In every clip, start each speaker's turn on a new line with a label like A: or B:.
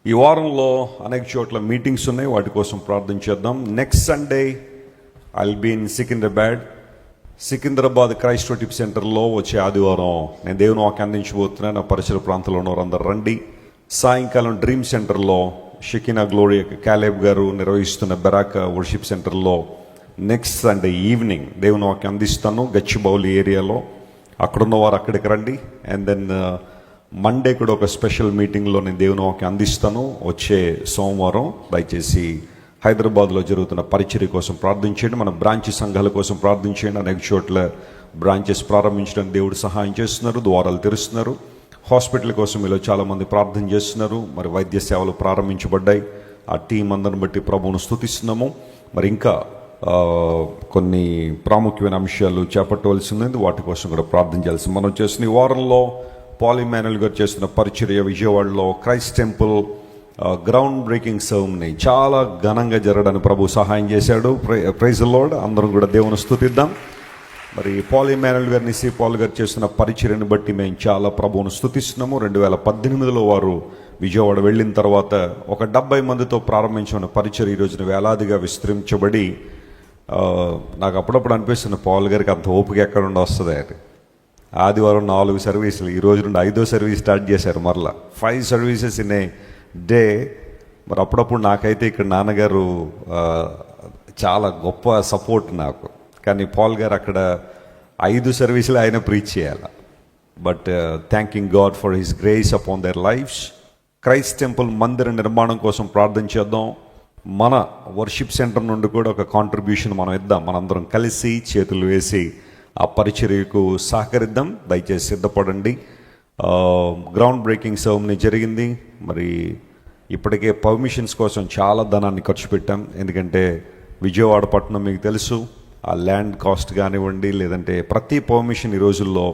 A: ఈ వారంలో అనేక చోట్ల మీటింగ్స్ ఉన్నాయి, వాటి కోసం ప్రార్థన చేద్దాం. Next Sunday I will be in Secunderabad Christ టిప్ సెంటర్లో వచ్చే ఆదివారం నేను దేవుని వాక్యం అందించబోతున్నాను. నా పరిసర ప్రాంతంలో ఉన్నవారు అందరు రండి. సాయంకాలం డ్రీమ్ సెంటర్లో షకీనా గ్లోరీ క్యాలేబ్ గారు నిర్వహిస్తున్న బెరాక వర్షిప్ సెంటర్లో నెక్స్ట్ సండే ఈవినింగ్ దేవుని వాక్యం అందిస్తాను. గచ్చిబౌలి ఏరియాలో అక్కడున్న వారు అక్కడికి రండి. అండ్ దెన్ మండే కూడా ఒక స్పెషల్ మీటింగ్లో నేను దేవుని వాక్యం అందిస్తాను. వచ్చే సోమవారం దయచేసి హైదరాబాద్లో జరుగుతున్న పరిచర్య కోసం ప్రార్థించండి. మన బ్రాంచ్ సంఘాల కోసం ప్రార్థించండి. అనేక చోట్ల బ్రాంచెస్ ప్రారంభించడానికి దేవుడు సహాయం చేస్తున్నారు, ద్వారాలు తెరుస్తున్నారు. హాస్పిటల్ కోసం మీలో చాలామంది ప్రార్థన చేస్తున్నారు. మరి వైద్య సేవలు ప్రారంభించబడ్డాయి. ఆ టీం అందరిని బట్టి ప్రభువును స్తుతిస్తున్నాము. మరి ఇంకా కొన్ని ప్రాముఖ్యమైన అంశాలు చేపట్టవలసింది, వాటి కోసం కూడా ప్రార్థన చేయాల్సింది. మనం చేసిన ఈ వారంలో పాల్ ఇమ్మాన్యుయల్ గారు చేస్తున్న పరిచర్య విజయవాడలో Christ temple ground breaking ceremony చాలా ఘనంగా జరగడానికి ప్రభు సహాయం చేశాడు. Praise the Lord. అందరం కూడా దేవుని స్తుతిద్దాం. మరి పాల్ ఇమ్మాన్యుయల్ గారిని పాల్ గారు చేస్తున్న పరిచర్యను బట్టి మేము చాలా ప్రభువును స్తుతిస్తున్నాము. 2018లో వారు విజయవాడ వెళ్ళిన తర్వాత ఒక 70 మందితో ప్రారంభించిన పరిచర్య ఈ రోజున వేలాదిగా విస్తరించబడి నాకు అప్పుడప్పుడు అనిపిస్తుంది పాల్ గారికి అంత ఓపిక ఎక్కడ ఉండి వస్తుంది అని. ఆదివారం 4 సర్వీసులు, ఈ రోజు నుండి 5వ సర్వీస్ స్టార్ట్ చేశారు. మరలా 5 సర్వీసెస్ ఇన్ ఏ డే. మరి అప్పుడప్పుడు నాకైతే ఇక్కడ నాన్నగారు చాలా గొప్ప సపోర్ట్ నాకు. కానీ పాల్ గారు అక్కడ 5 సర్వీసులు ఆయన ప్రీచ్ చేయాలి. But thanking God for his grace upon there lifes. Christ temple మందిర నిర్మాణం కోసం ప్రార్థన చేద్దాం. మన వర్షిప్ సెంటర్ నుండి కూడా ఒక కాంట్రిబ్యూషన్ మనం ఇద్దాం. మనందరం కలిసి చేతులు వేసి ఆ పరిచర్యకు సహకరిద్దాం. దయచేసి సిద్ధపడండి. గ్రౌండ్ బ్రేకింగ్ సెరమనీ జరిగింది. మరి ఇప్పటికే పర్మిషన్స్ కోసం చాలా ధనాన్ని ఖర్చు పెట్టాం. ఎందుకంటే విజయవాడ పట్టణం మీకు తెలుసు, ఆ ల్యాండ్ కాస్ట్ కానివ్వండి, లేదంటే ప్రతి పర్మిషన్ ఈ రోజుల్లో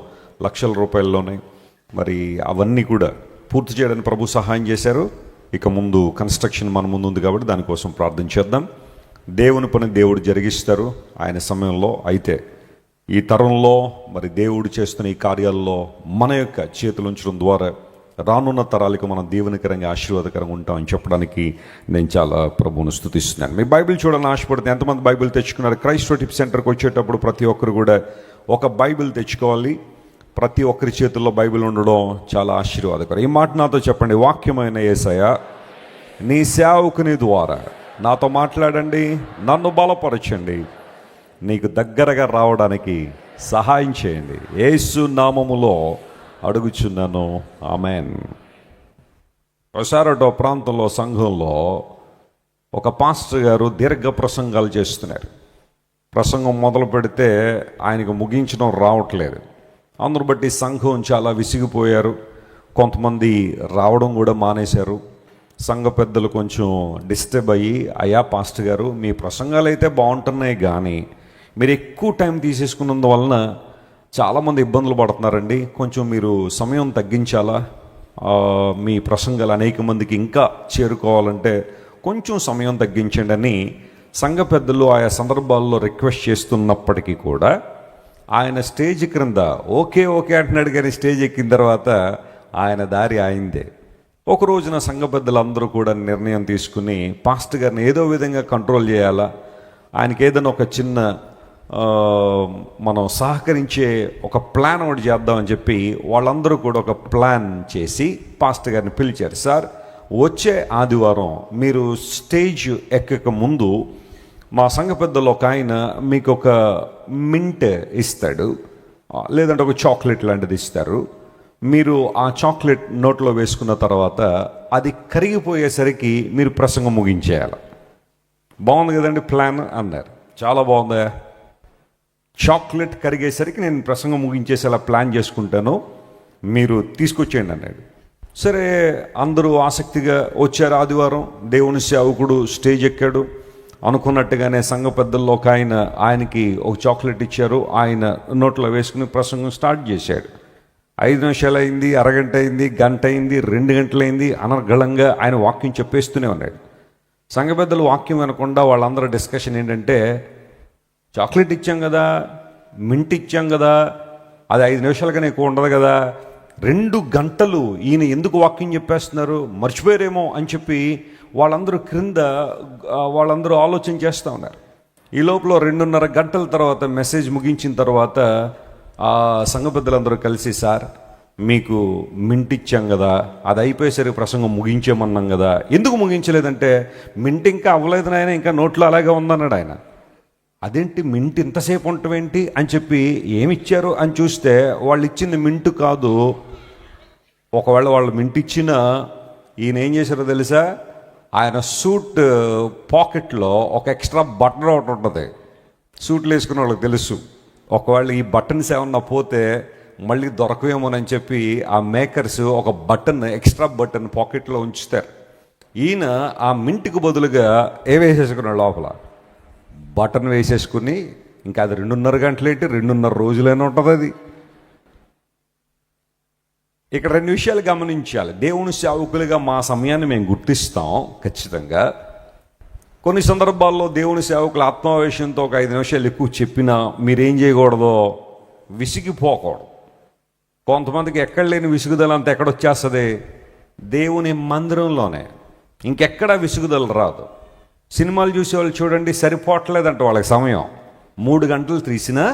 A: లక్షల రూపాయల్లోనే. మరి అవన్నీ కూడా పూర్తి చేయడానికి ప్రభు సహాయం చేశారు. ఇక ముందు కన్స్ట్రక్షన్ మన ముందు ఉంది కాబట్టి దానికోసం ప్రార్థన చేద్దాం. దేవుని పని దేవుడు జరిగిస్తారు ఆయన సమయంలో. అయితే ఈ తరంలో మరి దేవుడు చేస్తున్న ఈ కార్యాల్లో మన యొక్క చేతులు ఉంచడం ద్వారా రానున్న తరాలకు మనం దీవెనకరంగా ఆశీర్వాదకరంగా ఉంటామని చెప్పడానికి నేను చాలా ప్రభువును స్తుతిస్తున్నాను. మీ బైబిల్ చూడాలని ఆశపడితే ఎంతమంది బైబిల్ తెచ్చుకున్నారు? క్రైస్ట్ టిప్ సెంటర్కి వచ్చేటప్పుడు ప్రతి ఒక్కరు కూడా ఒక బైబిల్ తెచ్చుకోవాలి. ప్రతి ఒక్కరి చేతుల్లో బైబిల్ ఉండడం చాలా ఆశీర్వాదకరం. ఈ మాట నాతో చెప్పండి. వాక్యమైన యేసయ్య, నీ సేవకుని ద్వారా నాతో మాట్లాడండి, నన్ను బలపరచండి, నీకు దగ్గరగా రావడానికి సహాయం చేయండి. యేసు నామములో అడుగుచున్నాను, ఆమెన్. ఒకసారి ప్రాంతంలో సంఘంలో ఒక పాస్టర్ గారు దీర్ఘ ప్రసంగాలు చేస్తున్నారు. ప్రసంగం మొదలు పెడితే ఆయనకు ముగించడం రావట్లేదు. అందరు బట్టి సంఘం చాలా విసిగిపోయారు. కొంతమంది రావడం కూడా మానేశారు. సంఘ పెద్దలు కొంచెం డిస్టర్బ్ అయ్యి, అయ్యా పాస్టర్ గారు, మీ ప్రసంగాలు అయితే బాగుంటున్నాయి కానీ మీరు ఎక్కువ టైం తీసేసుకున్నందువలన చాలామంది ఇబ్బందులు పడుతున్నారండి. కొంచెం మీరు సమయం తగ్గించాలా, మీ ప్రసంగాలు అనేక మందికి ఇంకా చేరుకోవాలంటే కొంచెం సమయం తగ్గించండి అని సంఘ పెద్దలు ఆయా సందర్భాల్లో రిక్వెస్ట్ చేస్తున్నప్పటికీ కూడా ఆయన స్టేజ్ క్రింద ఓకే అంటున్నాడు. కానీ స్టేజ్ ఎక్కిన తర్వాత ఆయన దారి ఆయిందే. ఒక రోజున సంఘ పెద్దలందరూ కూడా నిర్ణయం తీసుకుని పాస్టర్ గారిని ఏదో విధంగా కంట్రోల్ చేయాలా, ఆయనకి ఏదైనా ఒక చిన్న మనం సహకరించే ఒక ప్లాన్ ఒకటి చేద్దామని చెప్పి వాళ్ళందరూ కూడా ఒక ప్లాన్ చేసి పాస్టర్ గారిని పిలిచారు. సార్, వచ్చే ఆదివారం మీరు స్టేజ్ ఎక్కక ముందు మా సంఘ పెద్దలు ఒక ఆయన మీకు ఒక మింట్ ఇస్తాడు, లేదంటే ఒక చాక్లెట్ లాంటిది ఇస్తారు. మీరు ఆ చాక్లెట్ నోట్లో వేసుకున్న తర్వాత అది కరిగిపోయేసరికి మీరు ప్రసంగం ముగించేయాలి. బాగుంది కదండి ప్లాన్ అన్నారు. చాలా బాగుందా? చాక్లెట్ కరిగేసరికి నేను ప్రసంగం ముగించేసేలా ప్లాన్ చేసుకుంటాను, మీరు తీసుకొచ్చేయండి అన్నాడు. సరే, అందరూ ఆసక్తిగా వచ్చారు. ఆదివారం దేవుని సేవకుడు స్టేజ్ ఎక్కాడు. అనుకున్నట్టుగానే సంఘ పెద్దల్లో ఒక ఆయనకి ఒక చాక్లెట్ ఇచ్చారు. ఆయన నోట్లో వేసుకుని ప్రసంగం స్టార్ట్ చేశాడు. 5 నిమిషాలు అయింది, అరగంట అయింది, గంట అయింది, 2 గంటలైంది. అనర్గళంగా ఆయన వాక్యం చెప్పేస్తూనే ఉన్నాడు. సంఘ పెద్దలు వాక్యం వినకుండా వాళ్ళందరూ డిస్కషన్ ఏంటంటే, చాక్లెట్ ఇచ్చాం కదా, మింట్ ఇచ్చాం కదా, అది 5 నిమిషాల కన్నా ఎక్కువ ఉండదు కదా, 2 గంటలు ఈయన ఎందుకు వాక్యం చెప్పేస్తున్నారు, మర్చిపోయారేమో అని చెప్పి వాళ్ళందరూ వాళ్ళందరూ ఆలోచన చేస్తూ ఉన్నారు. ఈ లోపల 2.5 గంటల తర్వాత మెసేజ్ ముగించిన తర్వాత ఆ సంఘ పెద్దలందరూ కలిసి, సార్ మీకు మింట్ ఇచ్చాం కదా, అది అయిపోయేసరికి ప్రసంగం ముగించేమన్నాం కదా, ఎందుకు ముగించలేదంటే మింట్ ఇంకా అవ్వలేదు నాయన, ఇంకా నోట్లో అలాగే ఉందన్నాడు ఆయన. అదేంటి మింట్ ఇంతసేపు ఉంటామేంటి అని చెప్పి ఏమిచ్చారు అని చూస్తే వాళ్ళు ఇచ్చింది మింటు కాదు. ఒకవేళ వాళ్ళు మింట్ ఇచ్చినా ఈయన ఏం చేశారో తెలుసా, ఆయన సూట్ పాకెట్లో ఒక ఎక్స్ట్రా బటన్ ఒకటి ఉంటుంది. సూట్లు వేసుకున్న వాళ్ళకి తెలుసు, ఒకవేళ ఈ బటన్స్ ఏమన్నా పోతే మళ్ళీ దొరకవేమోనని చెప్పి ఆ మేకర్స్ ఒక ఎక్స్ట్రా బటన్ పాకెట్లో ఉంచుతారు. ఈయన ఆ మింట్కి బదులుగా వేసేసుకున్నాడు, లోపల బటన్ వేసేసుకుని, ఇంకా అది 2.5 గంటలేంటి, 2.5 రోజులైనా ఉంటుంది అది. ఇక్కడ 2 విషయాలు గమనించాలి. దేవుని సేవకులుగా మా సమయాన్ని మేము గుర్తిస్తాం ఖచ్చితంగా. కొన్ని సందర్భాల్లో దేవుని సేవకులు ఆత్మావేశంతో ఒక 5 నిమిషాలు ఎక్కువ చెప్పినా మీరేం చేయకూడదో, విసిగిపోకూడదు. కొంతమందికి ఎక్కడ లేని విసుగుదల అంతా ఎక్కడొచ్చేస్తుంది, దేవుని మందిరంలోనే. ఇంకెక్కడా విసుగుదల రాదు. సినిమాలు చూసేవాళ్ళు చూడండి, సరిపోవట్లేదంట వాళ్ళకి సమయం. 3 గంటలు తీసినా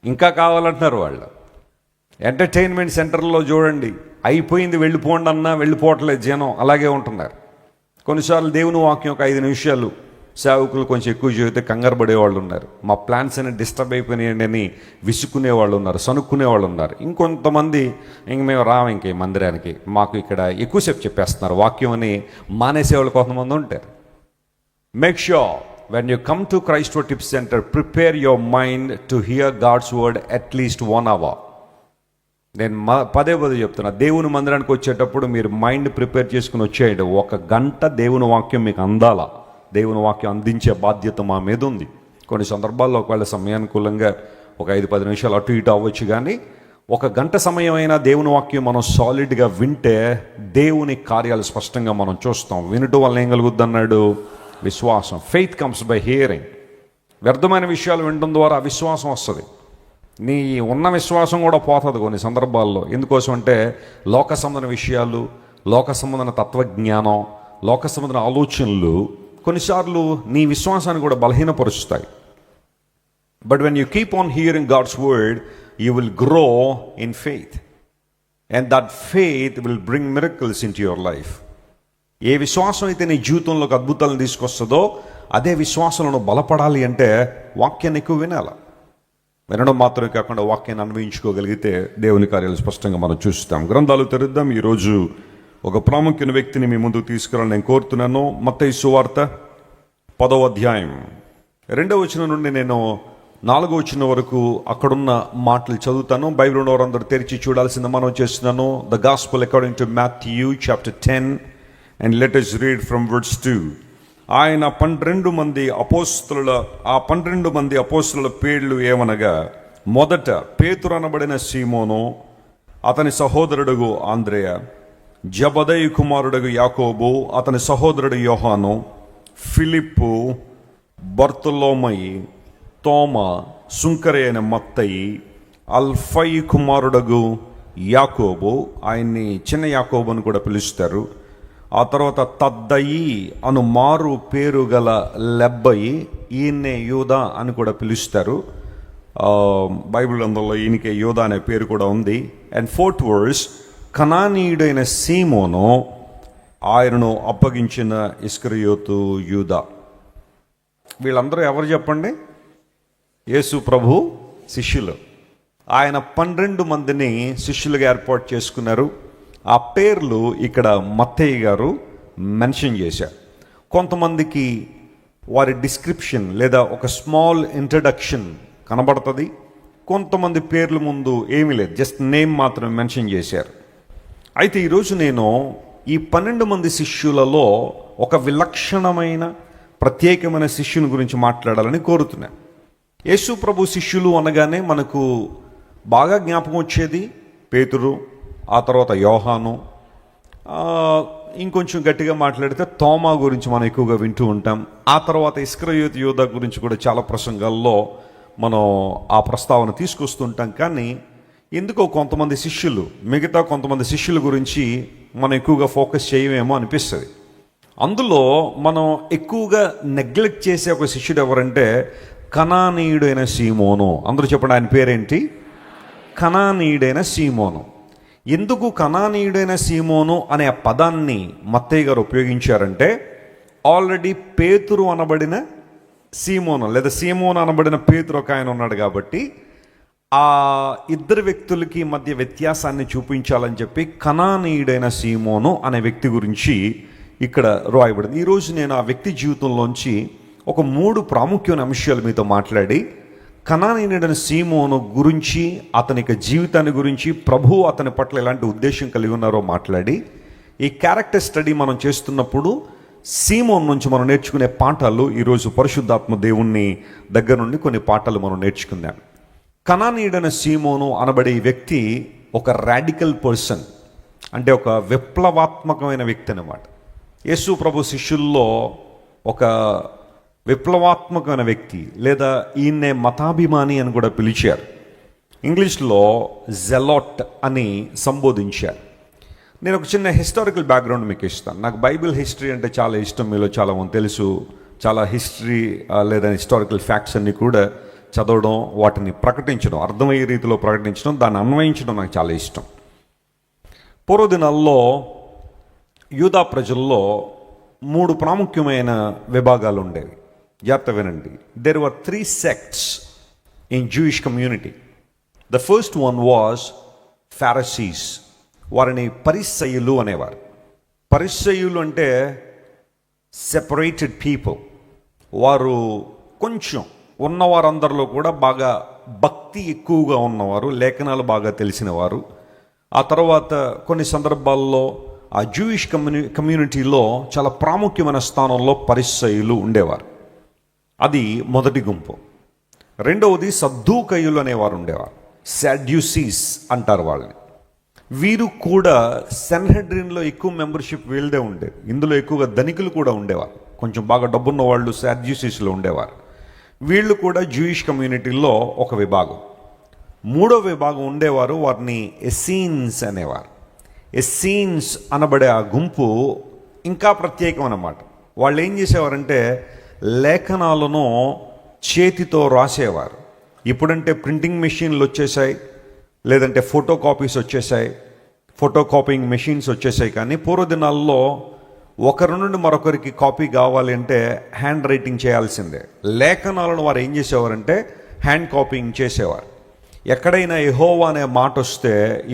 A: ఇంకా కావాలంటున్నారు వాళ్ళు. ఎంటర్టైన్మెంట్ సెంటర్లో చూడండి, అయిపోయింది వెళ్ళిపోండి అన్నా వెళ్ళిపోవట్లేదు జనం, అలాగే ఉంటున్నారు. కొన్నిసార్లు దేవుని వాక్యం ఒక 5 నిమిషాలు సేవకులు కొంచెం ఎక్కువ చెబితే కంగారు పడేవాళ్ళు ఉన్నారు. మా ప్లాన్స్ అన్ని డిస్టర్బ్ అయిపోయినాయండి అని విసుక్కునే వాళ్ళు ఉన్నారు, సనుక్కునే వాళ్ళు ఉన్నారు. ఇంకొంతమంది మేము ఇంకే మందిరానికి, మాకు ఇక్కడ ఎక్కువసేపు చెప్పేస్తున్నారు వాక్యం అని మానేసే వాళ్ళు కొంతమంది ఉంటారు. Make sure when you come to Christ Worship Center, prepare your mind to hear God's word at least 1 hour. నేను పదే చెప్తున్నా, దేవుని మందిరానికి వచ్చేటప్పుడు మీరు మైండ్ ప్రిపేర్ చేసుకుని వచ్చేయండి. 1 గంట దేవుని వాక్యం మీకు అందాలా, దేవుని వాక్యం అందించే బాధ్యత మా మీద ఉంది. కొన్ని సందర్భాల్లో ఒకవేళ సమయానుకూలంగా ఒక 5-10 నిమిషాలు అటు ఇటు అవ్వచ్చు, కానీ 1 గంట సమయం అయినా దేవుని వాక్యం మనం సాలిడ్గా వింటే దేవుని కార్యాలు స్పష్టంగా మనం చూస్తాం. వినటం వల్ల ఏం కలుగుద్ది అన్నాడు, విశ్వాసం. Faith comes by hearing. వ్యర్థమైన విషయాలు వినడం ద్వారా విశ్వాసం వస్తుంది. నీ ఉన్న విశ్వాసం కూడా పోతుంది కొన్ని సందర్భాల్లో. ఎందుకోసం అంటే లోక సంబంధన విషయాలు, లోక సంబంధన తత్వజ్ఞానం, లోక సంబంధన ఆలోచనలు కొన్నిసార్లు నీ విశ్వాసాన్ని కూడా బలహీనపరుస్తాయి. But when you keep on hearing God's word, you will grow in faith, and that faith will bring miracles into your life. ఏ విశ్వాసం అయితే నీ జీవితంలోకి అద్భుతాలను తీసుకొస్తుందో అదే విశ్వాసంలో బలపడాలి అంటే వాక్యాన్ని ఎక్కువ వినాలి. వినడం మాత్రమే కాకుండా వాక్యాన్ని అన్వయించుకోగలిగితే దేవుని కార్యాలు స్పష్టంగా మనం చూస్తాం. గ్రంథాలు తెరుద్దాం. ఈరోజు ఒక ప్రాముఖ్యమైన వ్యక్తిని మీ ముందుకు తీసుకురావాలని నేను కోరుతున్నాను. మత్తయి సువార్త 10వ అధ్యాయం 2వ వచనం నుండి నేను 4వ వచనం వరకు అక్కడున్న మాటలు చదువుతాను. బైబిల్ ఉన్నవారందరూ తెరిచి చూడాల్సింది మనం చేస్తున్నాను. The gospel according to Matthew chapter 10 and let us read from verse 2. ఆయన 12 మంది అపోస్తలుల పేర్లు ఏమనగా, మొదట పేతురు అనబడిన సీమోను, అతని సహోదరుడు ఆంద్రేయ, జబదయి కుమారుడు యాకోబు, అతని సహోదరుడు యోహాను, ఫిలిప్పు, బర్తొలోమయి, తోమ, సుంకరే అయిన మత్తయి, అల్ఫై కుమారుడు యాకోబు, ఆయన్ని చిన్న యాకోబు అని కూడా పిలుస్తారు. ఆ తర్వాత తద్దయి అను మారు పేరు గల లెబ్బయి, ఈయన్నే యూదా అని కూడా పిలుస్తారు. బైబిల్ అందులో ఈయనకే యూదా అనే పేరు కూడా ఉంది. అండ్ 4th verse, కనానీయుడైన సీమోను, ఆయనను అప్పగించిన ఇస్కరియోతు యూదా. వీళ్ళందరూ ఎవరు చెప్పండి? యేసు ప్రభు శిష్యులు. ఆయన 12 మందిని శిష్యులుగా ఏర్పాటు చేసుకున్నారు. ఆ పేర్లు ఇక్కడ మత్తయి గారు మెన్షన్ చేశారు. కొంతమందికి వారి డిస్క్రిప్షన్ లేదా ఒక స్మాల్ ఇంట్రడక్షన్ కనబడుతుంది. కొంతమంది పేర్ల ముందు ఏమీ లేదు, జస్ట్ నేమ్ మాత్రమే మెన్షన్ చేశారు. అయితే ఈరోజు నేను ఈ 12 మంది శిష్యులలో ఒక విలక్షణమైన ప్రత్యేకమైన శిష్యుని గురించి మాట్లాడాలని కోరుతున్నాను. యేసు ప్రభు శిష్యులు అనగానే మనకు బాగా జ్ఞాపకం వచ్చేది పేతురు, ఆ తర్వాత యోహాను, ఇంకొంచెం గట్టిగా మాట్లాడితే తోమా గురించి మనం ఎక్కువగా వింటూ ఉంటాం. ఆ తర్వాత ఇస్కరియోతు యూదా గురించి కూడా చాలా ప్రసంగాల్లో మనం ఆ ప్రస్తావన తీసుకొస్తుంటాం. కానీ ఎందుకో కొంతమంది శిష్యులు, మిగతా కొంతమంది శిష్యుల గురించి మనం ఎక్కువగా ఫోకస్ చేయమేమో అనిపిస్తుంది. అందులో మనం ఎక్కువగా నెగ్లెక్ట్ చేసే ఒక శిష్యుడు ఎవరంటే కనానీయుడైన సీమోను. అందరూ చెప్పండి, ఆయన పేరేంటి? కనానీయుడైన సీమోను. ఎందుకు కనానీయుడైన సీమోను అనే ఆ పదాన్ని మత్తయ్య గారు ఉపయోగించారంటే, ఆల్రెడీ పేతురు అనబడిన సీమోను లేదా సీమోను అనబడిన పేతురు ఒక ఆయన ఉన్నాడు కాబట్టి ఆ ఇద్దరు వ్యక్తులకి మధ్య వ్యత్యాసాన్ని చూపించాలని చెప్పి కనానీయుడైన సీమోను అనే వ్యక్తి గురించి ఇక్కడ రాయబడింది. ఈరోజు నేను ఆ వ్యక్తి జీవితంలోంచి ఒక 3 ప్రాముఖ్యమైన అంశాలు మీతో మాట్లాడి కనానీయుడైన సీమోను గురించి, అతని జీవితాన్ని గురించి, ప్రభువు అతని పట్ల ఎలాంటి ఉద్దేశం కలిగి ఉన్నారో మాట్లాడి, ఈ క్యారెక్టర్ స్టడీ మనం చేస్తున్నప్పుడు సీమోను నుంచి మనం నేర్చుకునే పాఠాలు, ఈరోజు పరిశుద్ధాత్మ దేవుణ్ణి దగ్గర నుండి కొన్ని పాఠాలు మనం నేర్చుకుందాం. కనానీయుడైన సీమోను అనబడే ఈ వ్యక్తి ఒక రాడికల్ పర్సన్, అంటే ఒక విప్లవాత్మకమైన వ్యక్తి అన్నమాట. యేసు ప్రభు శిష్యుల్లో ఒక విప్లవాత్మకమైన వ్యక్తి, లేదా ఈయన్నే మతాభిమాని అని కూడా పిలిచారు. ఇంగ్లీష్లో జెలాట్ అని సంబోధించారు. నేను ఒక చిన్న హిస్టారికల్ బ్యాక్గ్రౌండ్ మీకు ఇస్తాను. నాకు బైబిల్ హిస్టరీ అంటే చాలా ఇష్టం. మీలో చాలా మంది తెలుసు. చాలా హిస్టరీ లేదా హిస్టారికల్ ఫ్యాక్ట్స్ అన్నీ కూడా చదవడం, వాటిని ప్రకటించడం, అర్థమయ్యే రీతిలో ప్రకటించడం, దాన్ని అన్వయించడం నాకు చాలా ఇష్టం. పూర్వదినాల్లో యూదా ప్రజల్లో 3 ప్రాముఖ్యమైన విభాగాలు ఉండేవి. జాగ్రత్త వినండి. There were 3 sects in Jewish community. The first one was Pharisees. వారిని పరిసయ్యులు అనేవారు. పరిసయ్యులు అంటే సెపరేటెడ్ పీపుల్. వారు కొంచెం ఉన్నవారందరిలో కూడా బాగా భక్తి ఎక్కువగా ఉన్నవారు, లేఖనాలు బాగా తెలిసినవారు. ఆ తర్వాత కొన్ని సందర్భాల్లో ఆ జూయిష్ కమ్యూనిటీలో చాలా ప్రాముఖ్యమైన స్థానంలో పరిసయ్యులు ఉండేవారు. అది మొదటి గుంపు. రెండవది సద్దూకయ్యులు అనేవారు ఉండేవారు. సాడ్యూసీస్ అంటారు వాళ్ళని. వీరు కూడా సెన్హెడ్రిన్లో ఎక్కువ మెంబర్షిప్ వీళ్ళదే ఉండేది. ఇందులో ఎక్కువగా ధనికులు కూడా ఉండేవారు. కొంచెం బాగా డబ్బున్న వాళ్ళు సాడ్యూసీస్లో ఉండేవారు. వీళ్ళు కూడా జూయిష్ కమ్యూనిటీలో ఒక విభాగం. 3వ విభాగం ఉండేవారు, వారిని ఎస్సీన్స్ అనేవారు. ఎస్సీన్స్ అనబడే ఆ గుంపు ఇంకా ప్రత్యేకం అన్నమాట. వాళ్ళు ఏం చేసేవారంటే లేఖనాలను చేతితో రాసేవారు. ఇప్పుడంటే ప్రింటింగ్ మెషిన్లు వచ్చేసాయి, లేదంటే ఫోటో కాపీస్ వచ్చేసాయి, ఫోటో కాపీయింగ్ మెషిన్స్ వచ్చేసాయి. కానీ పూర్వదినాల్లో ఒకరి నుండి మరొకరికి కాపీ కావాలి అంటే హ్యాండ్ రైటింగ్ చేయాల్సిందే. లేఖనాలను వారు ఏం చేసేవారంటే హ్యాండ్ కాపీయింగ్ చేసేవారు. ఎక్కడైనా యెహోవా అనే మాట వస్తే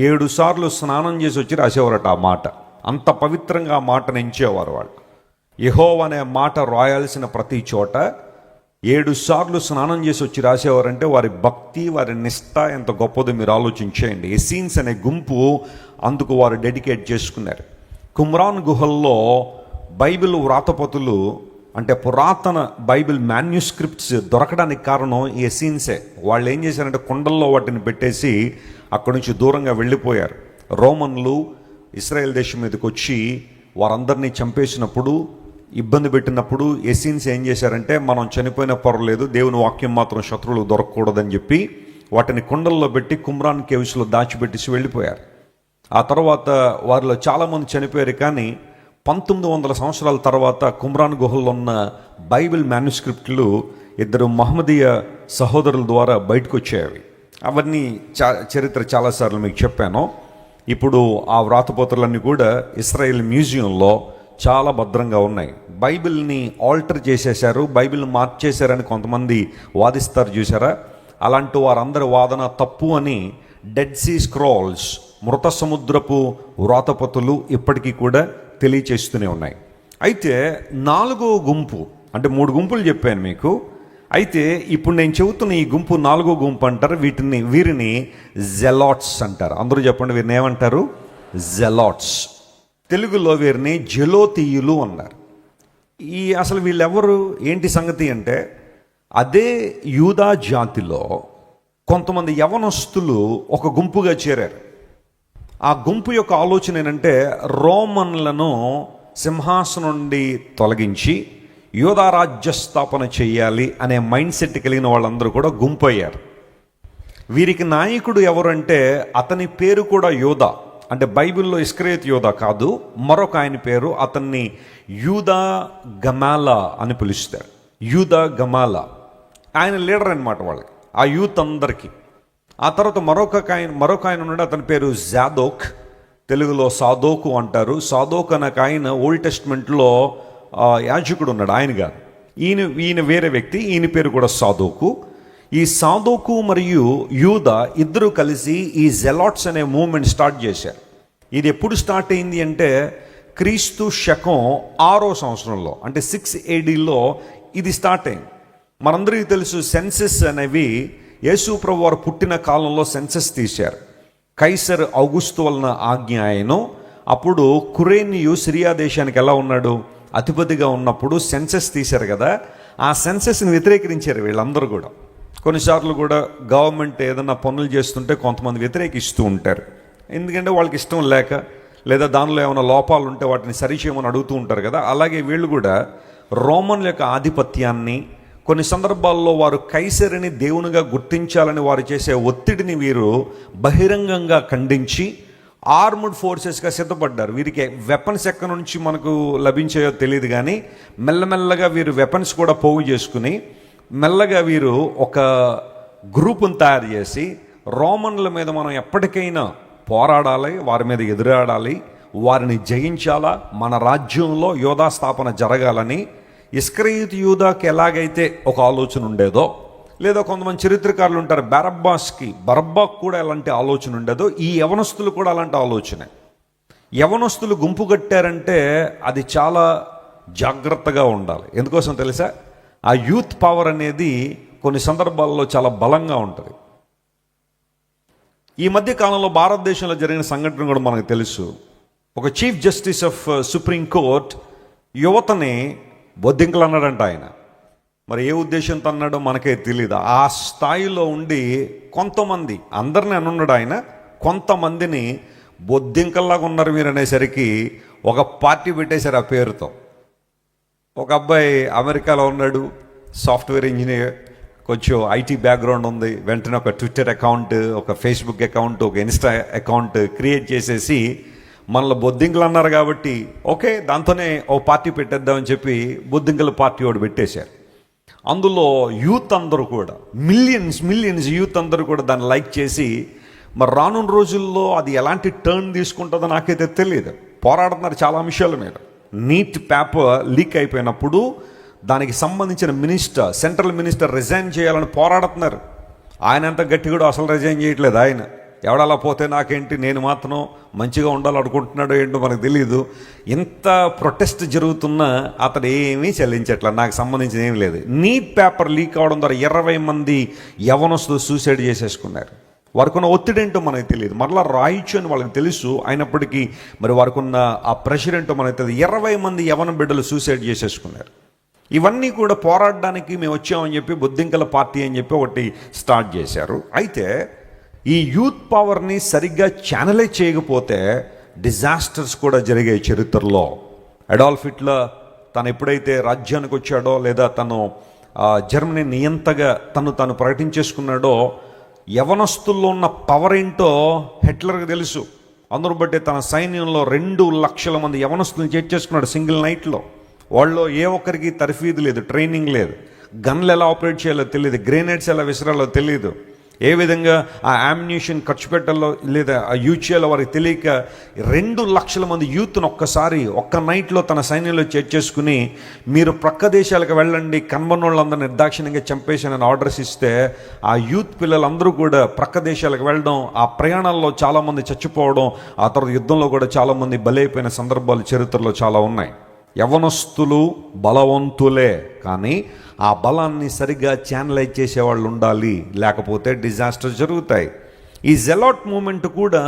A: 7 సార్లు స్నానం చేసి వచ్చి రాసేవారట ఆ మాట. అంత పవిత్రంగా ఆ మాటను ఎంచేవారు వాళ్ళు. యెహోవా అనే మాట రాయాల్సిన ప్రతి చోట 7 సార్లు స్నానం చేసి వచ్చి రాసేవారంటే వారి భక్తి, వారి నిష్ఠ ఎంత గొప్పదో మీరు ఆలోచించేయండి. ఎస్సీన్స్ అనే గుంపు అందుకు వారు డెడికేట్ చేసుకున్నారు. కుమ్రాన్ గుహల్లో బైబిల్ వ్రాతపతులు, అంటే పురాతన బైబిల్ మాన్యుస్క్రిప్ట్స్ దొరకడానికి కారణం ఈ ఎస్సీన్సే. వాళ్ళు ఏం చేశారంటే కొండల్లో వాటిని పెట్టేసి అక్కడి నుంచి దూరంగా వెళ్ళిపోయారు. రోమన్లు ఇశ్రాయేల్ దేశం మీదకి వచ్చి వారందరినీ చంపేసినప్పుడు, ఇబ్బంది పెట్టినప్పుడు ఎస్సీన్స్ ఏం చేశారంటే మనం చనిపోయిన పర్వాలేదు, దేవుని వాక్యం మాత్రం శత్రువులు దొరకకూడదని చెప్పి వాటిని కొండల్లో పెట్టి కుమ్రాన్ కేవ్స్లో దాచిపెట్టేసి వెళ్ళిపోయారు. ఆ తర్వాత వారిలో చాలామంది చనిపోయారు. కానీ 1900 సంవత్సరాల తర్వాత కుమ్రాన్ గుహల్లో ఉన్న బైబిల్ మాన్యుస్క్రిప్ట్లు 2 మహమ్మదీయ సహోదరుల ద్వారా బయటకు వచ్చాయి. అవన్నీ చరిత్ర చాలాసార్లు మీకు చెప్పాను. ఇప్పుడు ఆ వ్రాతపత్రులన్నీ కూడా ఇస్రాయేల్ మ్యూజియంలో చాలా భద్రంగా ఉన్నాయి. బైబిల్ని ఆల్టర్ చేసేశారు, బైబిల్ని మార్చేశారని కొంతమంది వాదిస్తారు చూసారా. అలాంటి వారందరి వాదన తప్పు అని డెడ్ సీ స్క్రోల్స్, మృత సముద్రపు వ్రాతపత్రులు ఇప్పటికీ కూడా తెలియచేస్తూనే ఉన్నాయి. అయితే 4వ గుంపు, అంటే 3 గుంపులు చెప్పాను మీకు. అయితే ఇప్పుడు నేను చెబుతున్న ఈ గుంపు 4వ గుంపు అంటారు. వీరిని జెలాట్స్ అంటారు. అందరూ చెప్పండి, వీరిని ఏమంటారు? జెలాట్స్. తెలుగులో వీరిని జెలోతీయులు అన్నారు. అసలు వీళ్ళెవరు, ఏంటి సంగతి అంటే, అదే యూదా జాతిలో కొంతమంది యవనస్తులు ఒక గుంపుగా చేరారు. ఆ గుంపు యొక్క ఆలోచన ఏంటంటే రోమన్లను సింహాసనం నుండి తొలగించి యూదా రాజ్య స్థాపన చేయాలి అనే మైండ్ సెట్ కలిగిన వాళ్ళందరూ కూడా గుంపు అయ్యారు. వీరికి నాయకుడు ఎవరంటే అతని పేరు కూడా యోధా. అంటే బైబిల్లో ఇస్కరియోతు యోధా కాదు, మరొక ఆయన పేరు. అతన్ని యూదా గమాలా అని పిలుస్తారు. యూదా గమాలా ఆయన లీడర్ అనమాట వాళ్ళకి, ఆ యూత్ అందరికీ. ఆ తర్వాత మరొక ఆయన ఉన్నాడు, అతని పేరు జాదోక్, తెలుగులో సాదోకు అంటారు. సాదోక్ అనక ఆయన ఓల్డ్ టెస్ట్మెంట్లో యాజకుడు ఉన్నాడు, ఆయన కాదు. ఈయన వేరే వ్యక్తి, ఈయన పేరు కూడా సాదోకు. ఈ సాదోకు మరియు యూదా ఇద్దరు కలిసి ఈ జెలాట్స్ అనే మూవ్మెంట్ స్టార్ట్ చేశారు. ఇది ఎప్పుడు స్టార్ట్ అయింది అంటే క్రీస్తు శకం 6వ సంవత్సరంలో, అంటే 6 AD ఇది స్టార్ట్ అయింది. మనందరికీ తెలుసు సెన్సెస్ అనేవి యేసు ప్రభు వారు పుట్టిన కాలంలో సెన్సెస్ తీశారు. కైసర్ ఔగుస్తు వలన ఆజ్ఞ ఆయను. అప్పుడు కురేనియు సిరియా దేశానికి ఎలా ఉన్నాడు, అధిపతిగా ఉన్నప్పుడు సెన్సెస్ తీశారు కదా. ఆ సెన్సెస్ని వ్యతిరేకరించారు వీళ్ళందరూ కూడా. కొన్నిసార్లు కూడా గవర్నమెంట్ ఏదైనా పనులు చేస్తుంటే కొంతమంది వ్యతిరేకిస్తూ ఉంటారు, ఎందుకంటే వాళ్ళకి ఇష్టం లేక, లేదా దానిలో ఏమైనా లోపాలు ఉంటే వాటిని సరిచేయమని అడుగుతూ ఉంటారు కదా. అలాగే వీళ్ళు కూడా రోమన్ల యొక్క ఆధిపత్యాన్ని, కొన్ని సందర్భాల్లో వారు కైసరిని దేవునిగా గుర్తించాలని వారు చేసే ఒత్తిడిని వీరు బహిరంగంగా ఖండించి ఆర్మ్డ్ ఫోర్సెస్గా సిద్ధపడ్డారు. వీరికి వెపన్స్ ఎక్కడి నుంచి మనకు లభించాయో తెలియదు, కానీ మెల్లమెల్లగా వీరు వెపన్స్ కూడా పోగు చేసుకుని మెల్లగా వీరు ఒక గ్రూపును తయారు చేసి రోమన్ల మీద మనం ఎప్పటికైనా పోరాడాలి, వారి మీద ఎదురాడాలి, వారిని జయించాలా, మన రాజ్యంలో యోధా స్థాపన జరగాలని ఇస్కరియోతు యూదాకి ఎలాగైతే ఒక ఆలోచన ఉండేదో, లేదా కొంతమంది చరిత్రకారులు ఉంటారు బరబ్బాకు కూడా ఎలాంటి ఆలోచన ఉండేదో, ఈ యవనస్తులు కూడా అలాంటి ఆలోచనే. యవనస్తులు గుంపు కట్టారంటే అది చాలా జాగ్రత్తగా ఉండాలి. ఎందుకోసం తెలుసా, ఆ యూత్ పవర్ అనేది కొన్ని సందర్భాల్లో చాలా బలంగా ఉంటుంది. ఈ మధ్య కాలంలో భారతదేశంలో జరిగిన సంఘటన కూడా మనకు తెలుసు. ఒక chief justice of supreme court యువతని బొద్దింకలు అన్నాడంట ఆయన. మరి ఏ ఉద్దేశంతో అన్నాడో మనకే తెలియదు. ఆ స్థాయిలో ఉండి కొంతమంది, అందరిని అనున్నాడు ఆయన, కొంతమందిని బొద్దింకల్లాగా ఉన్నారు మీరు అనేసరికి ఒక పార్టీ పెట్టేశారు ఆ పేరుతో. ఒక అబ్బాయి అమెరికాలో ఉన్నాడు, సాఫ్ట్వేర్ ఇంజనీర్, కొంచెం ఐటీ బ్యాక్గ్రౌండ్ ఉంది. వెంటనే ఒక ట్విట్టర్ అకౌంట్, ఒక ఫేస్బుక్ అకౌంట్, ఒక ఇన్స్టా అకౌంట్ క్రియేట్ చేసేసి మనలో బొద్దింకలు అన్నారు కాబట్టి ఓకే దాంతోనే ఓ పార్టీ పెట్టేద్దామని చెప్పి బొద్దింకల పార్టీ ఒకటి పెట్టేశారు. అందులో యూత్ అందరూ కూడా మిలియన్స్ యూత్ అందరూ కూడా దాన్ని లైక్ చేసి, మరి రానున్న రోజుల్లో అది ఎలాంటి టర్న్ తీసుకుంటుందో నాకైతే తెలియదు. పోరాడుతున్నారు చాలా అంశాల మీద. నీట్ పేపర్ లీక్ అయిపోయినప్పుడు దానికి సంబంధించిన సెంట్రల్ మినిస్టర్ రిజైన్ చేయాలని పోరాడుతున్నారు. ఆయన అంత గట్టి కూడా అసలు రిజైన్ చేయట్లేదు. ఆయన ఎవడలా పోతే నాకేంటి, నేను మాత్రం మంచిగా ఉండాలనుకుంటున్నాడో ఏంటో మనకు తెలియదు. ఇంత ప్రొటెస్ట్ జరుగుతున్నా అతడు ఏమీ చెల్లించట్లేదు, నాకు సంబంధించిన ఏమీ లేదు. నీట్ పేపర్ లీక్ అవడం ద్వారా 20 మంది యవనస్తులు సూసైడ్ చేసేసుకున్నారు. వారికి ఉన్న ఒత్తిడి ఏంటో మనకు తెలియదు, మరలా రాయొచ్చు అని వాళ్ళకి తెలుసు. అయినప్పటికీ మరి వారికి ఉన్న ఆ ప్రెషర్ ఏంటో మనకు తెలియదు. 20 మంది యవన బిడ్డలు సూసైడ్ చేసేసుకున్నారు. ఇవన్నీ కూడా పోరాడడానికి మేము వచ్చామని చెప్పి బొద్దింకల పార్టీ అని చెప్పి ఒకటి స్టార్ట్ చేశారు. అయితే ఈ యూత్ పవర్ని సరిగ్గా ఛానలైజ్ చేయకపోతే డిజాస్టర్స్ కూడా జరిగాయి చరిత్రలో. అడాల్ఫ్ హిట్లర్ తను ఎప్పుడైతే రాజ్యానికి వచ్చాడో, లేదా తను జర్మనీ నియంతగా తను ప్రకటించేసుకున్నాడో, యవనస్తుల్లో ఉన్న పవర్ ఏంటో హిట్లర్కి తెలుసు. అందరూ బట్టి తన సైన్యంలో 2 లక్షల మంది యవనస్తులను చేర్చేసుకున్నాడు సింగిల్ నైట్లో. వాళ్ళు ఏ ఒక్కరికి తర్ఫీదు లేదు, ట్రైనింగ్ లేదు, గన్లు ఎలా ఆపరేట్ చేయాలో తెలియదు, గ్రెనేడ్స్ ఎలా విసిరాలో తెలియదు, ఏ విధంగా ఆ యామ్యునిషన్ ఖర్చు పెట్టాలో లేదా ఆ యూజ్ చేయాలో వారికి తెలియక 2 లక్షల మంది యూత్ను ఒక్క నైట్లో తన సైన్యంలో చేర్చేసుకుని మీరు ప్రక్క దేశాలకు వెళ్ళండి, కన్మన్నోళ్ళందరూ నిర్దాక్షిణ్యంగా చంపేసానని ఆర్డర్స్ ఇస్తే ఆ యూత్ పిల్లలందరూ కూడా ప్రక్క దేశాలకు వెళ్ళడం, ఆ ప్రయాణాల్లో చాలామంది చచ్చిపోవడం, ఆ తర్వాత యుద్ధంలో కూడా చాలామంది బలైపోయిన సందర్భాలు చరిత్రలో చాలా ఉన్నాయి. యవనస్తులు బలవంతులే, కానీ ఆ బలాన్ని సరిగ్గా ఛానలైజ్ చేసేవాళ్ళు ఉండాలి, లేకపోతే డిజాస్టర్ జరుగుతాయి. ఈ జెలాట్ మూమెంట్ కూడా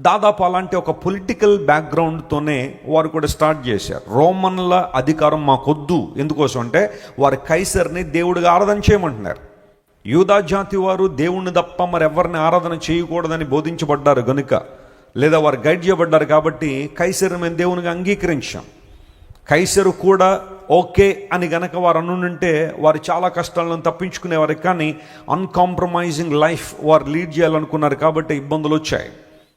A: దాదాపు అలాంటి ఒక పొలిటికల్ బ్యాక్గ్రౌండ్తోనే వారు కూడా స్టార్ట్ చేశారు. రోమన్ల అధికారం మాకొద్దు, ఎందుకోసం అంటే వారి కైసర్ని దేవుడిగా ఆరాధన చేయమంటున్నారు. యూదా జాతి వారు దేవుణ్ణి తప్ప మరెవరిని ఆరాధన చేయకూడదని బోధించబడ్డారు గనుక, లేదా వారు గైడ్ చేయబడ్డారు కాబట్టి కైసర్ మేము దేవునిగా అంగీకరించాం. కైసరు కూడా ఓకే అని గనక వారు అనుంటే వారు చాలా కష్టాలను తప్పించుకునేవారు. కానీ అన్కాంప్రమైజింగ్ లైఫ్ వారు లీడ్ చేయాలనుకున్నారు కాబట్టి ఇబ్బందులు వచ్చాయి.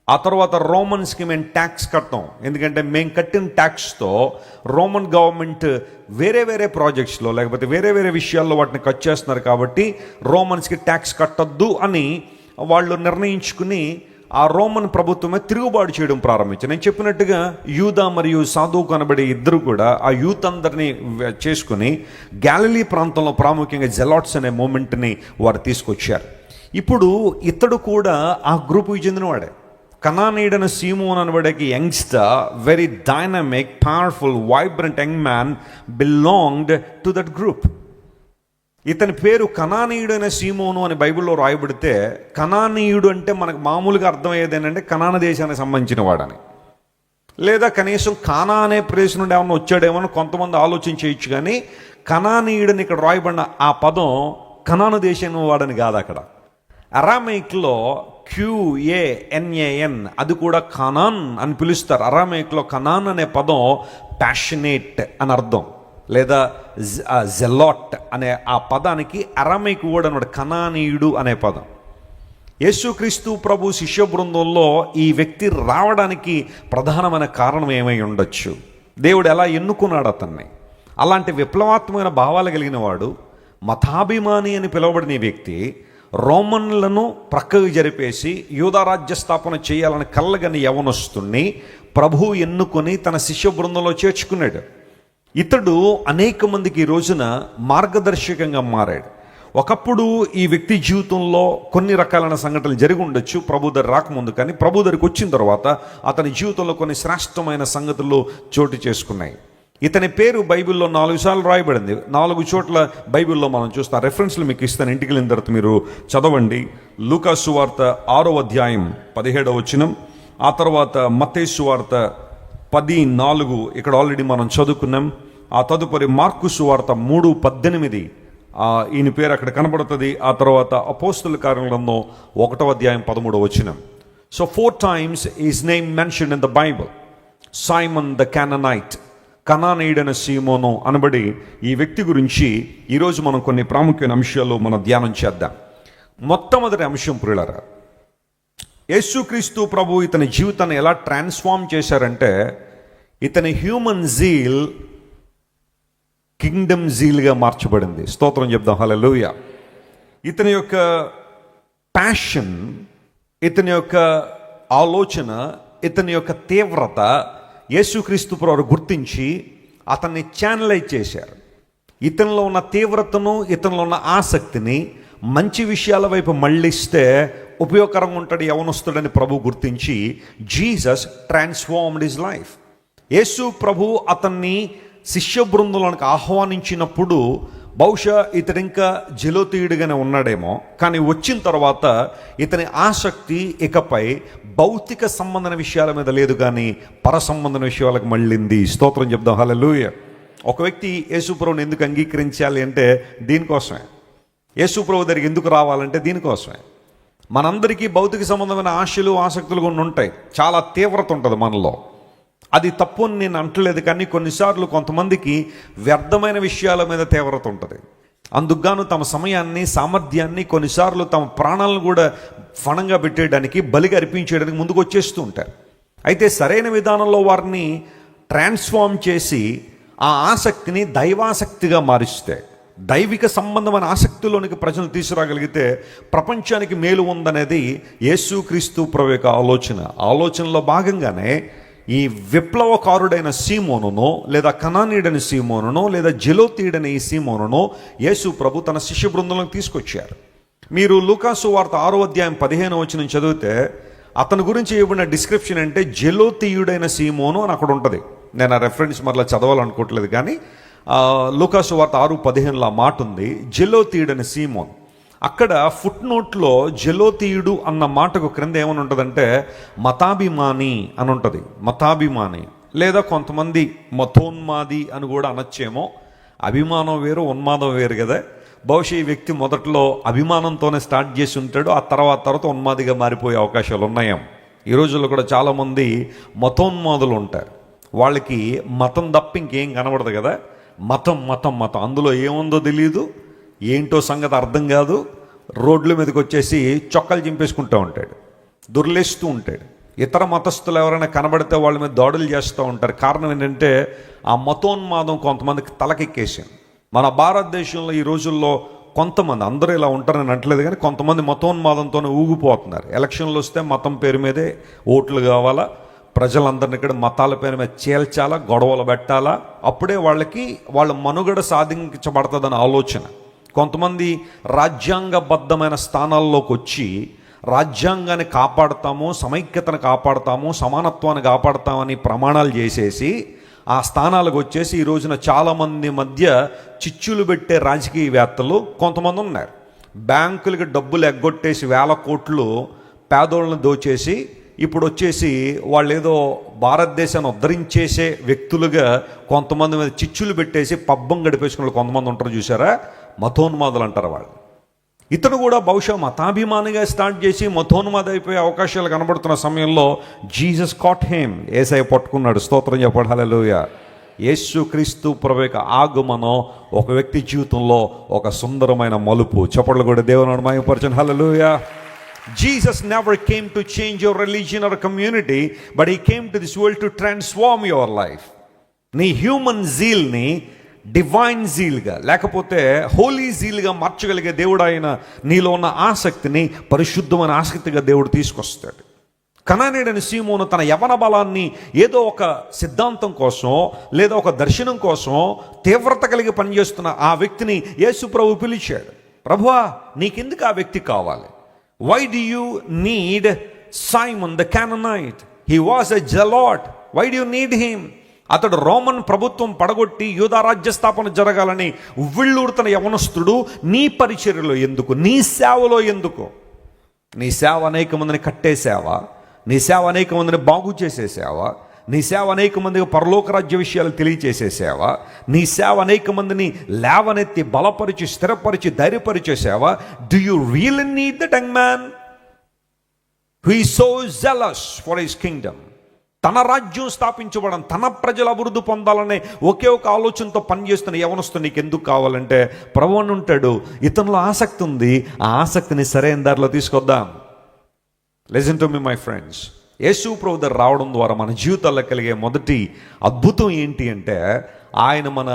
A: ఆ తర్వాత రోమన్స్కి మేము ట్యాక్స్ కట్టాం, ఎందుకంటే మేము కట్టిన ట్యాక్స్తో రోమన్ గవర్నమెంట్ వేరే వేరే ప్రాజెక్ట్స్లో లేకపోతే వేరే వేరే విషయాల్లో వాటిని కట్ చేస్తున్నారు కాబట్టి రోమన్స్కి ట్యాక్స్ కట్టొద్దు అని వాళ్ళు నిర్ణయించుకుని ఆ రోమన్ ప్రభుత్వమే తిరుగుబాటు చేయడం ప్రారంభించారు. నేను చెప్పినట్టుగా యూదా మరియు సాధువు కనబడే ఇద్దరు కూడా ఆ యూత్ అందరినీ చేసుకుని గ్యాలిలీ ప్రాంతంలో ప్రాముఖ్యంగా జెలాట్స్ అనే మూమెంట్ని వారు తీసుకొచ్చారు. ఇప్పుడు ఇతడు కూడా ఆ గ్రూపుకి చెందినవాడే. కనానీయుడైన సీమోన్ అనబడేకి youngster, very dynamic, powerful, vibrant young man belonged to that group. ఇతని పేరు కనానీయుడైన సీమోను అని బైబిల్లో రాయబడితే, కనానీయుడు అంటే మనకు మామూలుగా అర్థమయ్యేది ఏంటంటే కనాన దేశానికి సంబంధించిన వాడని, లేదా కనీసం కానా అనే ప్లేస్ నుండి ఏమన్నా వచ్చాడేమో అని కొంతమంది ఆలోచన చేయొచ్చు. కానీ కనానీయుడని ఇక్కడ రాయబడిన ఆ పదం కనాను దేశం వాడని కాదు. అక్కడ అరామైక్లో QANAN అది కూడా కనాన్ అని పిలుస్తారు. అరామైక్లో కనాన్ అనే పదం ప్యాషనేట్ అని అర్థం, లేదా జెలాట్ అనే ఆ పదానికి అరామైక్ వర్డ్ అన్నమాట కనానీయుడు అనే పదం. యేసుక్రీస్తు ప్రభు శిష్య బృందంలో ఈ వ్యక్తి రావడానికి ప్రధానమైన కారణం ఏమై ఉండొచ్చు? దేవుడు ఎలా ఎన్నుకున్నాడు అతన్ని? అలాంటి విప్లవాత్మకమైన భావాలు కలిగిన వాడు, మతాభిమాని అని పిలువబడిన ఈ వ్యక్తి రోమన్లను ప్రక్కకు జరిపేసి యూదారాజ్య స్థాపన చేయాలని కళ్ళగని యవనొస్తుని ప్రభు ఎన్నుకొని తన శిష్య బృందంలో చేర్చుకున్నాడు. ఇతడు అనేక మందికి ఈ రోజున మార్గదర్శకంగా మారాడు. ఒకప్పుడు ఈ వ్యక్తి జీవితంలో కొన్ని రకాలైన సంఘటనలు జరిగి ఉండొచ్చు ప్రభు దగ్గర రాకముందు, కానీ ప్రభు దగ్గరికి వచ్చిన తర్వాత అతని జీవితంలో కొన్ని శ్రేష్టమైన సంగతులు చోటు చేసుకున్నాయి. ఇతని పేరు బైబిల్లో 4 సార్లు రాయబడింది. 4 చోట్ల బైబిల్లో మనం చూస్తాం. రెఫరెన్స్లు మీకు ఇస్తాను, ఇంటికి వెళ్ళిన తర్వాత మీరు చదవండి. లూకా సువార్త 6వ అధ్యాయం 17వ వచనం, ఆ తర్వాత మత్తయి సువార్త 10:4 ఇక్కడ ఆల్రెడీ మనం చదువుకున్నాం. ఆ తదుపరి మార్కు సువార్త 3:18 ఈయన పేరు అక్కడ కనబడుతుంది. ఆ తర్వాత అపోస్తుల కార్యగ్రంథం 1వ అధ్యాయం 13వ వచనం. So 4 times his name mentioned in the Bible. Simon the Canaanite, కనానీయుడైన సీమోను అనబడి ఈ వ్యక్తి గురించి ఈరోజు మనం కొన్ని ప్రాముఖ్యమైన అంశాలు మనం ధ్యానం చేద్దాం. మొట్టమొదటి అంశం ప్రియులారా, యేసుక్రీస్తు ప్రభు ఇతని జీవితాన్ని ఎలా ట్రాన్స్ఫార్మ్ చేశారంటే, ఇతని హ్యూమన్ జీల్ కింగ్డమ్ జీల్గా మార్చబడింది. స్తోత్రం చెప్దాం, హల్లెలూయా. ఇతని యొక్క ప్యాషన్, ఇతని యొక్క ఆలోచన, ఇతని యొక్క తీవ్రత యేసుక్రీస్తు ప్రభు గుర్తించి అతన్ని ఛానలైజ్ చేశారు. ఇతనిలో ఉన్న తీవ్రతను, ఇతనిలో ఉన్న ఆసక్తిని మంచి విషయాల వైపు మళ్ళిస్తే ఉపయోగకరంగా ఉంటాడు యవనొస్తుడని ప్రభు గుర్తించి జీసస్ ట్రాన్స్ఫార్మ్డ్ హిస్ లైఫ్. యేసు ప్రభు అతన్ని శిష్య బృందంలోనికి ఆహ్వానించినప్పుడు బహుశా ఇతడు ఇంకా జలోతీయుడిగానే ఉన్నాడేమో, కానీ వచ్చిన తర్వాత ఇతని ఆసక్తి ఇకపై భౌతిక సంబంధమైన విషయాల మీద లేదు, కానీ పర సంబంధమైన విషయాలకు మళ్ళింది. స్తోత్రం చెప్దాం, హల్లెలూయా. ఒక వ్యక్తి యేసుప్రభుని ఎందుకు అంగీకరించాలి అంటే దీనికోసమే. యేసుప్రభు దగ్గరికి ఎందుకు రావాలంటే దీనికోసమే. మనందరికీ భౌతిక సంబంధమైన ఆశలు, ఆసక్తులు కొన్ని ఉంటాయి. చాలా తీవ్రత ఉంటుంది మనలో. అది తప్పు అని నేను అంటలేదు, కానీ కొన్నిసార్లు కొంతమందికి వ్యర్థమైన విషయాల మీద తీవ్రత ఉంటుంది. అందుకుగాను తమ సమయాన్ని, సామర్థ్యాన్ని, కొన్నిసార్లు తమ ప్రాణాలను కూడా ఫణంగా పెట్టేయడానికి, బలిగా అర్పించేయడానికి ముందుకు వచ్చేస్తూ ఉంటారు. అయితే సరైన విధానంలో వారిని ట్రాన్స్ఫార్మ్ చేసి ఆ ఆసక్తిని దైవాసక్తిగా మారిస్తే, దైవిక సంబంధమైన ఆసక్తిలోనికి ప్రజలు తీసుకురాగలిగితే ప్రపంచానికి మేలు ఉందనేది యేసుక్రీస్తు ప్రభు యొక్క ఆలోచనలో భాగంగానే ఈ విప్లవకారుడైన సీమోనునో, లేదా కనానీయుడైన సీమోనునో, లేదా జలోతీయుడైన ఈ సీమోనునో యేసు ప్రభు తన శిష్య బృందంలోకి తీసుకొచ్చారు. మీరు లూకా సువార్త 6వ అధ్యాయం 15వ వచనం చదివితే అతని గురించి ఇవ్వబడిన డిస్క్రిప్షన్ అంటే జలోతీయుడైన సీమోను అని అక్కడ ఉంటుంది. నేను ఆ రెఫరెన్స్ మరలా చదవాలనుకోవట్లేదు, కానీ లూకా సువార్త 6:15లో ఆ మాట ఉంది, జలోతీయుడైన సీమోన్. అక్కడ ఫుట్ నోట్లో జలోతీయుడు అన్న మాటకు క్రింద ఏమని ఉంటుందంటే మతాభిమాని అని ఉంటుంది. మతాభిమాని, లేదా కొంతమంది మతోన్మాది అని కూడా అనొచ్చేమో. అభిమానం వేరు, ఉన్మాదం వేరు కదా. బహుశా ఈ వ్యక్తి మొదట్లో అభిమానంతోనే స్టార్ట్ చేసి ఉంటాడు, ఆ తర్వాత ఉన్మాదిగా మారిపోయే అవకాశాలు ఉన్నాయేమో. ఈ రోజుల్లో కూడా చాలామంది మతోన్మాదులు ఉంటారు. వాళ్ళకి మతం తప్ప ఇంకేం కనబడదు కదా. మతం మతం మతం, అందులో ఏముందో తెలియదు, ఏంటో సంగతి అర్థం కాదు. రోడ్ల మీదకి వచ్చేసి చొక్కాలు చింపేసుకుంటూ ఉంటాడు, దుర్లేస్తూ ఉంటాడు. ఇతర మతస్థులు ఎవరైనా కనబడితే వాళ్ళ మీద దాడులు చేస్తూ ఉంటారు. కారణం ఏంటంటే ఆ మతోన్మాదం కొంతమందికి తలకెక్కేసింది. మన భారతదేశంలో ఈ రోజుల్లో కొంతమంది, అందరూ ఇలా ఉంటారని అంటలేదు కానీ కొంతమంది మతోన్మాదంతోనే ఊగిపోతున్నారు. ఎలక్షన్లు వస్తే మతం పేరు మీదే ఓట్లు కావాలా, ప్రజలందరినీ ఇక్కడ మతాల పేరు మీద చేల్చాలా, గొడవలు పెట్టాలా, అప్పుడే వాళ్ళ మనుగడ సాధించబడుతుందని ఆలోచన. కొంతమంది రాజ్యాంగబద్ధమైన స్థానాల్లోకి వచ్చి రాజ్యాంగాన్ని కాపాడుతాము, సమైక్యతను కాపాడుతాము, సమానత్వాన్ని కాపాడుతామని ప్రమాణాలు చేసేసి ఆ స్థానాలకు వచ్చేసి ఈ రోజున చాలామంది మధ్య చిచ్చులు పెట్టే రాజకీయవేత్తలు కొంతమంది ఉన్నారు. బ్యాంకులకి డబ్బులు ఎగ్గొట్టేసి 1000 కోట్లు పేదోళ్ళని దోచేసి ఇప్పుడు వచ్చేసి వాళ్ళు ఏదో భారతదేశాన్ని ఉద్ధరించేసే వ్యక్తులుగా కొంతమంది మీద చిచ్చులు పెట్టేసి పబ్బం గడిపేసుకున్న కొంతమంది ఉంటారు చూసారా, మతోన్మాదులు అంటారు వాళ్ళు. ఇతను కూడా బహుశా మతాభిమానిగా స్టార్ట్ చేసి మతోన్మాద అయిపోయే అవకాశాలు కనబడుతున్న సమయంలో జీసస్ కాట్ హిమ్, యేసయ్య పట్టుకున్నాడు. స్తోత్రం చెప్పండి, హల్లెలూయా. యేసు క్రీస్తు ప్రభు యొక్క ఆగమనం ఒక వ్యక్తి జీవితంలో ఒక సుందరమైన మలుపు. చప్పట్లు కూడా దేవుని మహిమపరచండి, హల్లెలూయా. Jesus never came to change your religion or community, but he came to this world to transform your life. నీ హ్యూమన్ జీల్ని డివైన్ జీల్గా లేకపోతే హోలీ జీల్గా మార్చగలిగే దేవుడు ఆయన. నీలో ఉన్న ఆసక్తిని పరిశుద్ధమైన ఆసక్తిగా దేవుడు తీసుకొస్తాడు. కనానీయుడైన సీమోను తన యవన బలాన్ని ఏదో ఒక సిద్ధాంతం కోసం లేదా ఒక దర్శనం కోసం తీవ్రత కలిగి పనిచేస్తున్న ఆ వ్యక్తిని యేసు ప్రభు పిలిచాడు. ప్రభువా, నీకెందుకు ఆ వ్యక్తి కావాలి? Why do you need Simon the Canaanite? He was a zealot. Why do you need him? అతడు రోమన్ ప్రభుత్వం పడగొట్టి యూదా రాజ్య స్థాపన జరగాలని ఉవ్విళ్ళూరుతున్న యవనస్తుడు నీ పరిచర్యలో ఎందుకు? నీ సేవలో ఎందుకు? నీ సేవ అనేక మందిని కట్టే సేవ, నీ సేవ అనేక మందిని బాగు చేసే సేవ, నీ సేవ అనేక మందికి పరలోక రాజ్య విషయాలు తెలియచేసే సేవ, నీ సేవ అనేక మందిని లేవనెత్తి బలపరిచి స్థిరపరిచి ధైర్యపరిచే సేవ. Do you really need that young man who is so jealous for his Kingdom? తన రాజ్యం స్థాపించబడం, తన ప్రజల అభివృద్ధి పొందాలనే ఒకే ఒక ఆలోచనతో పనిచేస్తున్న యవనస్తు నీకు ఎందుకు కావాలంటే ప్రభువు అని ఉంటాడు, ఇతనిలో ఆసక్తి ఉంది, ఆ ఆసక్తిని సరైన దారిలో తీసుకొద్దాం. Listen to me my friends. యేసు ప్రభు దగ్గర రావడం ద్వారా మన జీవితాల్లో కలిగే మొదటి అద్భుతం ఏంటి అంటే ఆయన మన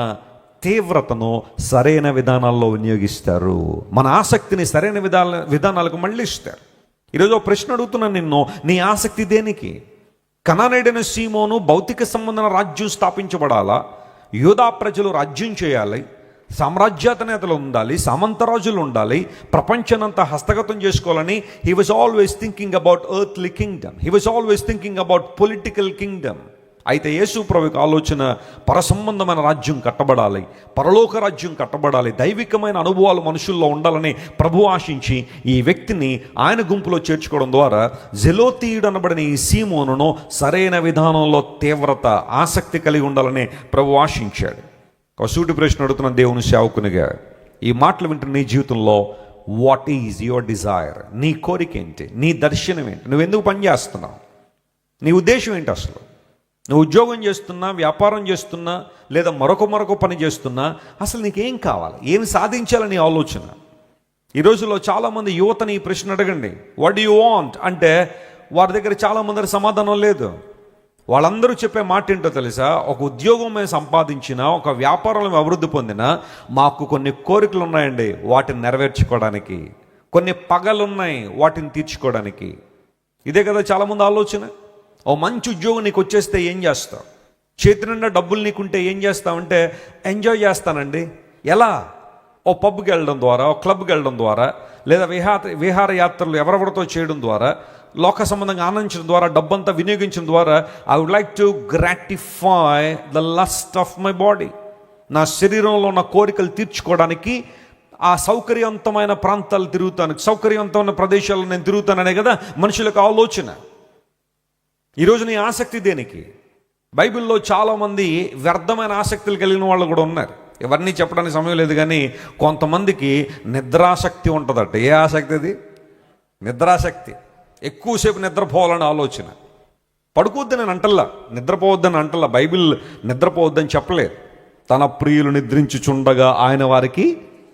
A: తీవ్రతను సరైన విధానాల్లో వినియోగిస్తారు. మన ఆసక్తిని సరైన విధానాలకు మళ్ళిస్తారు. ఈరోజు ఒక ప్రశ్న అడుగుతున్నాను నిన్ను, నీ ఆసక్తి దేనికి? కనానీయుడైన సీమోను భౌతిక సంబంధమైన రాజ్యం స్థాపించబడాలా, యూదా ప్రజలు రాజ్యం చేయాలి, సామ్రాజ్యాధినేతలు ఉండాలి, సామంతరాజులు ఉండాలి, ప్రపంచానంతా హస్తగతం చేసుకోవాలని he was always thinking about earthly Kingdom. He was always thinking about political Kingdom. అయితే యేసు ప్రభువుకి ఆలోచన పరసంబంధమైన రాజ్యం కట్టబడాలి, పరలోక రాజ్యం కట్టబడాలి, దైవికమైన అనుభవాలు మనుషుల్లో ఉండాలని ప్రభు ఆశించి ఈ వ్యక్తిని ఆయన గుంపులో చేర్చుకోవడం ద్వారా జెలోతీయుడు అనబడిన ఈ సీమోనును సరైన విధానంలో తీవ్రత ఆసక్తి కలిగి ఉండాలని ప్రభు ఆశించాడు. ఒక సూటి ప్రశ్న అడుగుతున్న దేవుని సేవకునిగా, ఈ మాటలు వింటున్న నీ జీవితంలో వాట్ ఈజ్ యువర్ డిజైర్? నీ కోరిక ఏంటి? నీ దర్శనం ఏంటి? నువ్వు ఎందుకు పని చేస్తున్నావు? నీ ఉద్దేశం ఏంటి? అసలు నువ్వు ఉద్యోగం చేస్తున్నా, వ్యాపారం చేస్తున్నా, లేదా మరొక పని చేస్తున్నా, అసలు నీకేం కావాలి? ఏమి సాధించాలని ఆలోచన? ఈ రోజుల్లో చాలామంది యువతని ఈ ప్రశ్న అడగండి, వాట్ డూ యూ వాంట్ అంటే వారి దగ్గర చాలామంది సమాధానం లేదు. వాళ్ళందరూ చెప్పే మాట ఏంటో తెలుసా? ఒక ఉద్యోగం మేము సంపాదించినా, ఒక వ్యాపారంలో అభివృద్ధి పొందినా మాకు కొన్ని కోరికలు ఉన్నాయండి, వాటిని నెరవేర్చుకోవడానికి, కొన్ని పగలున్నాయి వాటిని తీర్చుకోవడానికి. ఇదే కదా చాలామంది ఆలోచన. ఓ మంచి ఉద్యోగం నీకు వచ్చేస్తే ఏం చేస్తావు? చేతి నిండా డబ్బులు నీకుంటే ఏం చేస్తావంటే ఎంజాయ్ చేస్తానండి. ఎలా? ఓ పబ్కి వెళ్ళడం ద్వారా, ఓ క్లబ్కి వెళ్ళడం ద్వారా, లేదా విహారయాత్రలు ఎవరెవరితో చేయడం ద్వారా, లోక సంబంధంగా ఆనందించడం ద్వారా, డబ్బంతా వినియోగించడం ద్వారా I would like to gratify the lust of my body. నా శరీరంలో ఉన్న కోరికలు తీర్చుకోవడానికి ఆ సౌకర్యవంతమైన ప్రాంతాలు తిరుగుతాను, సౌకర్యవంతమైన ప్రదేశాల్లో నేను తిరుగుతాననే కదా మనుషులకు ఆలోచన. ఈరోజు నీ ఆసక్తి దేనికి? బైబిల్లో చాలామంది వ్యర్థమైన ఆసక్తులు కలిగిన వాళ్ళు కూడా ఉన్నారు. ఎవరిని చెప్పడానికి సమయం లేదు కానీ కొంతమందికి నిద్రాసక్తి ఉంటుందట. ఏ ఆసక్తి అది? నిద్రాసక్తి. ఎక్కువసేపు నిద్రపోవాలని ఆలోచన. పడుకోవద్దని అంటల్లా, నిద్రపోవద్దని అంటల్లా. బైబిల్ నిద్రపోవద్దని చెప్పలేదు. తన ప్రియులు నిద్రించుచుండగా ఆయన వారికి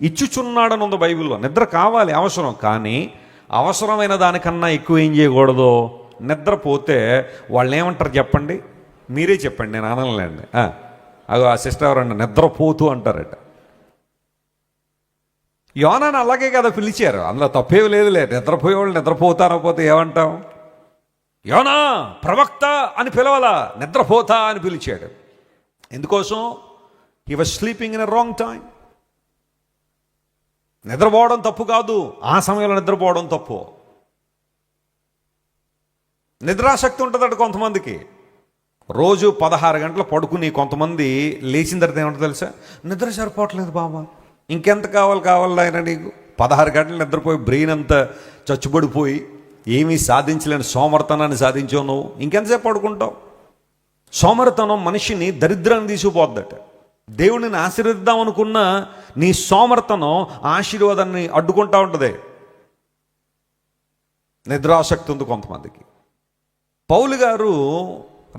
A: ఇచ్చుచున్నాడని ఉంది బైబిల్లో. నిద్ర కావాలి, అవసరం. కానీ అవసరమైన దానికన్నా ఎక్కువ ఏం చేయకూడదు. నిద్రపోతే వాళ్ళు ఏమంటారు చెప్పండి? మీరే చెప్పండి, నేను అనలేండి. అగో ఆ సిస్టర్ ఎవరన్నా నిద్రపోతూ అంటారట. యోనాను అలాగే కదా పిలిచారు, అందులో తప్పేవి లేదులే. నిద్రపోయేవాళ్ళు నిద్రపోతానపోతే ఏమంటాం? యోనా ప్రవక్త అని పిలవాలా, నిద్రపోతా అని పిలిచాడు. ఎందుకోసం? He was sleeping in a wrong time. నిద్రపోవడం తప్పు కాదు, ఆ సమయంలో నిద్రపోవడం తప్పు. నిద్రాశక్తి ఉంటుందట కొంతమందికి. రోజు 16 గంటలు పడుకుని కొంతమంది లేచిన తర్వాత ఏమంటారు తెలుసా? నిద్ర సరిపోవట్లేదు బాబా, ఇంకెంత కావాలి ఆయన నీకు? 16 గంటలు నిద్రపోయి బ్రెయిన్ అంతా చచ్చుబడిపోయి ఏమీ సాధించలేని సోమర్తనాన్ని సాధించావు నువ్వు, ఇంకెంతసేపు పడుకుంటావు? సోమర్తనం మనిషిని దరిద్రాన్ని తీసుకుపోద్దట. దేవుడిని ఆశీర్వదిద్దాం అనుకున్న నీ సోమర్తనం ఆశీర్వాదాన్ని అడ్డుకుంటా ఉంటుంది. నిద్రాసక్తి ఉంది కొంతమందికి. పౌలు గారు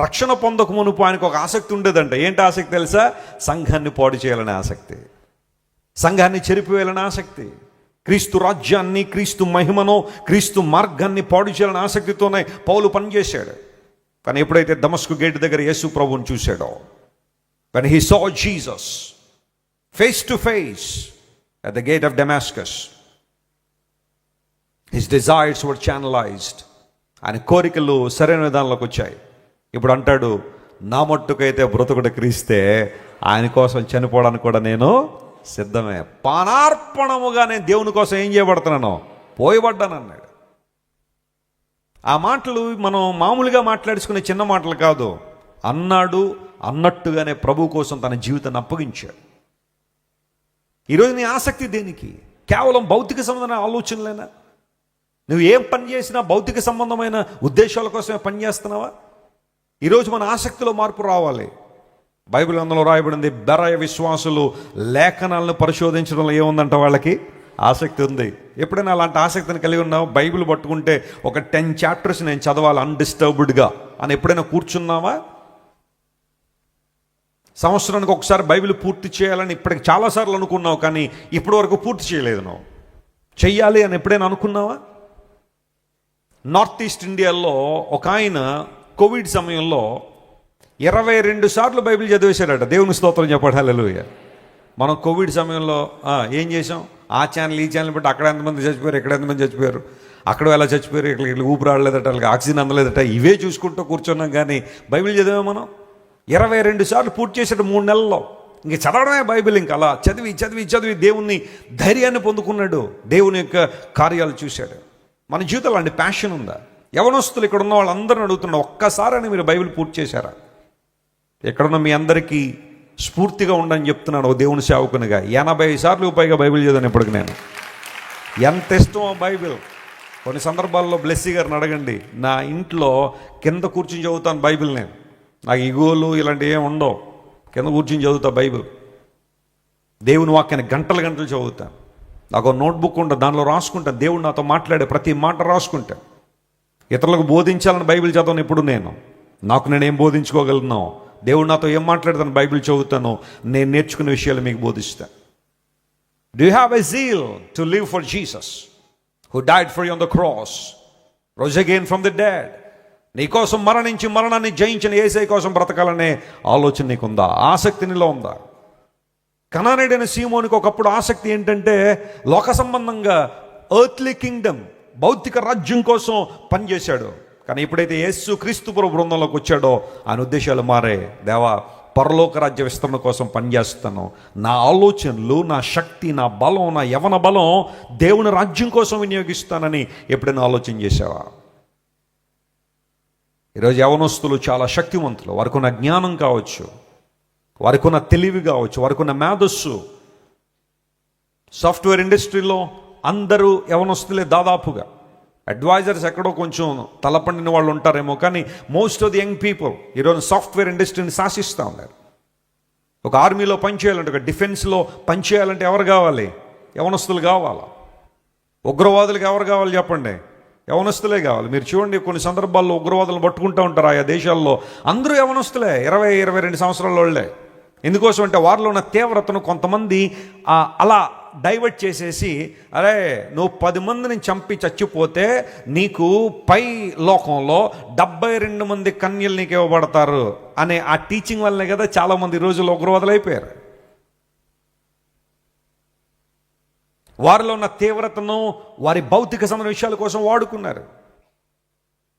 A: రక్షణ పొందక మునుపు ఆయనకు ఒక ఆసక్తి ఉండేదంట. ఏంటి ఆసక్తి తెలుసా? సంఘాన్ని పాడు చేయాలనే ఆసక్తి, సంఘాన్ని చెరిపివేయాలనే ఆసక్తి, క్రీస్తు రాజ్యాన్ని, క్రీస్తు మహిమను, క్రీస్తు మార్గాన్ని పాడు చేయాలనే ఆసక్తితోనే పౌలు పనిచేశాడు. కానీ ఎప్పుడైతే దమస్కు గేట్ దగ్గర యేసు ప్రభువుని చూశాడో, when he saw Jesus face to face at the gate of Damascus, his desires were channelized. ఆయన కోరికలు సరైన విధానంలోకి వచ్చాయి. ఇప్పుడు అంటాడు, నా మట్టుకైతే బ్రతుకుడు క్రీస్తే, ఆయన కోసం చనిపోవడానికి కూడా నేను సిద్ధమే. పానార్పణముగా నేను దేవుని కోసం ఏం చేయబడుతున్నాను? పోయబడ్డాను అన్నాడు. ఆ మాటలు మనం మామూలుగా మాట్లాడుకునే చిన్న మాటలు కాదు. అన్నాడు అన్నట్టుగానే ప్రభు కోసం తన జీవితాన్ని అప్పగించాడు. ఈరోజు నీ ఆసక్తి దేనికి? కేవలం భౌతిక సంబంధమైన ఆలోచనలేనా? నువ్వు ఏం పని చేసినా భౌతిక సంబంధమైన ఉద్దేశాల కోసమే పనిచేస్తున్నావా? ఈరోజు మన ఆసక్తిలో మార్పు రావాలి. బైబిల్ అందులో రాయబడింది, బెరాయ విశ్వాసులు లేఖనాలను పరిశోధించడంలో ఏముందంట? వాళ్ళకి ఆసక్తి ఉంది. ఎప్పుడైనా అలాంటి ఆసక్తిని కలిగి ఉన్నావు? బైబిల్ పట్టుకుంటే ఒక 10 చాప్టర్స్ నేను చదవాలి అన్డిస్టర్బ్డ్గా అని ఎప్పుడైనా కూర్చున్నావా? సంవత్సరానికి ఒకసారి బైబిల్ పూర్తి చేయాలని ఇప్పటికి చాలాసార్లు అనుకున్నావు, కానీ ఇప్పటి వరకు పూర్తి చేయలేదు. నువ్వు చెయ్యాలి అని ఎప్పుడైనా అనుకున్నావా? నార్త్ ఈస్ట్ ఇండియాలో ఒక ఆయన కోవిడ్ సమయంలో 22 సార్లు బైబిల్ చదివేశాడట. దేవుని స్తోత్రం చెప్పాడు, హల్లెలూయా. మనం కోవిడ్ సమయంలో ఏం చేసాం? ఆ ఛానల్ ఈ ఛానల్ బట్టి అక్కడ ఎంతమంది చచ్చిపోయారు, ఇక్కడ ఎంతమంది చచ్చిపోయారు, అక్కడ ఎలా చచ్చిపోయారు, ఇక్కడ ఊపిరాడలేదట, వాళ్ళకి ఆక్సిజన్ అందలేదట, ఇవే చూసుకుంటూ కూర్చున్నాం. కానీ బైబిల్ చదివాం మనం 22 సార్లు పూర్తి చేసాడు 3 నెలల్లో. ఇంక చదవడమే బైబిల్. ఇంక అలా చదివి చదివి చదివి దేవుని ధైర్యాన్ని పొందుకున్నాడు, దేవుని యొక్క కార్యాలు చూశాడు. మన జీవితంలో అలాంటి ప్యాషన్ ఉందా? యవనస్తులు ఇక్కడ ఉన్న వాళ్ళందరిని అడుగుతున్నాడు, ఒక్కసారని మీరు బైబిల్ పూర్తి చేశారా? ఎక్కడున్న మీ అందరికీ స్ఫూర్తిగా ఉండని చెప్తున్నాను దేవుని సేవకునిగా. 80 సార్లు పైగా బైబిల్ చదివాను ఇప్పటికి నేను. ఎంత ఇష్టమో బైబిల్. కొన్ని సందర్భాల్లో బ్లెస్సీ గారిని అడగండి, నా ఇంట్లో కింద కూర్చుని చదువుతాను బైబిల్. నేను నాకు ఇగోలు ఇలాంటివి ఏమి ఉండవు, కింద కూర్చుని చదువుతా బైబిల్. దేవుని వాక్యాన్ని గంటలు గంటలు చదువుతాను. నాకు నోట్బుక్ ఉంటుంది, దానిలో రాసుకుంటాను. దేవుడు నాతో మాట్లాడే ప్రతి మాట రాసుకుంటాను. ఇతరులకు బోధించాలని బైబిల్ చదవను ఇప్పుడు నేను. నాకు నేనేం బోధించుకోగలను? దేవుడు నాతో ఏం మాట్లాడతాను బైబిల్ చదువుతాను, నేను నేర్చుకునే విషయాలు మీకు బోధిస్తాను. Do you have a zeal to live for Jesus who died for you on the cross, rose again from the dead? నీ కోసం మరణించి మరణాన్ని జయించిన యేసయ్య కోసం బ్రతకాలనే ఆలోచన నీకుందా? ఆసక్తి నీలో ఉందా? కనానీయుడైన సీమోనికి ఒకప్పుడు ఆసక్తి ఏంటంటే లోక సంబంధంగా ఎర్త్లీ కింగ్డమ్, భౌతిక రాజ్యం కోసం పనిచేశాడు. కానీ ఎప్పుడైతే యేసు క్రీస్తు ప్రభు బృందంలోకి వచ్చాడో ఆయన ఉద్దేశాలు మారే. దేవా, పరలోక రాజ్య విస్తరణ కోసం పనిచేస్తాను. నా ఆలోచనలు, నా శక్తి, నా బలం, నా యవన బలం దేవుని రాజ్యం కోసం వినియోగిస్తానని ఎప్పుడైనా ఆలోచన చేసావా? ఈరోజు యవనస్తులు చాలా శక్తివంతులు. వారికి ఉన్న జ్ఞానం కావచ్చు, వారికి ఉన్న తెలివి కావచ్చు, వారికి ఉన్న మేధస్సు. సాఫ్ట్వేర్ ఇండస్ట్రీలో అందరూ యవనస్తులే దాదాపుగా. అడ్వైజర్స్ ఎక్కడో కొంచెం తలపండిన వాళ్ళు ఉంటారేమో, కానీ most of the young people ఈరోజు సాఫ్ట్వేర్ ఇండస్ట్రీని శాసిస్తూ ఉన్నారు. ఒక ఆర్మీలో పనిచేయాలంటే, ఒక డిఫెన్స్లో పనిచేయాలంటే ఎవరు కావాలి? యవనస్తులు కావాలా? ఉగ్రవాదులకు ఎవరు కావాలి చెప్పండి? యవనస్తులే కావాలి. మీరు చూడండి, కొన్ని సందర్భాల్లో ఉగ్రవాదులను పట్టుకుంటూ ఉంటారు ఆయా దేశాల్లో, అందరూ యవనస్తులే, 20-22 సంవత్సరాల వాళ్ళే. ఎందుకోసం అంటే వారిలో ఉన్న తీవ్రతను కొంతమంది అలా డైవర్ట్ చేసేసి, అరే నువ్వు 10 మందిని చంపి చచ్చిపోతే నీకు పై లోకంలో 72 మంది కన్యలు నీకు ఇవ్వబడతారు అనే ఆ టీచింగ్ వల్లనే కదా చాలామంది ఈ రోజుల్లో ఉగ్రవాదులు అయిపోయారు. వారిలో ఉన్న తీవ్రతను వారి భౌతిక సంబంధ విషయాల కోసం వాడుకున్నారు.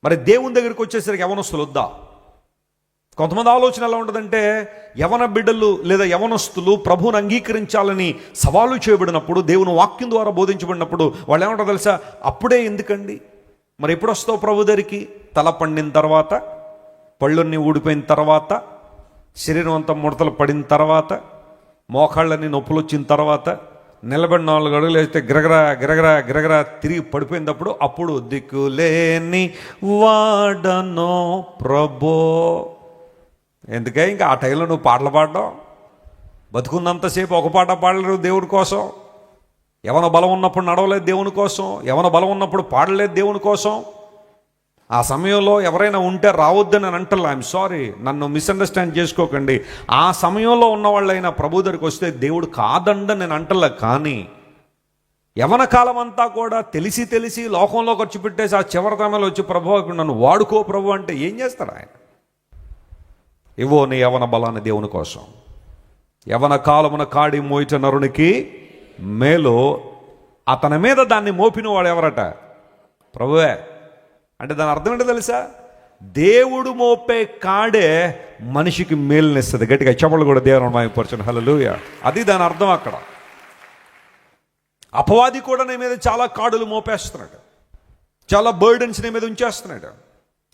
A: మరి దేవుని దగ్గరికి వచ్చేసరికి యవనస్తులు వద్దా? కొంతమంది ఆలోచన ఎలా ఉంటుందంటే, యవన బిడ్డలు లేదా యవనస్తులు ప్రభువుని అంగీకరించాలని సవాలు చేయబడినప్పుడు, దేవుని వాక్యం ద్వారా బోధించబడినప్పుడు వాళ్ళు ఏమంటారు తెలుసా? అప్పుడే ఎందుకండి, మరి ఎప్పుడు వస్తావు ప్రభు దగ్గరికి? తల పండిన తర్వాత, పళ్ళన్నీ ఊడిపోయిన తర్వాత, శరీరం అంతా ముడతలు పడిన తర్వాత, మోకాళ్ళని నొప్పులు వచ్చిన తర్వాత, నిలబడి 4 అడుగులు వేస్తే గిరగరా గిరగరా గిరగరా తిరిగి పడిపోయినప్పుడు, అప్పుడు దిక్కులేని వాడనో ప్రభో. ఎందుకే ఇంకా ఆ టైంలో నువ్వు పాటలు పాడడం? బతుకున్నంతసేపు ఒక పాట పాడలేరు దేవుడి కోసం. యవన బలం ఉన్నప్పుడు నడవలేదు దేవుని కోసం, యవన బలం ఉన్నప్పుడు పాడలేదు దేవుని కోసం. ఆ సమయంలో ఎవరైనా ఉంటే రావద్దని నేను అంటలే, ఐఎమ్ సారీ, నన్ను మిస్అండర్స్టాండ్ చేసుకోకండి. ఆ సమయంలో ఉన్నవాళ్ళైనా ప్రభు దగ్గరికి వస్తే దేవుడు కాదండని నేను అంటలే. కానీ యవన కాలం అంతా కూడా తెలిసి లోకంలో ఖర్చు పెట్టేసి ఆ చివరి సమయంలో వచ్చి ప్రభు నన్ను వాడుకో ప్రభు అంటే ఏం చేస్తాడు ఆయన? ఇవో నీ యవన బలాన్ని దేవుని కోసం. యవన కాలమున కాడి మోయిట నరునికి మేలు, అతని మీద దాన్ని మోపిన వాడు ఎవరట? ప్రభువే. అంటే దాని అర్థం ఏంటో తెలుసా? దేవుడు మోపే కాడే మనిషికి మేలునిస్తుంది. గట్టిగా చెప్పలు కూడా దేవుని మహిమపరచును. హల్లెలూయా. అది దాని అర్థం అక్కడ. అపవాది కూడా నీ మీద చాలా కాడులు మోపేస్తున్నాడు, చాలా బర్డెన్స్ నీ మీద ఉంచేస్తున్నాడు.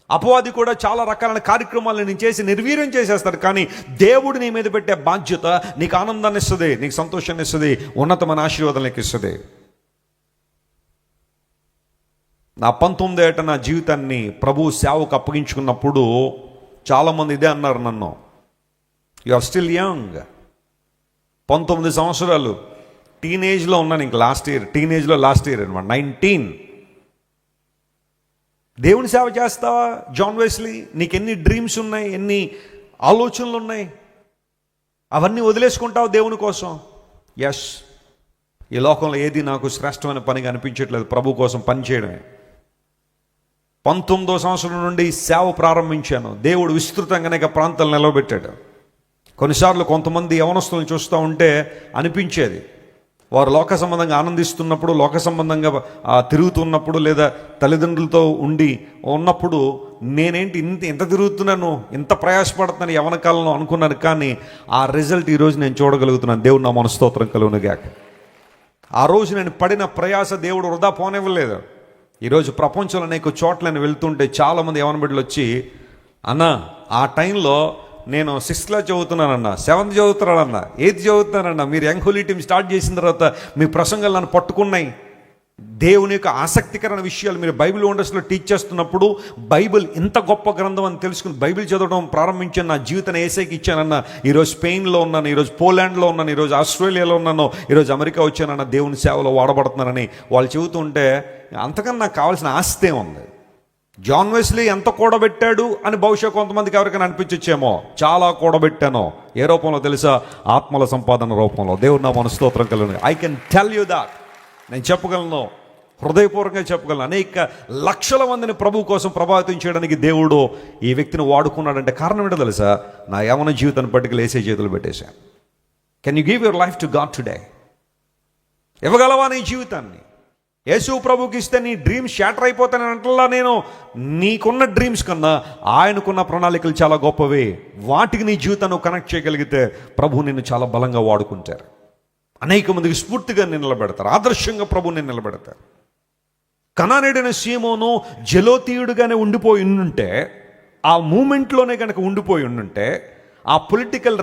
A: అపవాది కూడా చాలా రకాలైన కార్యక్రమాలను నేను చేసి నిర్వీర్యం చేసేస్తాడు. కానీ దేవుడు నీ మీద పెట్టే బాధ్యత నీకు ఆనందాన్ని ఇస్తుంది, నీకు సంతోషాన్ని ఇస్తుంది, ఉన్నతమైన ఆశీర్వాదాలు నీకు ఇస్తుంది. నా 19వ ఏట నా జీవితాన్ని ప్రభు సేవకు అప్పగించుకున్నప్పుడు చాలామంది ఇదే అన్నారు నన్ను, యు ఆర్ స్టిల్ యంగ్. 19 సంవత్సరాలు టీనేజ్లో ఉన్నాను. ఇంక లాస్ట్ ఇయర్ అనమాట 19. దేవుని సేవ చేస్తావా జాన్ వెస్లీ? నీకు ఎన్ని డ్రీమ్స్ ఉన్నాయి, ఎన్ని ఆలోచనలు ఉన్నాయి, అవన్నీ వదిలేసుకుంటావు దేవుని కోసం? ఎస్. ఈ లోకంలో ఏది నాకు శ్రేష్టమైన పనిగా అనిపించట్లేదు, ప్రభు కోసం పని చేయడమే. 19వ సంవత్సరం నుండి సేవ ప్రారంభించాను. దేవుడు విస్తృతంగా అనేక ప్రాంతాలు నిలవబెట్టాడు. కొన్నిసార్లు కొంతమంది యవనస్తులను చూస్తూ ఉంటే అనిపించేది, వారు లోక సంబంధంగా ఆనందిస్తున్నప్పుడు, లోక సంబంధంగా తిరుగుతున్నప్పుడు, లేదా తల్లిదండ్రులతో ఉన్నప్పుడు నేనేంటి ఇంత తిరుగుతున్నాను, ఇంత ప్రయాసపడుతున్నాను యవన కాలంలో అనుకున్నాను. కానీ ఆ రిజల్ట్ ఈరోజు నేను చూడగలుగుతున్నాను. దేవుడు నా మనస్తోత్రం కలుగునుగాక. ఆ రోజు నేను పడిన ప్రయాస దేవుడు వృధా పోనివ్వలేదు. ఈరోజు ప్రపంచంలో అనేక చోట్ల నేను వెళ్తుంటే చాలామంది యవన బిడ్డలు వచ్చి, అన్న ఆ టైంలో నేను 6th క్లాస్ చదువుతున్నానన్నా, 7th చదువుతున్నానన్నా, 8th చదువుతున్నానన్నా, మీరు యంగ్ హోలీ టీమ్ స్టార్ట్ చేసిన తర్వాత మీ ప్రసంగాలు నన్ను పట్టుకున్నాయి. దేవుని యొక్క ఆసక్తికరమైన విషయాలు మీరు బైబిల్ వండర్స్లో టీచ్ చేస్తున్నప్పుడు, బైబిల్ ఇంత గొప్ప గ్రంథం అని తెలుసుకుని బైబిల్ చదవడం ప్రారంభించాను. నా జీవితాన్ని ఏసైకి ఇచ్చానన్న. ఈరోజు స్పెయిన్లో ఉన్నాను, ఈరోజు పోలాండ్లో ఉన్నాను, ఈరోజు ఆస్ట్రేలియాలో ఉన్నాను, ఈరోజు అమెరికా వచ్చానన్న. దేవుని సేవలో వాడబడుతున్నానని వాళ్ళు చెబుతుంటే అంతకన్నా నాకు కావాల్సిన ఆస్తే ఉంది. జాన్ వెస్లీ ఎంత కూడబెట్టాడు అని బహుశా కొంతమందికి ఎవరికైనా అనిపించచ్చేమో. చాలా కూడబెట్టాను. ఏ రూపంలో తెలుసా? ఆత్మల సంపాదన రూపంలో. దేవుడు నా మనస్తోత్రం కలుగును. I can tell you that. నేను చెప్పగలను, హృదయపూర్వకంగా చెప్పగలను. అనేక లక్షల మందిని ప్రభు కోసం ప్రభావితం చేయడానికి దేవుడు ఈ వ్యక్తిని వాడుకున్నాడంటే కారణం ఏంటో తెలుసా? నా యవన జీవితాన్ని పట్టుకు లేసే చేతులు పెట్టేశాను. Can you give your life to God today? ఇవ్వగలవా నీ జీవితాన్ని? యేసు ప్రభుకి ఇస్తే నీ డ్రీమ్స్ షాటర్ అయిపోతానని అంటలా నేను. నీకున్న డ్రీమ్స్ కన్నా ఆయనకున్న ప్రణాళికలు చాలా గొప్పవి. వాటికి నీ జీవితాన్ని కనెక్ట్ చేయగలిగితే ప్రభు నిన్ను చాలా బలంగా వాడుకుంటారు. అనేక మందికి స్ఫూర్తిగా నిలబెడతారు, ఆదర్శంగా ప్రభుని నిలబెడతారు. కనానీయుడైన సీమోను జలోతీయుడుగానే ఉండిపోయి ఉండుంటే, ఆ మూమెంట్లోనే కనుక ఉండిపోయి ఉండుంటే, ఆ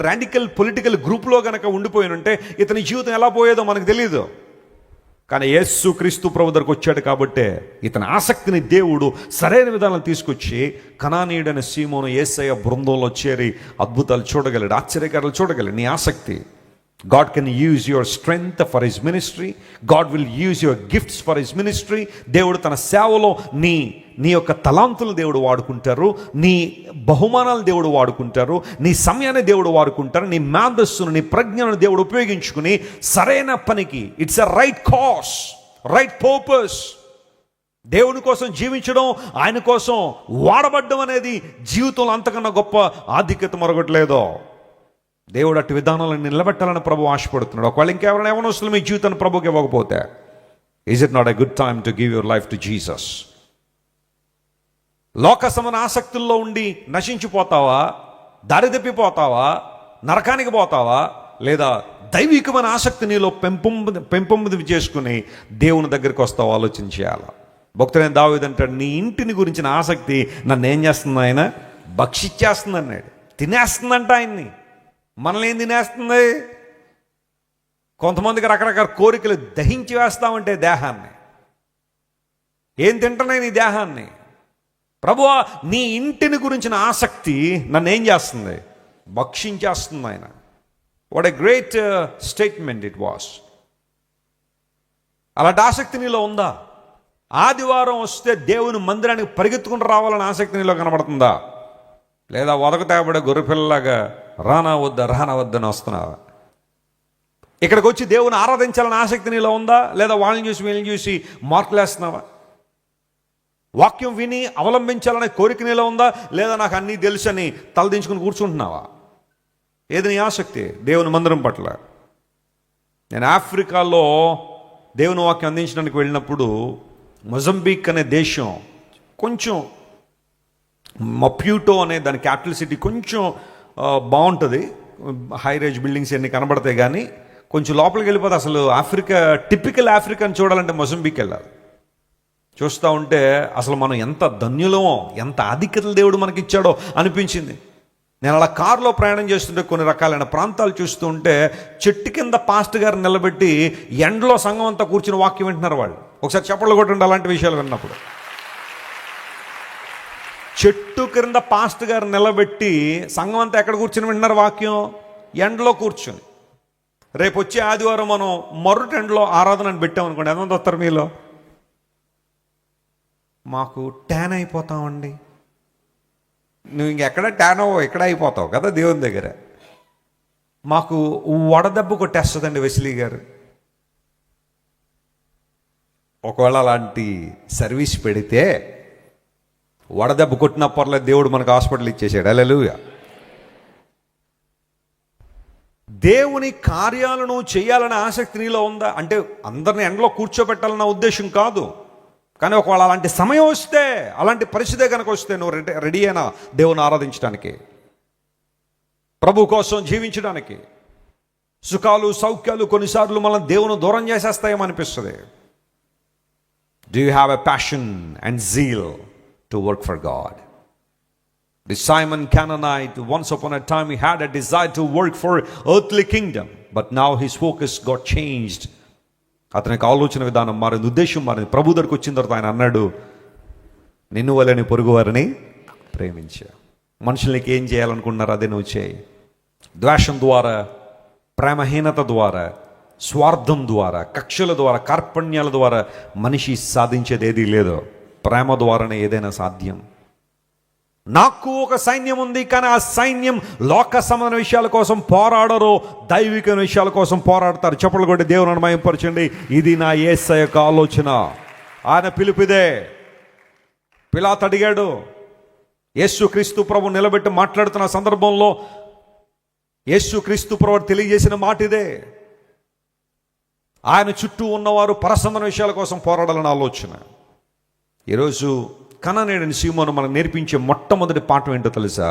A: రాడికల్ పొలిటికల్ గ్రూప్లో కనుక ఉండిపోయి ఉంటే ఇతని జీవితం ఎలా పోయేదో మనకు తెలియదు. కానీ యేసు క్రీస్తు ప్రభు దగ్గరకు వచ్చాడు కాబట్టే ఇతని ఆసక్తిని దేవుడు సరైన విధానాలు తీసుకొచ్చి కనానీయుడైన సీమోను యేసయ్య బృందంలో చేరి అద్భుతాలు చూడగలడు, ఆశ్చర్యకారాలు చూడగలడు. నీ ఆసక్తి God can use your strength for His ministry. God will use your gifts for His ministry. దేవుడు తన సేవలో నీ యొక్క తలాంతులు దేవుడు వాడుకుంటారు, నీ బహుమానాలు దేవుడు వాడుకుంటారు, నీ సమయాన్ని దేవుడు వాడుకుంటారు, నీ మేధస్సును, నీ ప్రజ్ఞను దేవుడు ఉపయోగించుకుని సరైన పనికి, it's a right cause, right purpose. దేవుని కోసం జీవించడం, ఆయన కోసం వాడబడ్డం అనేది జీవితంలో అంతకన్నా గొప్ప ఆధిక్యత మరొకట్లేదో. దేవుడు అటు విధానాలను నిలబెట్టాలని ప్రభు ఆశపడుతున్నాడు. ఒకవేళ ఇంకెవరైనా యవ్వనస్తులు మీ జీవితాన్ని ప్రభుకి ఇవ్వకపోతే, is it not a good time to give your life to Jesus? లోక సమాన ఆసక్తుల్లో ఉండి నశించిపోతావా, దారి తప్పిపోతావా, నరకానికి పోతావా, లేదా దైవికమైన ఆసక్తి నీలో పెంపొంది చేసుకుని దేవుని దగ్గరికి వస్తావా? ఆలోచన చేయాలి. భక్తుడైన దావీదు అంటాడు, నీ ఇంటిని గురించిన ఆసక్తి నన్ను ఏం చేస్తుంది? ఆయన భక్షించేస్తుంది అన్నాడు. తినేస్తుందంట ఆయన్ని. మనల్ని ఏం తినేస్తుంది? కొంతమందికి రకరకాల కోరికలు దహించి వేస్తామంటే దేహాన్ని. ఏం తింటున్నాయి నీ దేహాన్ని? ప్రభువా, నీ ఇంటిని గురించిన ఆసక్తి నన్ను ఏం చేస్తుంది? భక్షించేస్తుంది ఆయన. What a great statement it was. అలాంటి ఆసక్తి నీలో ఉందా? ఆదివారం వస్తే దేవుని మందిరానికి పరిగెత్తుకుని రావాలని ఆసక్తి నీలో కనబడుతుందా? లేదా వదక తేబడే గొర్రెపిల్లలాగా రానా వద్దని వస్తున్నావా? ఇక్కడికి వచ్చి దేవుని ఆరాధించాలని ఆసక్తి నీలో ఉందా? లేదా వాళ్ళని చూసి వీళ్ళని చూసి మార్కులు వేస్తున్నావా? వాక్యం విని అవలంబించాలనే కోరిక నీలో ఉందా? లేదా నాకు అన్నీ తెలుసని తలదించుకుని కూర్చుంటున్నావా? ఏది నీ ఆసక్తి దేవుని మందిరం పట్ల? నేను ఆఫ్రికాలో దేవుని వాక్యం అందించడానికి వెళ్ళినప్పుడు మొజంబిక్ అనే దేశం, కొంచెం మప్యూటో అనే దాని క్యాపిటల్ సిటీ, కొంచెం బాగుంటుంది, హై రేంజ్ బిల్డింగ్స్ అన్నీ కనబడతాయి. కానీ కొంచెం లోపలికి వెళ్ళిపోతే అసలు ఆఫ్రికా, టిపికల్ ఆఫ్రికాని చూడాలంటే మొజంబిక్ వెళ్ళాలి. చూస్తూ ఉంటే అసలు మనం ఎంత ధన్యులమో, ఎంత ఆధిక్యతలు దేవుడు మనకి ఇచ్చాడో అనిపించింది. నేను అలా కారులో ప్రయాణం చేస్తుంటే కొన్ని రకాలైన ప్రాంతాలు చూస్తూ ఉంటే చెట్టు కింద పాస్ట్ గారు నిలబెట్టి ఎండలో సంఘం అంతా కూర్చుని వాక్యం వింటున్నారు వాళ్ళు. ఒకసారి చప్పట్లు కొట్టండి అలాంటి విషయాలు విన్నప్పుడు. చెట్టు క్రింద పాస్ట్ గారు నిలబెట్టి సంఘం అంతా ఎక్కడ కూర్చుని వింటున్నారు వాక్యం? ఎండలో కూర్చుని. రేపు వచ్చే ఆదివారం మనం మరుటి ఎండలో ఆరాధన పెట్టామనుకోండి, ఎంతమంది వస్తారు మీలో? మాకు ట్యాన్ అయిపోతామండి. నువ్వు ఇంకెక్కడ ట్యాన్ అవ్వవు, ఎక్కడ అయిపోతావు కదా దేవుని దగ్గర. మాకు వడదెబ్బ కొట్టేస్తుందండి వెస్లీ గారు. ఒకవేళ అలాంటి సర్వీస్ పెడితే వడదెబ్బ కొట్టిన పర్లేదు, దేవుడు మనకు హాస్పిటల్ ఇచ్చేసాడు. హల్లెలూయా. దేవుని కార్యాలను చేయాలనే ఆసక్తి నీలో ఉందా? అంటే అందరిని ఎండలో కూర్చోబెట్టాలన్న ఉద్దేశం కాదు. కానీ ఒకవేళ అలాంటి సమయం వస్తే, అలాంటి పరిస్థితే కనుక వస్తే నువ్వు రెడీ అయినా దేవుని ఆరాధించడానికి, ప్రభు కోసం జీవించడానికి. సుఖాలు సౌఖ్యాలు కొన్నిసార్లు మనం దేవుని దూరం చేసేస్తాయేమో అనిపిస్తుంది. Do you have a passion and zeal to work for God? The Simon Canaanite, once upon a time he had a desire to work for earthly kingdom, but now his focus got changed. అతనికి ఆలోచన విధానం మారింది, ఉద్దేశం మారింది. ప్రభు దగ్గరికి వచ్చిన తర్వాత ఆయన అన్నాడు, నిన్ను వలని పొరుగువారిని ప్రేమించా. మనుషులకి ఏం చేయాలనుకుంటున్నారు అదే నువ్వు చేయి. ద్వేషం ద్వారా, ప్రేమహీనత ద్వారా, స్వార్థం ద్వారా, కక్షల ద్వారా, కార్పణ్యాల ద్వారా మనిషి సాధించేది ఏదీ లేదు. ప్రేమ ద్వారానే ఏదైనా సాధ్యం. నాకు ఒక సైన్యం ఉంది, కానీ ఆ సైన్యం లోక సంబంధ విషయాల కోసం పోరాడరు, దైవిక విషయాల కోసం పోరాడతారు. చప్పట్లు కొట్టి దేవుని మహిమపరచండి. ఇది నా యేసయ్య యొక్క ఆలోచన. ఆయన పిలుపుదే. పిలాతు అడిగాడు, యేసుక్రీస్తు ప్రభు నిలబెట్టి మాట్లాడుతున్న సందర్భంలో యేసుక్రీస్తు ప్రభు తెలియజేసిన మాట ఇదే. ఆయన చుట్టూ ఉన్నవారు పరసంబంధ విషయాల కోసం పోరాడాలని ఆలోచన. ఈరోజు కనానేయుడైన సీమోను మనకు నేర్పించే మొట్టమొదటి పాఠం ఏంటో తెలుసా?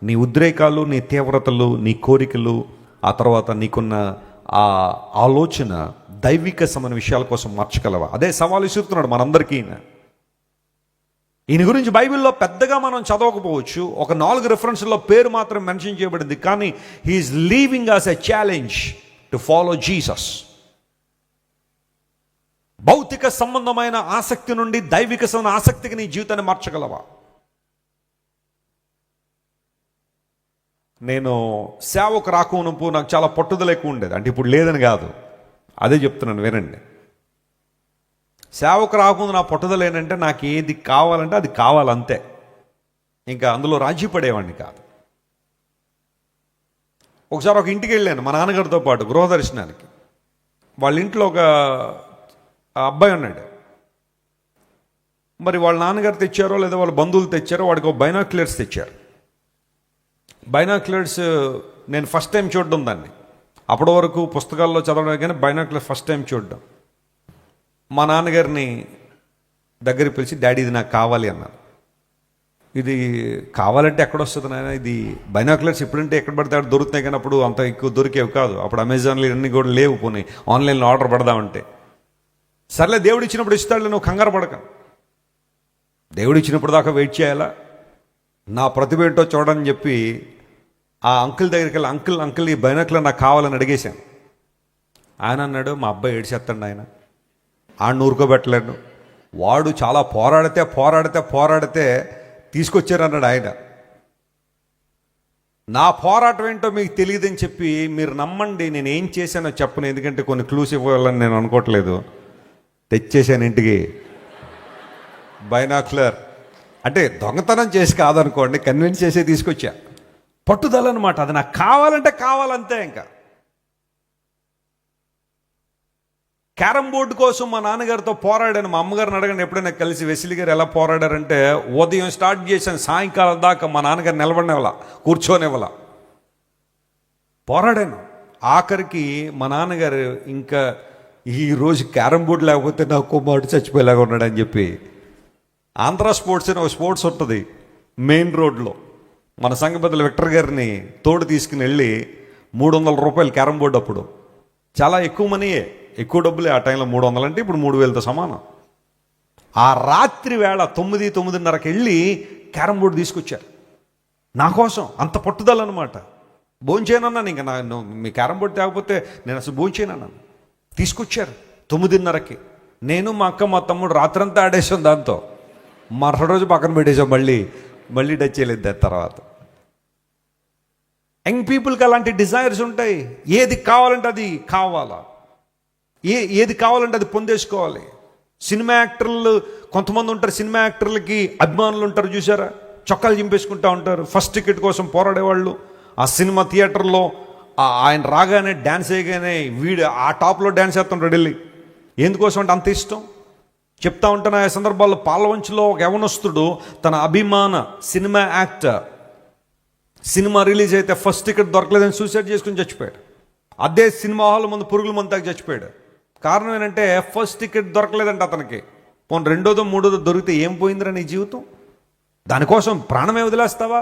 A: నీ ఉద్రేకాలు, నీ తీవ్రతలు, నీ కోరికలు, ఆ తర్వాత నీకున్న ఆ ఆలోచన దైవిక సంబంధ విషయాల కోసం మార్చగలవా? అదే సవాలు విసురుతున్నాడు మనందరికీ. ఈయన గురించి బైబిల్లో పెద్దగా మనం చదవకపోవచ్చు, ఒక 4 రెఫరెన్స్లో పేరు మాత్రం మెన్షన్ చేయబడింది. కానీ he's leaving us a challenge to follow Jesus. భౌతిక సంబంధమైన ఆసక్తి నుండి దైవిక సంబంధ ఆసక్తికి నీ జీవితాన్ని మార్చగలవా? నేను సేవకు రాకమునుపు నాకు చాలా పట్టుదల ఎక్కువ ఉండేది. అంటే ఇప్పుడు లేదని కాదు, అదే చెప్తున్నాను వినండి. సేవకు రాకముందు నా పట్టుదల ఏంటంటే నాకు ఏది కావాలంటే అది కావాలంతే, ఇంకా అందులో రాజీ పడేవాడిని కాదు. ఒకసారి ఒక ఇంటికి వెళ్ళాను మా నాన్నగారితో పాటు గృహదర్శనానికి. వాళ్ళ ఇంట్లో ఒక అబ్బాయి ఉన్నాడు. మరి వాళ్ళ నాన్నగారు తెచ్చారో లేదా వాళ్ళ బంధువులు తెచ్చారో, వాడికి ఒక బైనాక్యులర్స్ తెచ్చారు. బైనాక్యులర్స్ నేను ఫస్ట్ టైం చూడడం దాన్ని. అప్పటి వరకు పుస్తకాల్లో చదవడం కానీ బైనాక్యులర్ ఫస్ట్ టైం చూడడం. మా నాన్నగారిని దగ్గరికి పిలిచి, డాడీ ఇది నాకు కావాలి అన్నారు. ఇది కావాలంటే ఎక్కడొస్తుంది నాయన, ఇది బైనాక్యులర్స్ ఇప్పుడంటే ఎక్కడ పడితే అక్కడ దొరుకుతున్నాయి, కానీ అప్పుడు అంత ఎక్కువ దొరికేవి కాదు. అప్పుడు అమెజాన్లో ఇవన్నీ కూడా లేవు, పోనీ ఆన్లైన్లో ఆర్డర్ పెడదామంటే. సర్లే దేవుడు ఇచ్చినప్పుడు ఇస్తాడులే, నువ్వు కంగారు పడక. దేవుడు ఇచ్చినప్పుడు దాకా వెయిట్ చేయాలా, నా ప్రతిభ ఏంటో చూడని చెప్పి ఆ అంకుల్ దగ్గరికి వెళ్ళి, అంకుల్ ఈ బైనాక్యులర్ నాకు కావాలని అడిగేశాను. ఆయన అన్నాడు, మా అబ్బాయి ఏడ్చేస్తాడు ఆయన ఊరుకోబెట్టలేడు, వాడు చాలా పోరాడితే తీసుకొచ్చారన్నాడు ఆయన. నా పోరాటం ఏంటో మీకు తెలియదని చెప్పి, మీరు నమ్మండి నేను ఏం చేశానో చెప్పను, ఎందుకంటే కొన్ని క్లూస్ ఇవ్వాలని నేను అనుకోవట్లేదు. తెచ్చేసాను ఇంటికి బైనాక్యులర్. అంటే దొంగతనం చేసి కాదనుకోండి, కన్విన్స్ చేసే తీసుకొచ్చా. పట్టుదల అనమాట, అది నాకు కావాలంటే కావాలంతే. ఇంకా క్యారమ్ బోర్డు కోసం మా నాన్నగారితో పోరాడాను. మా అమ్మగారిని అడగండి ఎప్పుడైనా కలిసి, వెసిలి గారు ఎలా పోరాడారంటే, ఉదయం స్టార్ట్ చేశాను, సాయంకాలం దాకా మా నాన్నగారు నిలబడినవలా, కూర్చోనివ్వాల, పోరాడాను. ఆఖరికి మా నాన్నగారు ఇంకా ఈరోజు క్యారమ్ బోర్డు లేకపోతే నా కుమారుడు చచ్చిపోయేలాగా ఉన్నాడని చెప్పి, ఆంధ్ర స్పోర్ట్స్ అని ఒక స్పోర్ట్స్ ఉంటుంది మెయిన్ రోడ్లో, మన సంఘపతుల విక్టర్ గారిని తోడు తీసుకుని వెళ్ళి 300 రూపాయలు క్యారమ్ బోర్డు. అప్పుడు చాలా ఎక్కువ మనీయే, ఎక్కువ డబ్బులే ఆ టైంలో. 300 అంటే ఇప్పుడు 3000తో సమానం. ఆ రాత్రి వేళ 9:30కి వెళ్ళి క్యారమ్ బోర్డు తీసుకొచ్చారు నా కోసం. అంత పట్టుదల అనమాట. భోంచేయనన్నాను, ఇంకా మీ క్యారమ్ బోర్డు తేకపోతే నేను అసలు భోంచేయనన్నాను. తీసుకొచ్చారు 9:30కి. నేను మా అక్క మా తమ్ముడు రాత్రంతా ఆడేసాం దాంతో. మరుసటి రోజు పక్కన పెట్టేసాం, మళ్ళీ టచ్ చేయలేదు దాని తర్వాత. యంగ్ పీపుల్కి అలాంటి డిజైర్స్ ఉంటాయి. ఏది కావాలంటే అది కావాలా, ఏది కావాలంటే అది పొందేసుకోవాలి. సినిమా యాక్టర్లు కొంతమంది ఉంటారు, సినిమా యాక్టర్లకి అభిమానులు ఉంటారు చూసారా, చొక్కాలు చింపేసుకుంటూ ఉంటారు, ఫస్ట్ టికెట్ కోసం పోరాడేవాళ్ళు. ఆ సినిమా థియేటర్లో ఆయన రాగానే డ్యాన్స్ వేయగానే వీడు ఆ టాప్లో డ్యాన్స్ వేస్తుంటాడు వెళ్ళి. ఎందుకోసం అంటే అంత ఇష్టం. చెప్తా ఉంటాను ఆ సందర్భాల్లో. పాలవంచులో ఒక యవనస్తుడు తన అభిమాన సినిమా యాక్టర్ సినిమా రిలీజ్ అయితే ఫస్ట్ టికెట్ దొరకలేదని సూసైడ్ చేసుకుని చచ్చిపోయాడు. అదే సినిమా హాల్ ముందు పురుగుల మంతాకి చచ్చిపోయాడు. కారణం ఏంటంటే ఫస్ట్ టికెట్ దొరకలేదంట అతనికి. పోనీ రెండోదో మూడోదో దొరికితే ఏం పోయిందిరా నీ జీవితం? దానికోసం ప్రాణమే వదిలేస్తావా?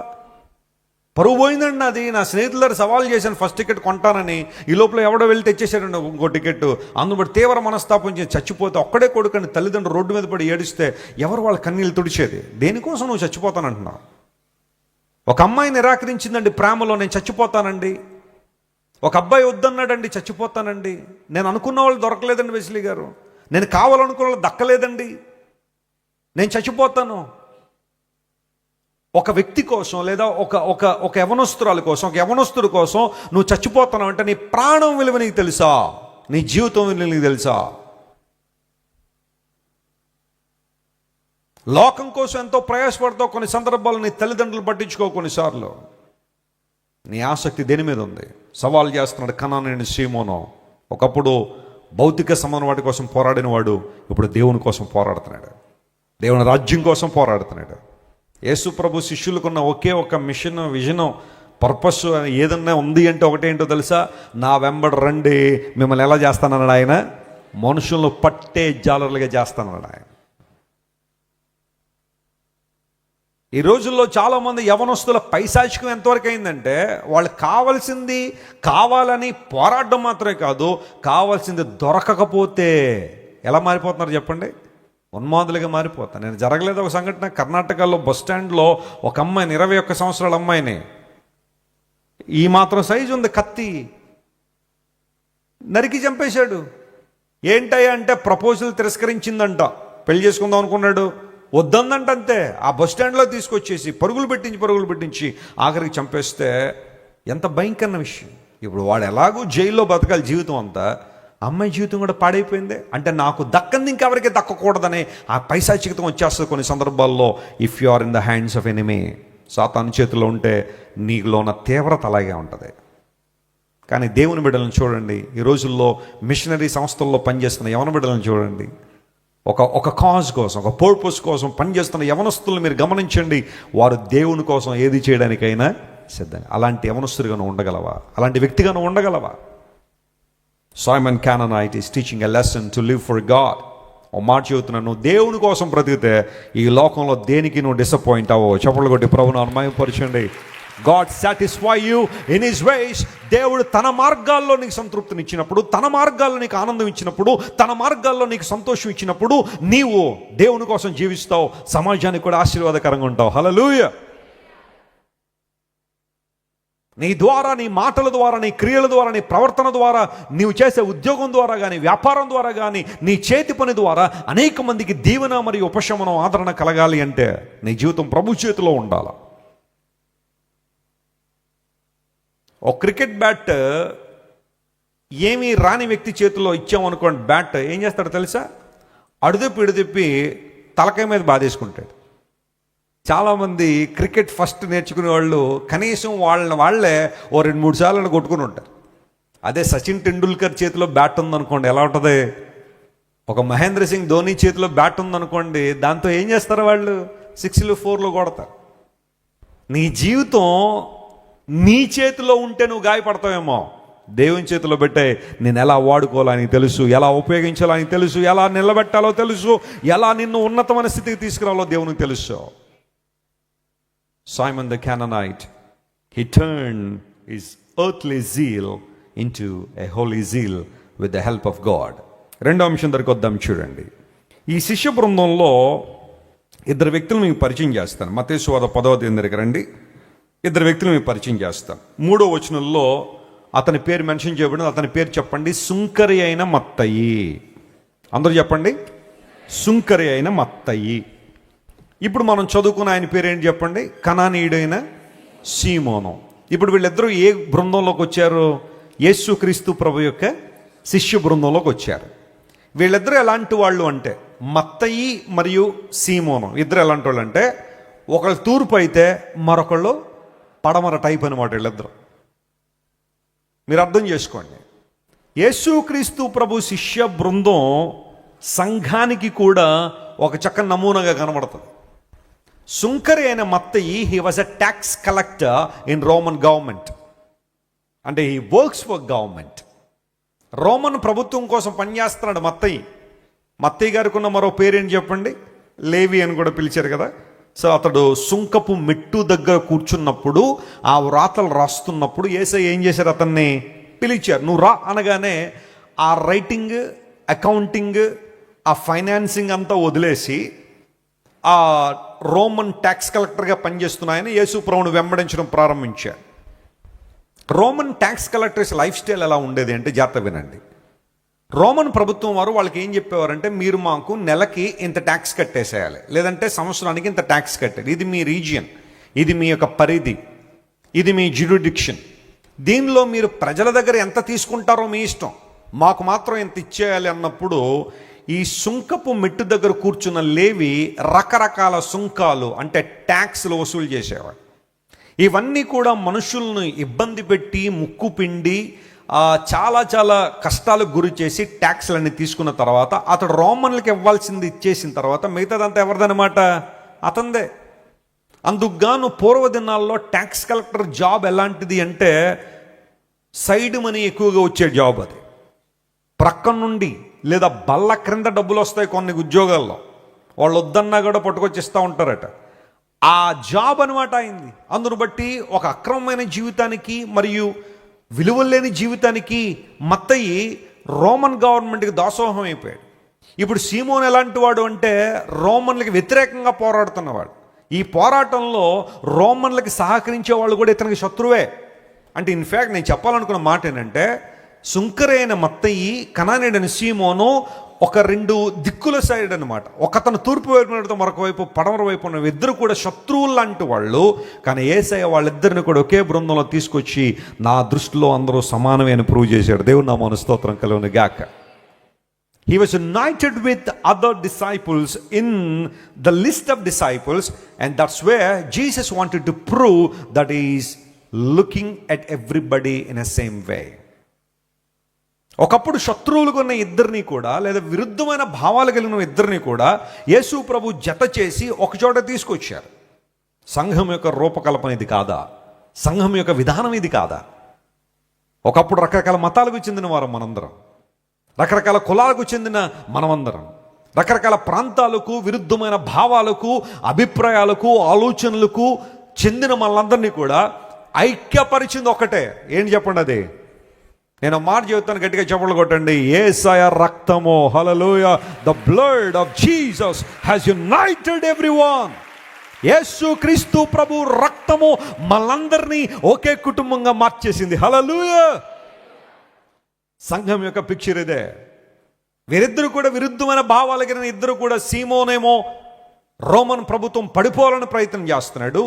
A: పరువు పోయిందండి నాది. నా స్నేహితులు సవాల్ చేశాను ఫస్ట్ టికెట్ కొంటానని, ఈ లోపల ఎవడో వెళ్ళి తెచ్చేసాడు ఇంకో టికెట్. అందుబట్టి తీవ్ర మనస్తాపం చేసి చచ్చిపోతే ఒక్కడే కొడుకని తల్లిదండ్రులు రోడ్డు మీద పడి ఏడిస్తే ఎవరు వాళ్ళ కన్నీళ్ళు తుడిచేది? దేనికోసం నువ్వు చచ్చిపోతానంటున్నావు? ఒక అమ్మాయి నిరాకరించిందండి ప్రేమలో, నేను చచ్చిపోతానండి. ఒక అబ్బాయి వద్దన్నాడండి, చచ్చిపోతానండి. నేను అనుకున్న వాళ్ళు దొరకలేదండి వెస్లీ గారు, నేను కావాలనుకున్న వాళ్ళు దక్కలేదండి, నేను చచ్చిపోతాను. ఒక వ్యక్తి కోసం లేదా ఒక యవనస్తురాలి కోసం, ఒక యవనస్తుడి కోసం నువ్వు చచ్చిపోతున్నావు అంటే నీ ప్రాణం విలువ నీకు తెలుసా? నీ జీవితం విలువ నీకు తెలుసా? లోకం కోసం ఎంతో ప్రయాసపడతావు. కొన్ని సందర్భాలు నీ తల్లిదండ్రులు పట్టించుకో. కొన్నిసార్లు నీ ఆసక్తి దేని మీద ఉంది? సవాల్ చేస్తున్నాడు కనానీయుడు సీమోను. ఒకప్పుడు భౌతిక సంబంధం వాటి కోసం పోరాడిన వాడు ఇప్పుడు దేవుని కోసం పోరాడుతున్నాడు, దేవుని రాజ్యం కోసం పోరాడుతున్నాడు. యేసు ప్రభు శిష్యులకున్న ఒకే ఒక మిషన్, విజన్, పర్పస్ ఏదన్నా ఉంది అంటే ఒకటేంటో తెలుసా? నా వెంబడి రండి, మిమ్మల్ని ఎలా చేస్తానన్నాడు ఆయన? మనుషులను పట్టే జాలర్లుగా చేస్తానన్నాడు ఆయన. ఈ రోజుల్లో చాలామంది యవనస్తుల పైశాచికం ఎంతవరకు అయిందంటే, వాళ్ళకి కావాల్సింది కావాలని పోరాడడం మాత్రమే కాదు, కావాల్సింది దొరకకపోతే ఎలా మారిపోతున్నారు చెప్పండి? ఉన్మాదులుగా మారిపోతాను. నేను జరగలేదు ఒక సంఘటన, కర్ణాటకలో బస్ స్టాండ్లో ఒక అమ్మాయిని, 21 సంవత్సరాల అమ్మాయిని, ఈ మాత్రం సైజు ఉంది కత్తి, నరికి చంపేశాడు. ఏంటయ్యా అంటే ప్రపోజల్ తిరస్కరించిందంట. పెళ్లి చేసుకుందాం అనుకున్నాడు, వద్దందంట. అంతే ఆ బస్ స్టాండ్లో తీసుకొచ్చేసి పరుగులు పెట్టించి ఆఖరికి చంపేస్తే ఎంత భయంకరమైన విషయం. ఇప్పుడు వాడు ఎలాగో జైల్లో బతకాలి జీవితం అంతా, అమ్మాయి జీవితం కూడా పాడైపోయింది అంటే నాకు దక్కంది ఇంకెవరికి దక్కకూడదనే ఆ పైశాచికతం వచ్చేస్తుంది కొన్ని సందర్భాల్లో. If you are in the hands of enemy, సాతాను చేతిలో ఉంటే నీలో ఉన్న తీవ్రత అలాగే ఉంటుంది. కానీ దేవుని బిడ్డలను చూడండి, ఈ రోజుల్లో మిషనరీ సంస్థల్లో పనిచేస్తున్న యవన బిడ్డలను చూడండి, ఒక కాజ్ కోసం, ఒక పర్పస్ కోసం పనిచేస్తున్న యవనస్తులను మీరు గమనించండి. వారు దేవుని కోసం ఏది చేయడానికైనా సిద్ధంగా. అలాంటి యవనస్తుడిగా నువ్వు ఉండగలవా? అలాంటి వ్యక్తిగా నువ్వు ఉండగలవా? Simon Canaanite is teaching a lesson to live for God. ఓ మాట చెబుతున్నాను, నువ్వు దేవుని కోసం బ్రతికితే ఈ లోకంలో దేనికి నువ్వు డిసప్పాయింట్ అవ్వవు. చప్పట్లు కొట్టి ప్రభువును అనుమతించండి. God satisfy you in his ways. దేవుడు తన మార్గాల్లో నీకు సంతృప్తిని ఇచ్చినప్పుడు, తన మార్గాల్లో నీకు ఆనందం ఇచ్చినప్పుడు, తన మార్గాల్లో నీకు సంతోషం ఇచ్చినప్పుడు నీవు దేవుని కోసం జీవిస్తావు, సమాజానికి కూడా ఆశీర్వాదకరంగా ఉంటావు. హల్లెలూయా. నీ ద్వారా, నీ మాటల ద్వారా, నీ క్రియల ద్వారా, నీ ప్రవర్తన ద్వారా, నీవు చేసే ఉద్యోగం ద్వారా కానీ, వ్యాపారం ద్వారా కానీ, నీ చేతి పని ద్వారా అనేక మందికి దీవెన మరియు ఉపశమనం, ఆదరణ కలగాలి అంటే నీ జీవితం ప్రభు చేతిలో ఉండాలి. ఒక క్రికెట్ బ్యాట్ ఏమీ రాని వ్యక్తి చేతిలో ఇచ్చామనుకోండి, బ్యాట్ ఏం చేస్తాడో తెలుసా? అడుదెప్పి తలకాయ మీద బాధేసుకుంటాడు. చాలామంది క్రికెట్ ఫస్ట్ నేర్చుకునే వాళ్ళు కనీసం వాళ్ళే ఓ 2-3 సార్లు కొట్టుకుని ఉంటారు. అదే సచిన్ టెండూల్కర్ చేతిలో బ్యాట్ ఉందనుకోండి, ఎలా ఉంటుంది? ఒక మహేంద్ర సింగ్ ధోని చేతిలో బ్యాట్ ఉందనుకోండి, దాంతో ఏం చేస్తారు వాళ్ళు? 6లు 4లు కొడతారు. నీ జీవితం నీ చేతిలో ఉంటే నువ్వు గాయపడతావేమో, దేవుని చేతిలో పెట్టే నేను ఎలా వాడుకోవాలని తెలుసు, ఎలా ఉపయోగించాలని తెలుసు, ఎలా నిలబెట్టాలో తెలుసు, ఎలా నిన్ను ఉన్నతమైన స్థితికి తీసుకురావాలో దేవునికి తెలుసు. Simon the Canaanite, he turned his earthly zeal into a holy zeal with the help of God. రెండో అంశం దగ్గరికి వద్దాం చూడండి. ఈ శిష్య బృందంలో 2 వ్యక్తులు మీకు పరిచయం చేస్తాను. మత్తయి సువార్త 10వ అధ్యాయం దగ్గరికి రండి. 2 వ్యక్తులు మీకు పరిచయం చేస్తాను. 3వ వచనంలో అతని పేరు మెన్షన్ చేయబడింది. అతని పేరు చెప్పండి, సుంకరి అయిన మత్తయి. అందరూ చెప్పండి, సుంకరి అయిన మత్తయి. ఇప్పుడు మనం చదువుకున్న ఆయన పేరు ఏంటి చెప్పండి? కనానీయుడైన సీమోను. ఇప్పుడు వీళ్ళిద్దరూ ఏ బృందంలోకి వచ్చారు? యేసుక్రీస్తు ప్రభు యొక్క శిష్య బృందంలోకి వచ్చారు. వీళ్ళిద్దరూ ఎలాంటి వాళ్ళు అంటే, మత్తయి మరియు సీమోను ఇద్దరు ఎలాంటి వాళ్ళు అంటే, ఒకళ్ళు తూర్పు అయితే మరొకళ్ళు పడమర టైప్ అనమాట. వీళ్ళిద్దరు మీరు అర్థం చేసుకోండి. యేసుక్రీస్తు ప్రభు శిష్య బృందం సంఘానికి కూడా ఒక చక్కని నమూనాగా కనబడుతుంది. సుంకరి అయిన మత్తయి, he was a tax collector in Roman government. అంటే హీ వర్క్స్ ఫర్ గవర్నమెంట్. రోమన్ ప్రభుత్వం కోసం పనిచేస్తున్నాడు మత్తయి. మత్తయి గారికి ఉన్న మరో పేరేంటి చెప్పండి? లేవి అని కూడా పిలిచారు కదా. సో అతడు సుంకపు మెట్టు దగ్గర కూర్చున్నప్పుడు, ఆ వ్రాతలు రాస్తున్నప్పుడు యేసయ్య ఏం చేశారు? అతన్ని పిలిచారు. నువ్వు రా అనగానే ఆ రైటింగ్, అకౌంటింగ్, ఆ ఫైనాన్సింగ్ అంతా వదిలేసి ఆ రోమన్ ట్యాక్స్ కలెక్టర్గా పనిచేస్తున్న ఆయన యేసు ప్రభువును వెంబడించడం ప్రారంభించారు. Roman tax collectors life style ఎలా ఉండేది అంటే, జాగ్రత్త వినండి. రోమన్ ప్రభుత్వం వారు వాళ్ళకి ఏం చెప్పేవారంటే, మీరు మాకు నెలకి ఇంత ట్యాక్స్ కట్టేసేయాలి, లేదంటే సంవత్సరానికి ఇంత ట్యాక్స్ కట్టాలి. ఇది మీ రీజియన్, ఇది మీ యొక్క పరిధి, ఇది మీ జ్యూరిడిక్షన్. దీనిలో మీరు ప్రజల దగ్గర ఎంత తీసుకుంటారో మీ ఇష్టం, మాకు మాత్రం ఇంత ఇచ్చేయాలి అన్నప్పుడు ఈ సుంకపు మెట్టు దగ్గర కూర్చున్న లేవి రకరకాల సుంకాలు అంటే ట్యాక్స్లు వసూలు చేసేవాడు. ఇవన్నీ కూడా మనుషులను ఇబ్బంది పెట్టి, ముక్కు పిండి, చాలా చాలా కష్టాలకు గురి చేసి ట్యాక్స్లన్నీ తీసుకున్న తర్వాత అతడు రోమన్లకి ఇవ్వాల్సింది ఇచ్చేసిన తర్వాత మిగతాదంతా ఎవరిదనమాట? అతందే. అందుకుగాను పూర్వ దినాల్లో ట్యాక్స్ కలెక్టర్ జాబ్ ఎలాంటిది అంటే, సైడ్ మనీ ఎక్కువగా వచ్చే జాబ్ అది. ప్రక్క నుండి లేదా బల్ల క్రింద డబ్బులు వస్తాయి కొన్ని ఉద్యోగాల్లో, వాళ్ళు వద్దన్నా కూడా పట్టుకొచ్చిస్తూ ఉంటారట. ఆ జాబ్ అనమాట అయింది. అందును బట్టి ఒక అక్రమమైన జీవితానికి మరియు విలువలేని జీవితానికి మత్తయి రోమన్ గవర్నమెంట్కి దాసోహం అయిపోయాడు. ఇప్పుడు సీమోన్ ఎలాంటి వాడు అంటే, రోమన్లకి వ్యతిరేకంగా పోరాడుతున్నవాడు. ఈ పోరాటంలో రోమన్లకి సహకరించే వాళ్ళు కూడా ఇతనికి శత్రువే. అంటే ఇన్ఫ్యాక్ట్ నేను చెప్పాలనుకున్న మాట ఏంటంటే, సుంకరైన మత్తయి, కనానీయుడైన సీమోను ఒక రెండు దిక్కుల సైడ్ అనమాట. ఒకతను తూర్పు వైపు ఉన్నట్టు, మరొక వైపు పడమర వైపు ఉన్న ఇద్దరు కూడా శత్రువులు లాంటి వాళ్ళు. కానీ యేసయ్య వాళ్ళిద్దరిని కూడా ఒకే బృందంలో తీసుకొచ్చి నా దృష్టిలో అందరూ సమానమే అని ప్రూవ్ చేశాడు. దేవుని నామమున స్తోత్రం కలుగును గాక. He was united with other disciples in the list of disciples, and that's where Jesus wanted to prove that he is looking at everybody in a same way. ఒకప్పుడు శత్రువులుగా ఉన్న ఇద్దరిని కూడా, లేదా విరుద్ధమైన భావాలు కలిగిన ఇద్దరిని కూడా యేసు ప్రభు జత చేసి ఒకచోట తీసుకొచ్చారు. సంఘం యొక్క రూపకల్పన ఇది కాదా? సంఘం యొక్క విధానం ఇది కాదా? ఒకప్పుడు రకరకాల మతాలకు చెందిన వారు మనందరం, రకరకాల కులాలకు చెందిన మనమందరం, రకరకాల ప్రాంతాలకు, విరుద్ధమైన భావాలకు, అభిప్రాయాలకు, ఆలోచనలకు చెందిన మనందరినీ కూడా ఐక్యపరిచింది ఒకటే. ఏంటి చెప్పండి అది? నేను మాట చెబుతాను, గట్టిగా చప్పట్లు కొట్టండి. యేసయ్య రక్తము, హల్లెలూయా, the blood of Jesus has united everyone. యేసు క్రీస్తు ప్రభు రక్తము మనందరినీ ఒకే కుటుంబంగా మార్చేసింది. హల్లెలూయా. సంఘం యొక్క పిక్చర్ ఇదే. వీరిద్దరు కూడా విరుద్ధమైన భావాలు కలిగిన ఇద్దరు కూడా. సీమోనేమో రోమన్ ప్రభుత్వం పడిపోవాలని ప్రయత్నం చేస్తున్నాడు.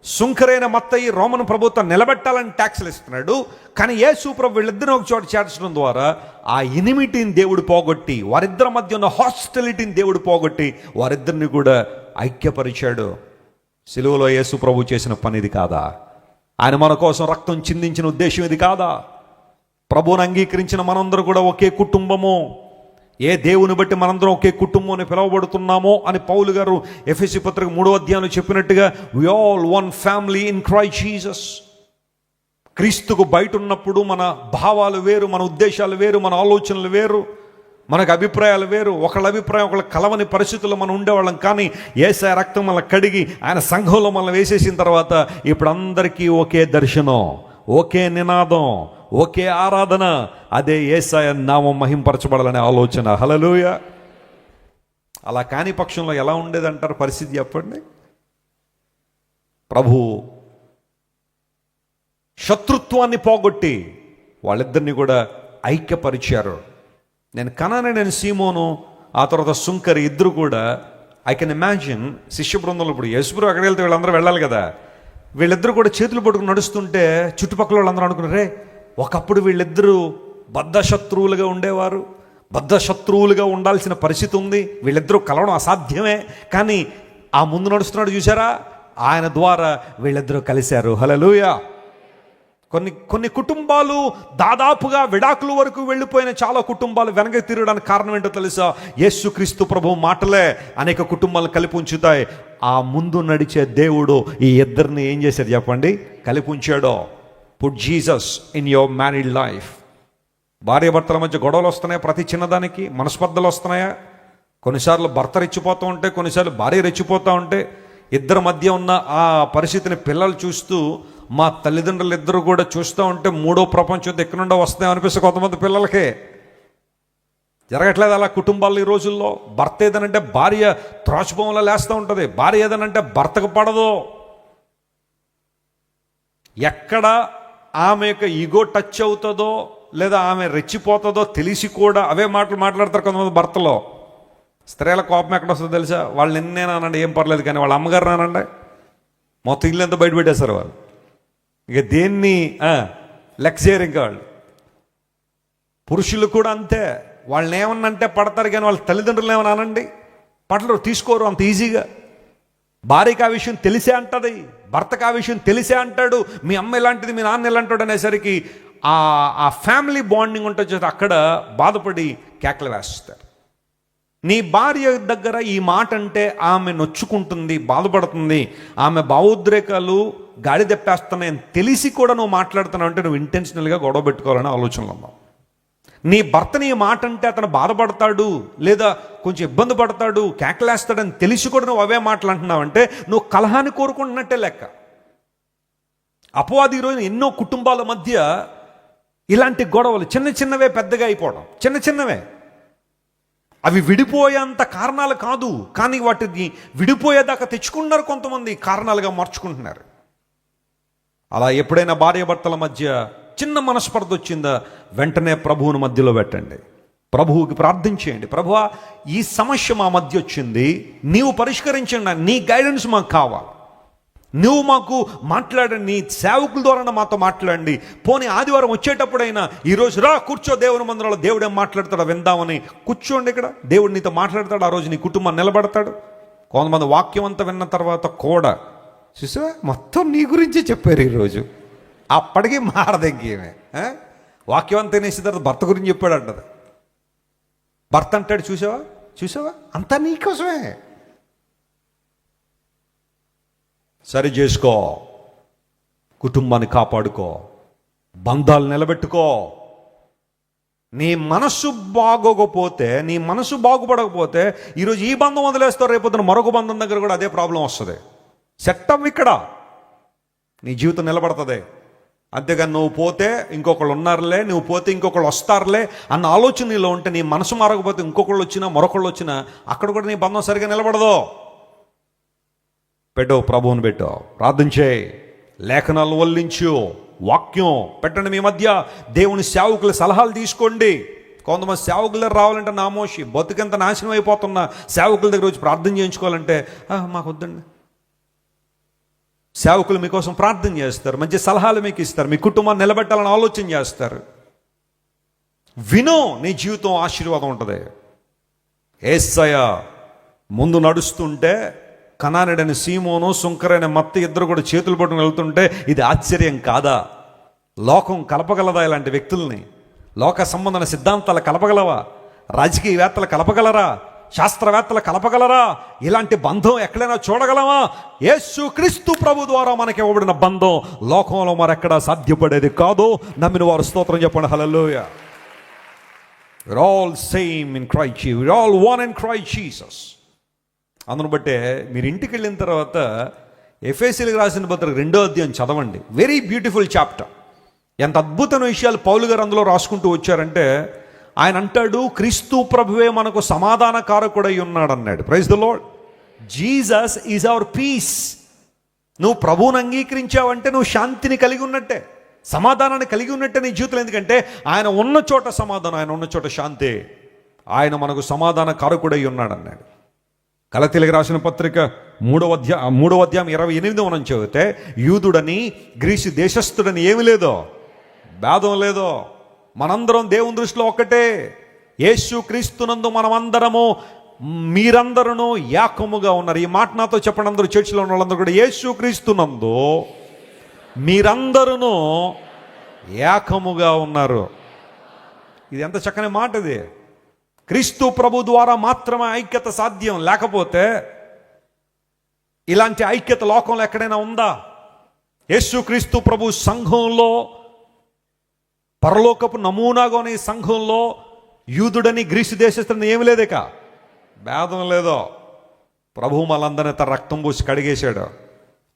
A: సుంకరైన మత్తయి రోమన్ ప్రభుత్వం నిలబెట్టాలని ట్యాక్స్లు ఇస్తున్నాడు. కానీ యేసు ప్రభు వీళ్ళిద్దరిని ఒక చోట చేర్చడం ద్వారా ఆ ఎనిమిటీని దేవుడు పోగొట్టి, వారిద్దరి మధ్య ఉన్న హాస్టిలిటీని దేవుడు పోగొట్టి వారిద్దరిని కూడా ఐక్యపరిచాడు. సిలువలో యేసు ప్రభు చేసిన పని ఇది కాదా? ఆయన మన కోసం రక్తం చిందించిన ఉద్దేశం ఇది కాదా? ప్రభువుని అంగీకరించిన మనందరూ కూడా ఒకే కుటుంబము. ఏ దేవుని బట్టి మనందరం ఒకే కుటుంబం అని పిలువబడుతున్నామో అని పౌలు గారు ఎఫెసీ పత్రిక 3వ అధ్యాయంలో చెప్పినట్టుగా, we all one family in Christ Jesus. క్రీస్తుకు బయట ఉన్నప్పుడు మన భావాలు వేరు, మన ఉద్దేశాలు వేరు, మన ఆలోచనలు వేరు, మనకు అభిప్రాయాలు వేరు. ఒకళ్ళ అభిప్రాయం ఒకళ్ళ కలవని పరిస్థితుల్లో మనం ఉండేవాళ్ళం. కానీ యేసయ్య రక్తం మనల్ని కడిగి ఆయన సంఘంలో మనల్ని వేసేసిన తర్వాత ఇప్పుడు అందరికీ ఒకే దర్శనం, ఒకే నినాదం, ఒకే ఆరాధన. అదే యేసయ్య నామం మహింపరచబడాలనే ఆలోచన. హల్లెలూయా. అలా కాని పక్షంలో ఎలా ఉండేదంటారు పరిస్థితి చెప్పండి? ప్రభు శత్రుత్వాన్ని పోగొట్టి వాళ్ళిద్దరిని కూడా ఐక్యపరిచారు. నేను సీమోను, ఆ తర్వాత సుంకరి ఇద్దరు కూడా, ఐ కెన్ ఇమాజిన్ శిష్య బృందంలో ఇప్పుడు యేసుప్రభు అక్కడికి వెళ్తే వీళ్ళందరూ వెళ్ళాలి కదా. వీళ్ళిద్దరూ కూడా చేతులు పట్టుకుని నడుస్తుంటే చుట్టుపక్కల వాళ్ళందరూ అనుకున్నారే, ఒకప్పుడు వీళ్ళిద్దరూ బద్ధ శత్రువులుగా ఉండేవారు, బద్ధ శత్రువులుగా ఉండాల్సిన పరిస్థితి ఉంది, వీళ్ళిద్దరూ కలవడం అసాధ్యమే. కానీ ఆ ముందు నడుస్తున్నాడు చూసారా, ఆయన ద్వారా వీళ్ళిద్దరూ కలిశారు. హల్లెలూయా. కొన్ని కుటుంబాలు దాదాపుగా విడాకుల వరకు వెళ్ళిపోయిన చాలా కుటుంబాలు వెనక తిరగడానికి కారణం ఏంటో తెలుసా? యేసుక్రీస్తు ప్రభు మాటలే అనేక కుటుంబాలను కలిపి ఉంచుతాయి. ఆ ముందు నడిచే దేవుడు ఈ ఇద్దరిని ఏం చేశాడు చెప్పండి? కలిపి ఉంచాడో. Put Jesus in your married life. భార్య భర్తల మధ్య గొడవలు వస్తున్నాయి, ప్రతి చిన్నదానికి మనస్పర్ధలు వస్తున్నాయా? కొన్నిసార్లు భర్త రెచ్చిపోతూ ఉంటే, కొన్నిసార్లు భార్య రెచ్చిపోతూ ఉంటే, ఇద్దరి మధ్య ఉన్న ఆ పరిస్థితిని పిల్లలు చూస్తూ, మా తల్లిదండ్రులు ఇద్దరు కూడా చూస్తూ ఉంటే మూడో ప్రపంచం ఎక్కడి నుండో వస్తాయి అనిపిస్తుంది కొంతమంది పిల్లలకే. జరగట్లేదు అలా కుటుంబాలు ఈ రోజుల్లో. భర్త ఏదనంటే భార్య త్రాచుభవంలో లేస్తూ ఉంటుంది, భార్య ఏదనంటే భర్తకు పడదు. ఎక్కడ ఆమె యొక్క ఈగో టచ్ అవుతుందో లేదా ఆమె రెచ్చిపోతుందో తెలిసి కూడా అవే మాటలు మాట్లాడతారు కొంతమంది భర్తలో. స్త్రీల కోపం ఎక్కడ వస్తుందో తెలుసా? వాళ్ళు నిన్నేనానండి ఏం పర్లేదు, కానీ వాళ్ళ అమ్మగారు నానండి మొత్తం ఇల్లు ఎంత బయట పెట్టేస్తారు వాళ్ళు. ఇక దేన్ని లెక్చర్ ఇంకా వాళ్ళు. పురుషులు కూడా అంతే, వాళ్ళని ఏమన్నంటే పడతారు, కానీ వాళ్ళ తల్లిదండ్రులు ఏమన్నా అనండి పడరు, తీసుకోరు అంత ఈజీగా. భార్యకి ఆ విషయం తెలిసే అంటది, భర్తకు ఆ విషయం తెలిసే అంటాడు, మీ అమ్మ ఇలాంటిది, మీ నాన్న ఇలాంటాడు అనేసరికి ఆ ఫ్యామిలీ బాండింగ్ ఉంటుంది, అక్కడ బాధపడి కేకలు వేస్తారు. నీ భార్య దగ్గర ఈ మాట అంటే ఆమె నొచ్చుకుంటుంది, బాధపడుతుంది, ఆమె భావోద్రేకాలు గాడి తెప్పేస్తున్నాయని తెలిసి కూడా నువ్వు మాట్లాడుతున్నావు అంటే నువ్వు ఇంటెన్షనల్గా గొడవ పెట్టుకోవాలనే ఆలోచనలో ఉన్నావు. నీ భర్తని ఈ మాట అంటే అతను బాధపడతాడు లేదా కొంచెం ఇబ్బంది పడతాడు, కేకలేస్తాడని తెలిసి కూడా నువ్వు అవే మాటలు అంటున్నావు అంటే నువ్వు కలహాన్ని కోరుకుంటున్నట్టే లెక్క. అపవాది ఈరోజు ఎన్నో కుటుంబాల మధ్య ఇలాంటి గొడవలు చిన్న చిన్నవే పెద్దగా అయిపోవడం, చిన్న చిన్నవే, అవి విడిపోయేంత కారణాలు కాదు, కానీ వాటిని విడిపోయేదాకా తెచ్చుకున్నారు కొంతమంది, కారణాలుగా మార్చుకుంటున్నారు. అలా ఎప్పుడైనా భార్య భర్తల మధ్య చిన్న మనస్పర్ధ వచ్చిందా వెంటనే ప్రభువుని మధ్యలో పెట్టండి. ప్రభువుకి ప్రార్థన చేయండి. ప్రభువా, ఈ సమస్య మా మధ్య వచ్చింది, నీవు పరిష్కరించండి, నీ గైడెన్స్ మాకు కావాలి, నువ్వు మాకు మాట్లాడండి, నీ సేవకుల ద్వారా మాతో మాట్లాడండి. పోనీ ఆదివారం వచ్చేటప్పుడైనా ఈరోజు రా కూర్చో దేవుని మందిరంలో, దేవుడు ఏం మాట్లాడతాడో విందామని కూర్చోండి. ఇక్కడ దేవుడు నీతో మాట్లాడతాడు, ఆ రోజు నీ కుటుంబాన్ని నిలబడతాడు. కొంతమంది వాక్యం అంతా విన్న తర్వాత కూడా చూసా మొత్తం నీ గురించే చెప్పారు ఈరోజు, అప్పటికీ మారదు ఇంకేమే. వాక్యం అంతా వినేసిన తర్వాత భర్త గురించి చెప్పాడు అంటది. భర్త అంటాడు, చూసావా అంతా నీకోసమే. సరి చేసుకో, కుటుంబాన్ని కాపాడుకో, బంధాలు నిలబెట్టుకో. నీ మనసు బాగోకపోతే, నీ మనసు బాగుపడకపోతే ఈరోజు ఈ బంధం వదిలేస్తావు, రేపొద్దున మరొక బంధం దగ్గర కూడా అదే ప్రాబ్లం వస్తుంది. సెట్టప్ ఇక్కడ నీ జీవితం నిలబడుతుంది. అంతేగాని నువ్వు పోతే ఇంకొకళ్ళు ఉన్నారులే, నువ్వు పోతే ఇంకొకళ్ళు వస్తారులే అన్న ఆలోచన నీలో ఉంటే, నీ మనసు మారకపోతే ఇంకొకళ్ళు వచ్చినా మరొకళ్ళు వచ్చినా అక్కడ కూడా నీ బంధం సరిగా నిలబడదు. పెట్టు, ప్రభువుని పెట్టు, ప్రార్థన చేయి, లేఖనాలు వల్లించు, వాక్యం పెట్టండి. మీ మధ్య దేవుని సేవకుల సలహాలు తీసుకోండి. కొంతమంది సేవకుల దగ్గర రావాలంటే నామోషి, బతుకంత నాశనం అయిపోతున్న సేవకుల దగ్గర వచ్చి ప్రార్థన చేయించుకోవాలంటే మాకు వద్దండి. సేవకులు మీకోసం ప్రార్థన చేస్తారు, మంచి సలహాలు మీకు ఇస్తారు, మీ కుటుంబాన్ని నిలబెట్టాలని ఆలోచన చేస్తారు. వినో, నీ జీవితం ఆశీర్వాదం ఉంటుంది. యేసయ్య ముందు నడుస్తుంటే కనానుడైన సీమోను, సుంకరైన మత్త ఇద్దరు కూడా చేతులు పట్టుకుని వెళ్తుంటే ఇది ఆశ్చర్యం కాదా? లోకం కలపగలదా ఇలాంటి వ్యక్తుల్ని? లోక సంబంధమైన సిద్ధాంతాలు కలపగలవా? రాజకీయవేత్తలు కలపగలరా? శాస్త్రవేత్తలు కలపగలరా? ఇలాంటి బంధం ఎక్కడైనా చూడగలమా? యేసు క్రీస్తు ప్రభు ద్వారా మనకి ఇవ్వబడిన బంధం లోకంలో మరెక్కడా సాధ్యపడేది కాదు. నమ్మిన వారు స్తోత్రం చెప్పండి. హల్లెలూయా. We're all same in Christ Jesus. We're all one in Christ Jesus. అందును బట్టే మీరు ఇంటికి వెళ్ళిన తర్వాత ఎఫెసీయులకు రాసిన పత్రిక 2వ అధ్యాయం చదవండి. Very beautiful chapter. ఎంత అద్భుతమైన విషయాలు పౌలు గారు అందులో రాసుకుంటూ వచ్చారంటే, ఆయన అంటాడు, క్రీస్తు ప్రభువే మనకు సమాధాన కారకుడై ఉన్నాడు అన్నాడు. Praise the Lord. Jesus is our peace. నువ్వు ప్రభువుని అంగీకరించావంటే నువ్వు శాంతిని కలిగి ఉన్నట్టే, సమాధానాన్ని కలిగి ఉన్నట్టే నీ జీవితంలో. ఎందుకంటే ఆయన ఉన్న చోట సమాధానం, ఆయన ఉన్న చోట శాంతి. ఆయన మనకు సమాధాన కారకుడై ఉన్నాడు అన్నాడు. గలతీయులకు రాసిన పత్రిక 3వ అధ్యాయం 28 మనం చదివితే, యూదుడని గ్రీసు దేశస్థుడని ఏమి లేదో, భేదం లేదో, మనందరం దేవుని దృష్టిలో ఒక్కటే. యేసు క్రీస్తునందు మనమందరము, మీరందరూ ఏకముగా ఉన్నారు. ఈ మాట నాతో చెప్పండి అందరూ, చర్చిలో ఉన్న వాళ్ళందరూ కూడా. యేసు క్రీస్తునందు మీరందరూ ఏకముగా ఉన్నారు. ఇది ఎంత చక్కని మాట ఇది. క్రీస్తు ప్రభు ద్వారా మాత్రమే ఐక్యత సాధ్యం. లేకపోతే ఇలాంటి ఐక్యత లోకంలో ఎక్కడైనా ఉందా? యేసు క్రీస్తు ప్రభు సంఘంలో, పరలోకపు నమూనాగా ఉన్న ఈ సంఘంలో యూదుడని గ్రీసు దేశస్తుని ఏమి లేదేక, భేదం లేదో. ప్రభు మనందరినీ తన రక్తం పూసి కడిగేశాడు.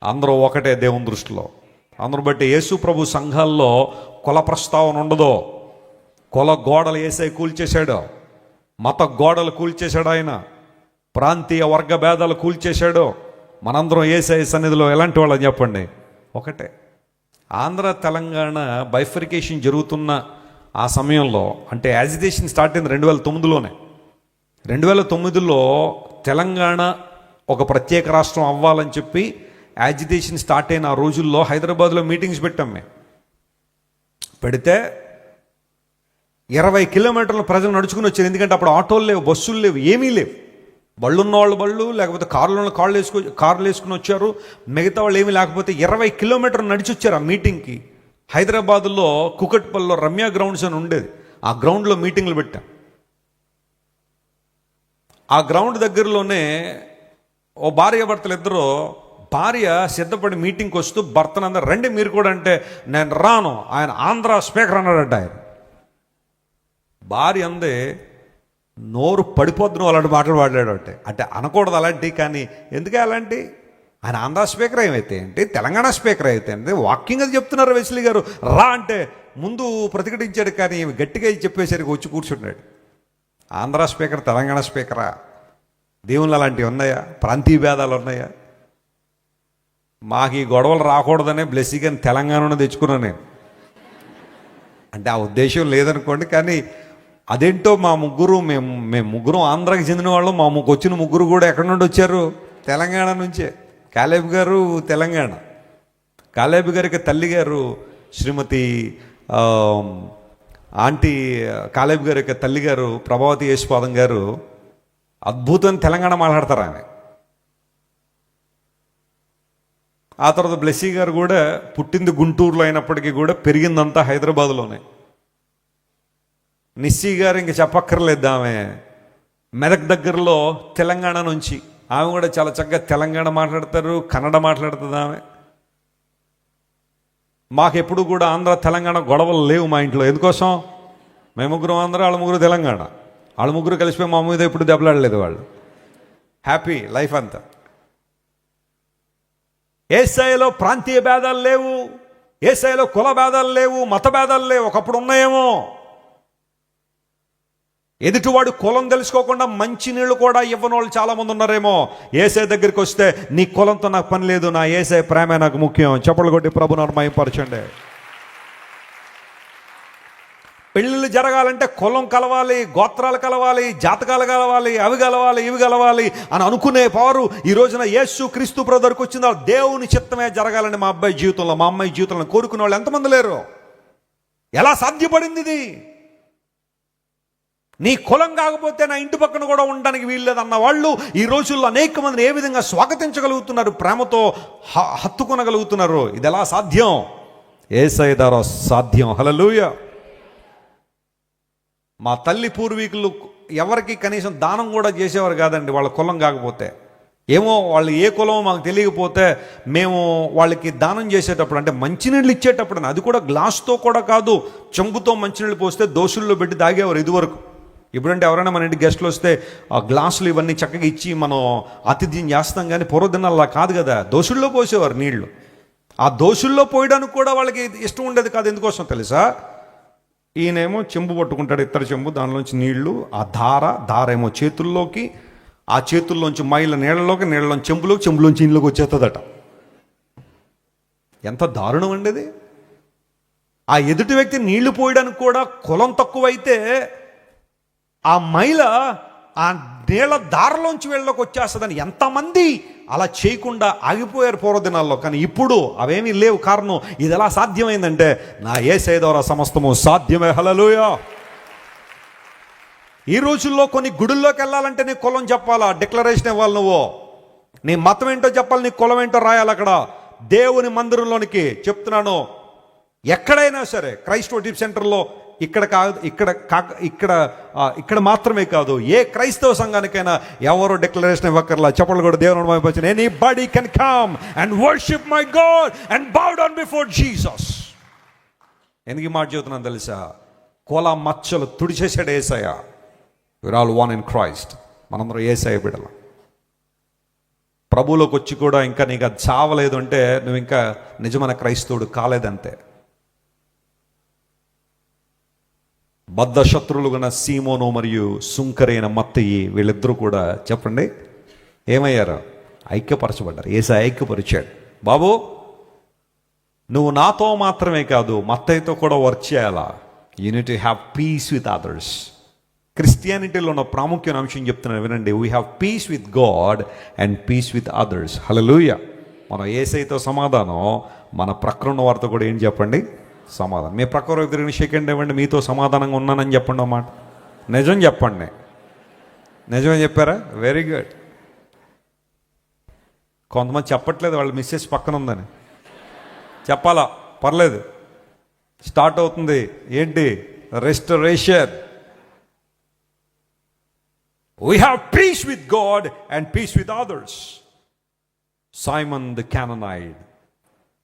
A: అందరూ ఒకటే దేవుని దృష్టిలో. అందరూ బట్టి యేసు ప్రభు సంఘాల్లో కుల ప్రస్తావన ఉండదు. కుల గోడలు యేసయ్య కూల్చేశాడు, మత గోడలు కూల్చేశాడు, ఆయన ప్రాంతీయ వర్గ భేదాలు కూల్చేశాడు. మనందరం యేసయ్య సన్నిధిలో ఎలాంటి వాళ్ళని చెప్పండి? ఒకటే. ఆంధ్ర తెలంగాణ బైఫర్కేషన్ జరుగుతున్న ఆ సమయంలో, అంటే యాజిటేషన్ స్టార్ట్ అయింది 2009లోనే. 2009లో తెలంగాణ ఒక ప్రత్యేక రాష్ట్రం అవ్వాలని చెప్పి యాజిటేషన్ స్టార్ట్ అయిన ఆ రోజుల్లో హైదరాబాద్లో మీటింగ్స్ పెట్టాం మేము. పెడితే 20 కిలోమీటర్ల ప్రజలు నడుచుకుని వచ్చారు. ఎందుకంటే అప్పుడు ఆటోలు లేవు, బస్సులు లేవు, ఏమీ లేవు. బళ్ళు ఉన్న వాళ్ళు బళ్ళు, లేకపోతే కార్లు వేసుకుని వచ్చారు. మిగతా వాళ్ళు ఏమీ లేకపోతే 20 కిలోమీటర్లు నడిచి వచ్చారు ఆ మీటింగ్కి. హైదరాబాద్లో కుకట్పల్లిలో రమ్య గ్రౌండ్స్ అని ఉండేది, ఆ గ్రౌండ్లో మీటింగ్లు పెట్టాం. ఆ గ్రౌండ్ దగ్గరలోనే ఓ భార్యాభర్తలు ఇద్దరు, భార్య సిద్ధపడి మీటింగ్కి వస్తూ భర్తనందరూ రండి మీరు కూడా అంటే, నేను రాను, ఆయన ఆంధ్ర స్పీకర్ అన్నాడట. ఆయన భార్య అందే, నోరు పడిపోద్దును అలాంటి మాటలు మాట్లాడాడు అంటే అనకూడదు అలాంటి. కానీ ఎందుకే అలాంటి? ఆయన ఆంధ్ర స్పీకర్ ఏమైతే ఏంటి, తెలంగాణ స్పీకర్ అయితే ఏంటి, వాకింగ్ అది చెప్తున్నారు వెస్లీ గారు రా అంటే ముందు ప్రతిఘటించాడు. కానీ గట్టిగా చెప్పేసరికి వచ్చి కూర్చున్నాడు. ఆంధ్ర స్పీకర్, తెలంగాణ స్పీకరా? దేవుళ్ళు అలాంటివి ఉన్నాయా? ప్రాంతీయ భేదాలు ఉన్నాయా? మాకు ఈ గొడవలు రాకూడదనే బ్లెస్సింగ్ తెలంగాణను తెచ్చుకున్నాను నేను. అంటే ఆ ఉద్దేశం లేదనుకోండి, కానీ అదేంటో మేము ముగ్గురం ఆంధ్రాకి చెందిన వాళ్ళం. వచ్చిన ముగ్గురు కూడా ఎక్కడి నుండి వచ్చారు? తెలంగాణ నుంచే. కాలేబ్ గారు తెలంగాణ. కాలేబ్ గారికి తల్లి గారు శ్రీమతి ఆంటీ కాలేబ్ గారి యొక్క తల్లి గారు ప్రభావతి యేసుపాదం గారు అద్భుతమైన తెలంగాణ మాట్లాడతారు ఆమె. ఆ తర్వాత బ్లెస్సీ గారు కూడా పుట్టింది గుంటూరులో అయినప్పటికీ కూడా పెరిగిందంతా హైదరాబాద్లోనే. నిస్సీ గారు ఇంక చెప్పక్కర్లేదు, ఆమె మెదక్ దగ్గరలో తెలంగాణ నుంచి. ఆమె కూడా చాలా చక్కగా తెలంగాణ మాట్లాడతారు, కన్నడ మాట్లాడుతుంది ఆమె. మాకెప్పుడు కూడా ఆంధ్ర తెలంగాణ గొడవలు లేవు మా ఇంట్లో. ఎందుకోసం? మేము ముగ్గురు ఆంధ్ర, వాళ్ళ ముగ్గురు తెలంగాణ. వాళ్ళ ముగ్గురు కలిసిపోయి మా మీద ఎప్పుడు దెబ్బలాడలేదు. వాళ్ళు హ్యాపీ లైఫ్ అంతా. యేసయ్యలో ప్రాంతీయ భేదాలు లేవు, యేసయ్యలో కుల భేదాలు లేవు, మత భేదాలు లేవు. ఒకప్పుడు ఉన్నాయేమో. ఎదుటివాడు కులం తెలుసుకోకుండా మంచి నీళ్ళు కూడా ఇవ్వని వాళ్ళు చాలామంది ఉన్నారేమో. యేసయ్య దగ్గరికి వస్తే నీ కులంతో నాకు పని లేదు, నా యేసయ్య ప్రేమే నాకు ముఖ్యం. చప్పట్లు కొట్టి ప్రభువును మహిమపరచండి. పెళ్ళిళ్ళు జరగాలంటే కులం కలవాలి, గోత్రాలు కలవాలి, జాతకాలు కలవాలి, అవి కలవాలి, ఇవి కలవాలి అని అనుకునే పవరు ఈ రోజున యేసు క్రీస్తు ప్రభు దగ్గరికి వచ్చింది. దేవుని చిత్తమే జరగాలని మా అబ్బాయి జీవితంలో, మా అమ్మాయి జీవితంలో కోరుకునే వాళ్ళు ఎంతమంది లేరు? ఎలా సాధ్యపడింది ఇది? నీ కులం కాకపోతే నా ఇంటి పక్కన కూడా ఉండడానికి వీల్లేదు అన్న వాళ్ళు ఈ రోజుల్లో అనేక మందిని ఏ విధంగా స్వాగతించగలుగుతున్నారు, ప్రేమతో హత్తుకొనగలుగుతున్నారు. ఇది ఎలా సాధ్యం? యేసయ్య ద్వారా సాధ్యం. హల్లెలూయా. మా తల్లి పూర్వీకులు ఎవరికి కనీసం దానం కూడా చేసేవారు కాదండి, వాళ్ళ కులం కాకపోతే. ఏమో వాళ్ళు ఏ కులమో మాకు తెలియకపోతే మేము వాళ్ళకి దానం చేసేటప్పుడు, అంటే మంచినీళ్ళు ఇచ్చేటప్పుడు, అది కూడా గ్లాస్తో కూడా కాదు, చెంబుతో మంచినీళ్ళు పోస్తే దోశల్లో పెట్టి తాగేవారు ఇదివరకు. ఇప్పుడంటే ఎవరైనా మన ఇంటి గెస్టులు వస్తే ఆ గ్లాసులు ఇవన్నీ చక్కగా ఇచ్చి మనం ఆతిథ్యం చేస్తాం, కానీ పూర్వదినాలు అలా కాదు కదా. దోశల్లో పోసేవారు నీళ్లు. ఆ దోశల్లో పోయడానికి కూడా వాళ్ళకి ఇష్టం ఉండేది కాదు. ఎందుకోసం తెలుసా? ఈయనేమో చెంబు పట్టుకుంటాడు, ఇత్తడి చెంబు, దానిలోంచి నీళ్లు, ఆ దార ఏమో చేతుల్లోకి, ఆ చేతుల్లోంచి మైల నీళ్ళలోకి, నీళ్ళలోంచి చెంబులోకి, చెంబులోంచి ఇంట్లోకి వచ్చేస్తుందట. ఎంత దారుణం అండి అది. ఆ ఎదుటి వ్యక్తి నీళ్లు పోయడానికి కూడా కులం తక్కువైతే ఆ మైల ఆ నీళ్ళ దారిలోంచి వీళ్ళలోకి వచ్చేస్తుందని ఎంతమంది అలా చేయకుండా ఆగిపోయారు పూర్వదినాల్లో. కానీ ఇప్పుడు అవేమీ లేవు. కారణం ఇది ఎలా సాధ్యమైందంటే నా యేసయ్య ద్వారా సమస్తము సాధ్యమే. హల్లెలూయా. ఈ రోజుల్లో కొన్ని గుడుల్లోకి వెళ్ళాలంటే నీ కులం చెప్పాలా, డిక్లరేషన్ ఇవ్వాలి. నువ్వు నీ మతం ఏంటో చెప్పాలి, నీ కులం ఏంటో రాయాలి. అక్కడ దేవుని మందిరంలోనికి చెప్తున్నాను, ఎక్కడైనా సరే క్రైస్ట్ వర్షిప్ సెంటర్లో ఇక్కడ కాదు, ఇక్కడ మాత్రమే కాదు, ఏ క్రైస్తవ సంఘానికైనా ఎవరు డిక్లరేషన్ ఇవ్వక్కర్లా. చెప్పలు కూడా దేవుని మహిమపరచండి. Anybody can come and worship my God and bow down before Jesus. ఎందుకు ఈ మాట చెబుతున్నాను తెలుసా? కుల మచ్చలు తుడిచేసాడు యేసయ్య. We're all one in Christ. మనందరూ యేసయ్య బిడ్డలం. ప్రభువులోకి వచ్చి కూడా ఇంకా నీకు అది చావలేదు అంటే నువ్వు ఇంకా నిజమైన క్రైస్తవుడు కాలేదంతే. బద్ధ శత్రువులుగా సీమోను మరియు సుంకరైన మత్తయి వీళ్ళిద్దరూ కూడా చెప్పండి ఏమయ్యారు? ఐక్యపరచబడ్డారు. యేసయ్య ఐక్యపరిచాడు. బాబు నువ్వు నాతో మాత్రమే కాదు, మత్తయితో కూడా వర్క్ చేయాలా. You need to have peace with others. క్రిస్టియానిటీలో ఉన్న ప్రాముఖ్యమైన అంశం చెప్తున్నాను వినండి. We have peace with God and peace with others. హల్లెలూయా. మనం యేసయ్యతో సమాధానం, మన ప్రక్కన ఉన్న వారితో కూడా ఏం చెప్పండి? సమాధానం. మీ ప్రక్కన ఎదురుని సెకండ్ ఇవ్వండి, మీతో సమాధానంగా ఉన్నానని చెప్పండి. అన్నమాట నిజం చెప్పండి. నిజమే చెప్పారా? Very good. కొంతమంది చెప్పట్లేదు, వాళ్ళ మిస్సెస్ పక్కన ఉందని. చెప్పాలా? పర్లేదు. స్టార్ట్ అవుతుంది. ఏంటి? Restoration. We have peace with God and peace with others. Simon the Canaanite,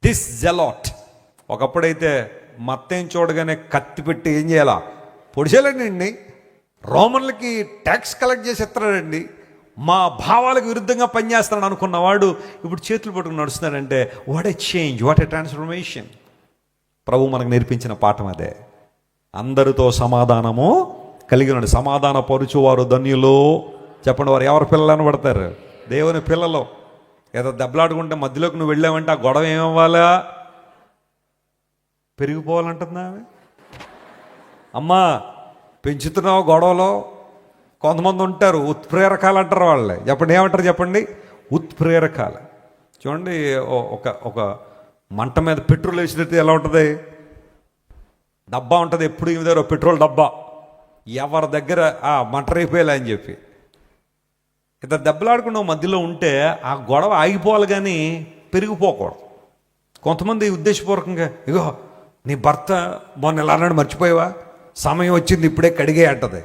A: this zealot. ఒకప్పుడైతే మత్తయిని చూడగానే కత్తి పెట్టి ఏం చేయాలా? పొడిచేయాలండి. రోమన్లకి ట్యాక్స్ కలెక్ట్ చేసి ఎత్తాడండి. మా భావాలకు విరుద్ధంగా పనిచేస్తానని అనుకున్నవాడు ఇప్పుడు చేతులు పట్టుకుని నడుస్తున్నాడంటే what a change, what a transformation. ప్రభు మనకు నేర్పించిన పాఠం అదే. అందరితో సమాధానము కలిగి ఉన్నాడు. సమాధాన పరుచువారు ధన్యులు. చెప్పండి, వారు ఎవరి పిల్లలు అనబడతారు? దేవుని పిల్లలు. ఏదో దెబ్బలాడుకుంటే మధ్యలోకి నువ్వు వెళ్ళావంటే ఆ గొడవ ఏమవ్వాలా? పెరిగిపోవాలంటుందా? అమ్మా
B: పెంచుతున్నావు గొడవలో. కొంతమంది ఉంటారు ఉత్ప్రేరకాలు అంటారు వాళ్ళే. చెప్పండి, ఏమంటారు చెప్పండి? ఉత్ప్రేరకాలు. చూడండి, ఒక మంట మీద పెట్రోల్ వేసినట్టు ఎలా ఉంటుంది? డబ్బా ఉంటుంది ఎప్పుడు ఈ దగ్గర, పెట్రోల్ డబ్బా. ఎవరి దగ్గర మంట రేపేయాలి అని చెప్పి ఇద్దరు దెబ్బలాడుకున్న మధ్యలో ఉంటే ఆ గొడవ ఆగిపోవాలి కానీ పెరిగిపోకూడదు. కొంతమంది ఉద్దేశపూర్వకంగా, ఇగో నీ భర్త మొన్న ఎలా అన్నాడు మర్చిపోయావా, సమయం వచ్చింది ఇప్పుడే కడిగే అంటది.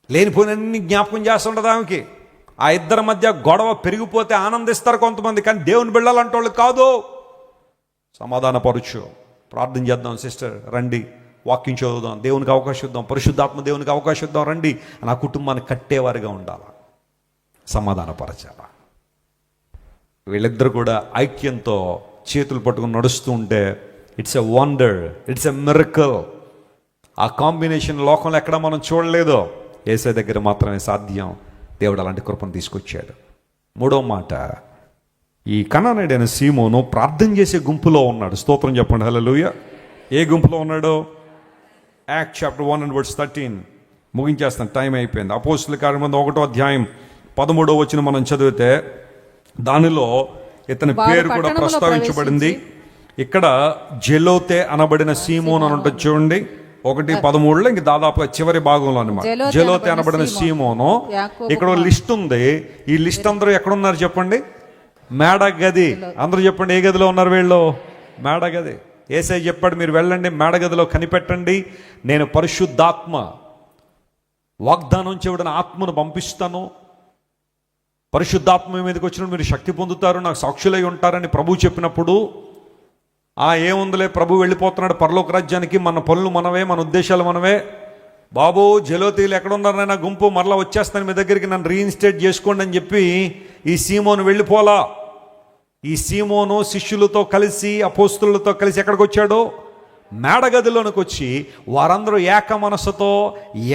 B: లేనిపోయినన్ని జ్ఞాపకం చేస్తుండదు ఆమెకి. ఆ ఇద్దరి మధ్య గొడవ పెరిగిపోతే ఆనందిస్తారు కొంతమంది, కానీ దేవుని బిడ్డలంటే వాళ్ళు కాదు. సమాధానపరచు, ప్రార్థన చేద్దాం సిస్టర్, రండి వాక్యం చదువుదాం, దేవునికి అవకాశం ఇద్దాం, పరిశుద్ధాత్మ దేవునికి అవకాశం ఇద్దాం, రండి నా కుటుంబాన్ని కట్టేవారిగా ఉండాలి, సమాధానపరచాలా. వీళ్ళిద్దరు కూడా ఐక్యంతో చేతులు పట్టుకుని నడుస్తూ ఉంటే it's a wonder, it's a miracle. ఆ కాంబినేషన్ లోకంలో ఎక్కడ మనం చూడలేదు, యేసయ్య దగ్గర మాత్రమే సాధ్యం. దేవుడు అలాంటి కృపను తీసుకొచ్చాడు. మూడో మాట, ఈ కనానీయుడైన సీమోను ప్రార్థన చేసే గుంపులో ఉన్నాడు. స్తోత్రం చెప్పండి, హల్లెలూయా. ఏ గుంపులో ఉన్నాడు? Act chapter 1:13. ముగించేస్తాను, టైం అయిపోయింది. అపోస్తుల కార్యమందు 1వ అధ్యాయం 13వ వచనం మనం చదివితే దానిలో ఇతని పేరు కూడా ప్రస్తావించబడింది. ఇక్కడ జెలోతే అనబడిన సీమోను అని ఉంటుంది చూడండి, 1:13. ఇంక దాదాపుగా చివరి భాగంలో అనమాట. జెలోతే అనబడిన సీమోను. ఇక్కడ లిస్ట్ ఉంది. ఈ లిస్ట్ అందరూ ఎక్కడున్నారు చెప్పండి? మేడ గది. అందరూ చెప్పండి, ఏ గదిలో ఉన్నారు వీళ్ళు? మేడ గది. యేసయ్య చెప్పాడు, మీరు వెళ్ళండి మేడ గదిలో కనిపెట్టండి, నేను పరిశుద్ధాత్మ వాగ్దానం చేయబడిన ఆత్మను పంపిస్తాను, పరిశుద్ధాత్మ మీదకి వచ్చినప్పుడు మీరు శక్తి పొందుతారు, నాకు సాక్షులై ఉంటారని ప్రభు చెప్పినప్పుడు, ఏముందిలే ప్రభు వెళ్ళిపోతున్నాడు పరలోక రాజ్యానికి, మన పనులు మనవే, మన ఉద్దేశాలు మనవే, బాబు జెలోతీలు ఎక్కడున్నారనైనా గుంపు మరలా వచ్చేస్తాను మీ దగ్గరికి, నన్ను రీఇన్స్టేట్ చేసుకోండి అని చెప్పి ఈ సీమోను వెళ్ళిపోలా. ఈ సీమోను శిష్యులతో కలిసి, అపోస్తులతో కలిసి ఎక్కడికి వచ్చాడు? మేడగదిలోనికి వచ్చి వారందరూ ఏక మనసుతో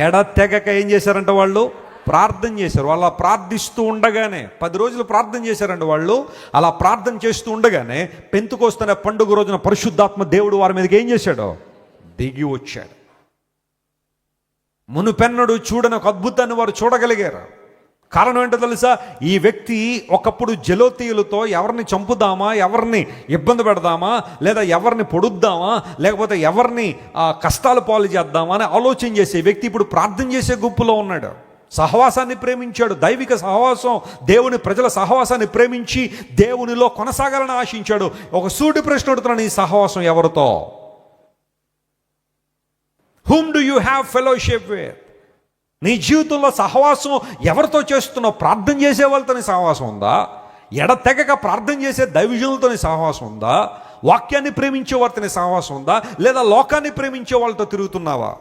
B: ఎడతెగక ఏం చేశారంట? వాళ్ళు ప్రార్థన చేశారు. వాళ్ళ ప్రార్థిస్తూ ఉండగానే 10 రోజులు ప్రార్థన చేశారంట వాళ్ళు. అలా ప్రార్థన చేస్తూ ఉండగానే పెంతెకొస్తు పండుగ రోజున పరిశుద్ధాత్మ దేవుడు వారి మీదకి ఏం చేశాడు? దిగి వచ్చాడు. మునుపెన్నడు చూడని ఒక అద్భుతాన్ని వారు చూడగలిగారు. కారణం ఏంటో తెలుసా? ఈ వ్యక్తి ఒకప్పుడు జెలోతీయులతో ఎవరిని చంపుదామా, ఎవరిని ఇబ్బంది పెడదామా, లేదా ఎవరిని పొడుద్దామా, లేకపోతే ఎవరిని కష్టాలు పాలు చేద్దామా అని ఆలోచన చేసే వ్యక్తి ఇప్పుడు ప్రార్థన చేసే గుంపులో ఉన్నాడు. సహవాసాన్ని ప్రేమించాడు, దైవిక సహవాసం, దేవుని ప్రజల సహవాసాన్ని ప్రేమించి దేవునిలో కొనసాగాలని ఆశించాడు. ఒక సూటి ప్రశ్న అడుగుతున్నాను, ఈ సహవాసం ఎవరితో? Whom do you have fellowship with? నీ జీవితంలో సహవాసం ఎవరితో చేస్తున్నావు? ప్రార్థన చేసే వాళ్ళతో నీ సహవాసం ఉందా? ఎడతెగక ప్రార్థన చేసే దైవజనులతో నీ సహవాసం ఉందా? వాక్యాన్ని ప్రేమించే వారితో నీ సహవాసం ఉందా? లేదా లోకాన్ని ప్రేమించే వాళ్ళతో తిరుగుతున్నావా?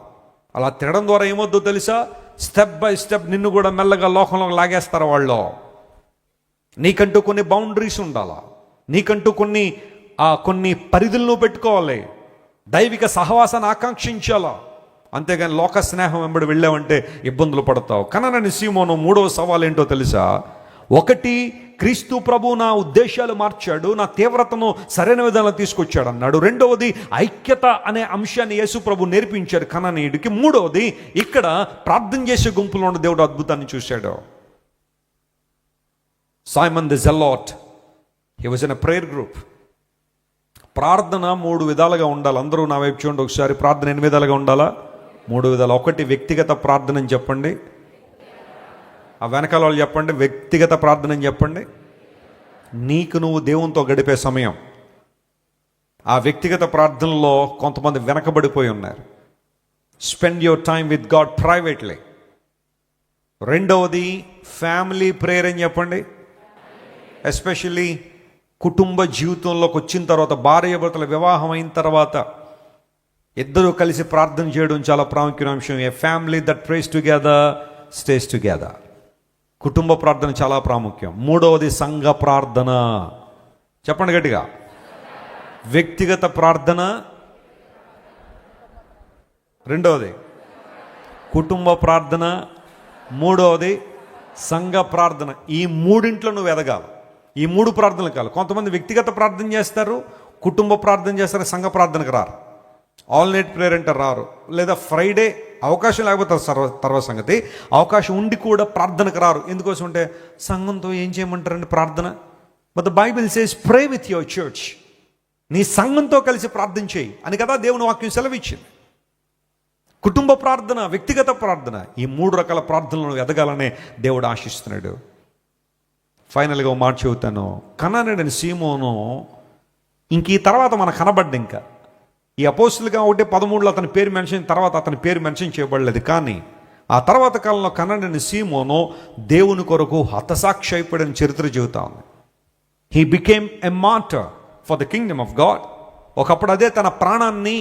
B: అలా తిరగడం ద్వారా ఏమొద్దో తెలుసా? స్టెప్ బై స్టెప్ నిన్ను కూడా మెల్లగా లోకంలో లాగేస్తారు వాళ్ళు. నీకంటూ కొన్ని బౌండరీస్ ఉండాలా, నీకంటూ కొన్ని పరిధులను పెట్టుకోవాలి, దైవిక సహవాసాన్ని ఆకాంక్షించాలా. అంతేగాని లోక స్నేహం వెంబడి వెళ్ళావంటే ఇబ్బందులు పడతావు. కనానీయుడైన సీమోను 3వ సవాల్ ఏంటో తెలుసా? 1, క్రీస్తు ప్రభు నా ఉద్దేశాలు మార్చాడు, నా తీవ్రతను సరైన విధానంలో తీసుకొచ్చాడు అన్నాడు. 2వది ఐక్యత అనే అంశాన్ని యేసు ప్రభు నేర్పించాడు కనానీయుడికి. 3వది ఇక్కడ ప్రార్థన చేసే గుంపులో ఉన్న దేవుడు అద్భుతాన్ని చూశాడు. Simon the Zealot, he was in a prayer group. ప్రార్థన 3 విధాలుగా ఉండాలి. అందరూ నా వైపు చూడండి ఒకసారి. ప్రార్థన ఎన్ని విధాలుగా ఉండాలా? 3 విధాలు. 1 వ్యక్తిగత ప్రార్థన అని చెప్పండి. ఆ వెనకాల వాళ్ళు చెప్పండి, వ్యక్తిగత ప్రార్థన అని చెప్పండి. నీకు నువ్వు దేవునితో గడిపే సమయం. ఆ వ్యక్తిగత ప్రార్థనలో కొంతమంది వెనకబడిపోయి ఉన్నారు. Spend your time with God privately. 2వది ఫ్యామిలీ ప్రేయర్ అని చెప్పండి. ఎస్పెషల్లీ కుటుంబ జీవితంలోకి వచ్చిన తర్వాత, భార్యాభర్తల వివాహం అయిన తర్వాత ఇద్దరూ కలిసి ప్రార్థన చేయడం చాలా ప్రాముఖ్యమైన అంశం. A family that prays together stays together. కుటుంబ ప్రార్థన చాలా ప్రాముఖ్యం. 3వది సంఘ ప్రార్థన. చెప్పండి గట్టిగా. వ్యక్తిగత ప్రార్థన, 2వది కుటుంబ ప్రార్థన, 3వది సంఘ ప్రార్థన. ఈ 3 నువ్వు ఎదగాలి. ఈ 3 ప్రార్థనలు కాదు. కొంతమంది వ్యక్తిగత ప్రార్థన చేస్తారు, కుటుంబ ప్రార్థన చేస్తారు, సంఘ ప్రార్థనకు రారు. ఆల్ నైట్ ప్రేయర్ అంటే రారు, లేదా ఫ్రైడే అవకాశం లేకపోతే తర్వాత సంగతి. అవకాశం ఉండి కూడా ప్రార్థనకు రారు. ఎందుకోసం అంటే సంఘంతో ఏం చేయమంటారండి ప్రార్థన. But the Bible says pray with your church. నీ సంఘంతో కలిసి ప్రార్థన చేయి అని కదా దేవుని వాక్యం సెలవిచ్చింది. కుటుంబ ప్రార్థన, వ్యక్తిగత ప్రార్థన, ఈ 3 రకాల ప్రార్థనలను ఎదగాలనే దేవుడు ఆశిస్తున్నాడు. ఫైనల్గా మాట చెబుతాను. కనానీయుడైన సీమోను ఇంక ఈ తర్వాత మనకు కనబడ్డ, ఇంకా ఈ అపోస్తులుగా 1:13 అతని పేరు మెన్షన్, తర్వాత అతని పేరు మెన్షన్ చేయబడలేదు. కానీ ఆ తర్వాత కాలంలో కనానీయుడైన సీమోను దేవుని కొరకు హతసాక్షి అయిపోయిన చరిత్ర చెబుతా ఉంది. He became a martyr for the kingdom of God. ఒకప్పుడు అదే తన ప్రాణాన్ని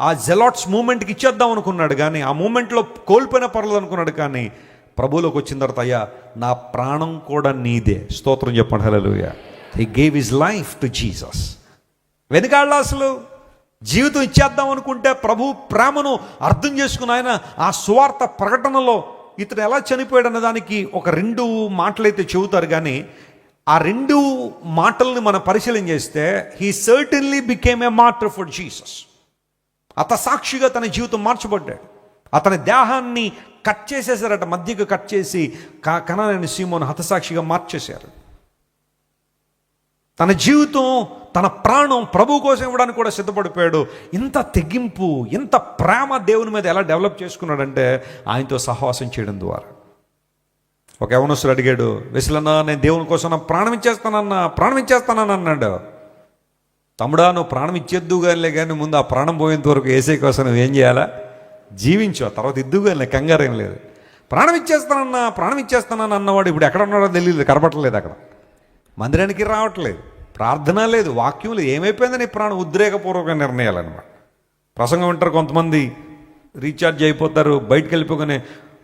B: ఆ జెలాట్స్ మూమెంట్కి ఇచ్చేద్దాం అనుకున్నాడు, కానీ ఆ మూమెంట్లో కోల్పోయిన పర్లేదు అనుకున్నాడు. కానీ ప్రభువులోకి వచ్చిన తర్వాత, అయ్యా నా ప్రాణం కూడా నీదే, స్తోత్రం చెప్పండి, హల్లెలూయా. He gave his life to Jesus. వెనుకాళ్ళ అసలు జీవితం ఇచ్చేద్దాం అనుకుంటే ప్రభు ప్రేమను అర్థం చేసుకున్న ఆయన ఆ సువార్త ప్రకటనలో ఇతను ఎలా చనిపోయాడు అన్న దానికి ఒక 2 మాటలైతే చెబుతారు. కానీ ఆ 2 మాటల్ని మనం పరిశీలన చేస్తే, he certainly became a martyr for Jesus. సాక్షిగా తన జీవితం మార్చబడ్డాడు. అతని దేహాన్ని కట్ చేసేసారట, మధ్యకు కట్ చేసి కనానీయుడైన సీమోను హతసాక్షిగా మార్చేశారు. తన జీవితం, తన ప్రాణం ప్రభు కోసం ఇవ్వడానికి కూడా సిద్ధపడిపోయాడు. ఇంత తెగింపు, ఇంత ప్రేమ దేవుని మీద ఎలా డెవలప్ చేసుకున్నాడంటే ఆయనతో సహవాసం చేయడం ద్వారా. ఒక యవనస్తుడు అడిగాడు, వెసులన్నా నేను దేవుని కోసం నా ప్రాణం ఇచ్చేస్తానని అన్నాడు. తమ్ముడా, నువ్వు ప్రాణం ఇచ్చేద్దు కానీ ముందు ఆ ప్రాణం పోయేంత వరకు యేసయ్య కోసం నువ్వు ఏం చేయాలా? జీవించు, ఆ తర్వాత ఇద్దుగానే, కంగారేం లేదు. ప్రాణం ఇచ్చేస్తానని అన్నవాడు ఇప్పుడు ఎక్కడ ఉన్నాడో తెలియదు, కనబట్టలేదు. అక్కడ మందిరానికి రావట్లేదు, ప్రార్థన లేదు, వాక్యం లేదు. ఏమైపోయిందని ప్రాణం? ఉద్రేకపూర్వక నిర్ణయాలన్నమాట. ప్రసంగం వింటారు కొంతమంది, రీఛార్జ్ అయిపోతారు, బయటకు వెళ్ళిపోగానే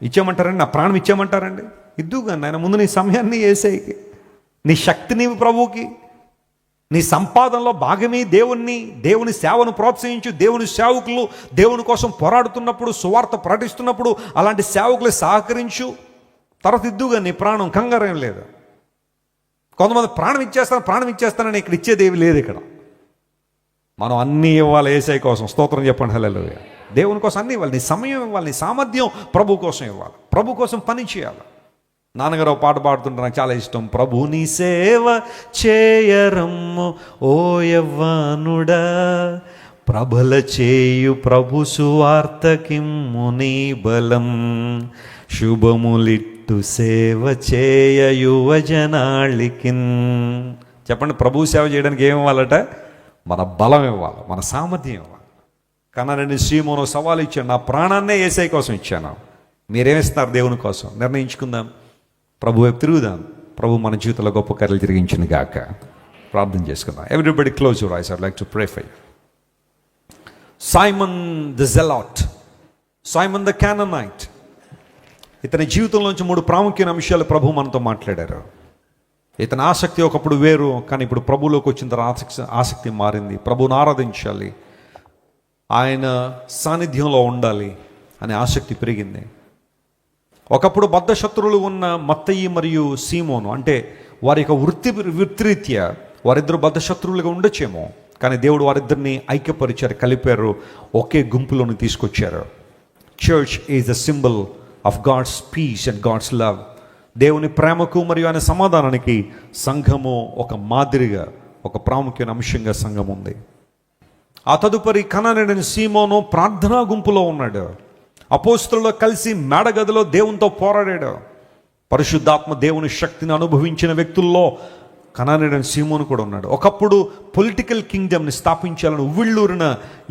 B: ఇచ్చేయమంటారండి, నా ప్రాణం ఇచ్చేయమంటారండి. ఇద్దుగాని ఆయన ముందు నీ సమయాన్ని యేసయ్యకి, నీ శక్తిని ప్రభువుకి, నీ సంపాదనలో భాగమే దేవుని సేవను ప్రోత్సహించు. దేవుని సేవకులు దేవుని కోసం పోరాడుతున్నప్పుడు, సువార్త ప్రకటిస్తున్నప్పుడు అలాంటి సేవకులు సహకరించు. తర్వాత ఇద్దుగా నీ ప్రాణం, కంగారేం లేదు. కొంతమంది ప్రాణం ఇచ్చేస్తానని ఇక్కడ ఇచ్చేది ఏమి లేదు. ఇక్కడ మనం అన్నీ ఇవ్వాలి యేసయ్య కోసం, స్తోత్రం చెప్పండి, హల్లెలూయా. దేవుని కోసం అన్నీ ఇవ్వాలి. నీ సమయం ఇవ్వాలి, నీ సామర్థ్యం ప్రభు కోసం ఇవ్వాలి, ప్రభు కోసం పని చేయాలి. నాన్నగారు పాట పాడుతుంటే నాకు చాలా ఇష్టం. ప్రభుని సేవ చేయరమ్ము ఓ యవ్వానుడా, ప్రభల చేయు ప్రభు సువార్తకిమ్ము నీ బలం, శుభములిట్టు సేవ చేయ యువజనాళికిన్. చెప్పండి, ప్రభు సేవ చేయడానికి ఏమి ఇవ్వాలట? మన బలం ఇవ్వాలి, మన సామర్థ్యం ఇవ్వాలి. కనానీయుడైన సీమోను సవాలు ఇచ్చాను, నా ప్రాణాన్నే యేసయ్య కోసం ఇచ్చాను. మీరేమిస్తారు దేవుని కోసం? నిర్ణయించుకుందాం, ప్రభు వైపు తిరుగుదాం. ప్రభు మన జీవితంలో గొప్ప కార్యాలు జరిగించిన గాక. ప్రార్థన చేసుకుందాం. Everybody close your eyes. I would like to pray for you. Simon the Zealot, Simon the Canaanite, ఇతని జీవితంలోంచి 3 ప్రాముఖ్యమైన విషయాలు ప్రభు మనతో మాట్లాడారు. ఇతని ఆసక్తి ఒకప్పుడు వేరు, కానీ ఇప్పుడు ప్రభులోకి వచ్చిన తర్వాత ఆసక్తి మారింది. ప్రభువుని ఆరాధించాలి, ఆయన సాన్నిధ్యంలో ఉండాలి అనే ఆసక్తి పెరిగింది. ఒకప్పుడు బద్ధ శత్రువులు ఉన్న మత్తయి మరియు సీమోను, అంటే వారి యొక్క వృత్తిరీత్యా వారిద్దరు బద్ధ శత్రువులుగా ఉండొచ్చేమో, కానీ దేవుడు వారిద్దరిని ఐక్యపరిచారు, కలిపారు, ఒకే గుంపులోని తీసుకొచ్చారు. Church is the symbol of God's peace and God's love. దేవుని ప్రేమకు మరియు ఆయన సమాధానానికి సంఘము ఒక మాదిరిగా, ఒక ప్రాముఖ్యమైన అంశంగా సంఘం ఉంది. ఆ తదుపరి కనానీయుడైన సీమోను ప్రార్థనా గుంపులో ఉన్నాడు. అపోస్తలులో కలిసి మేడగదిలో దేవునితో పోరాడాడు. పరిశుద్ధాత్మ దేవుని శక్తిని అనుభవించిన వ్యక్తుల్లో కనానీయుడైన సీమోను కూడా ఉన్నాడు. ఒకప్పుడు పొలిటికల్ కింగ్డమ్ని స్థాపించాలని ఉవ్విళ్ళూరిన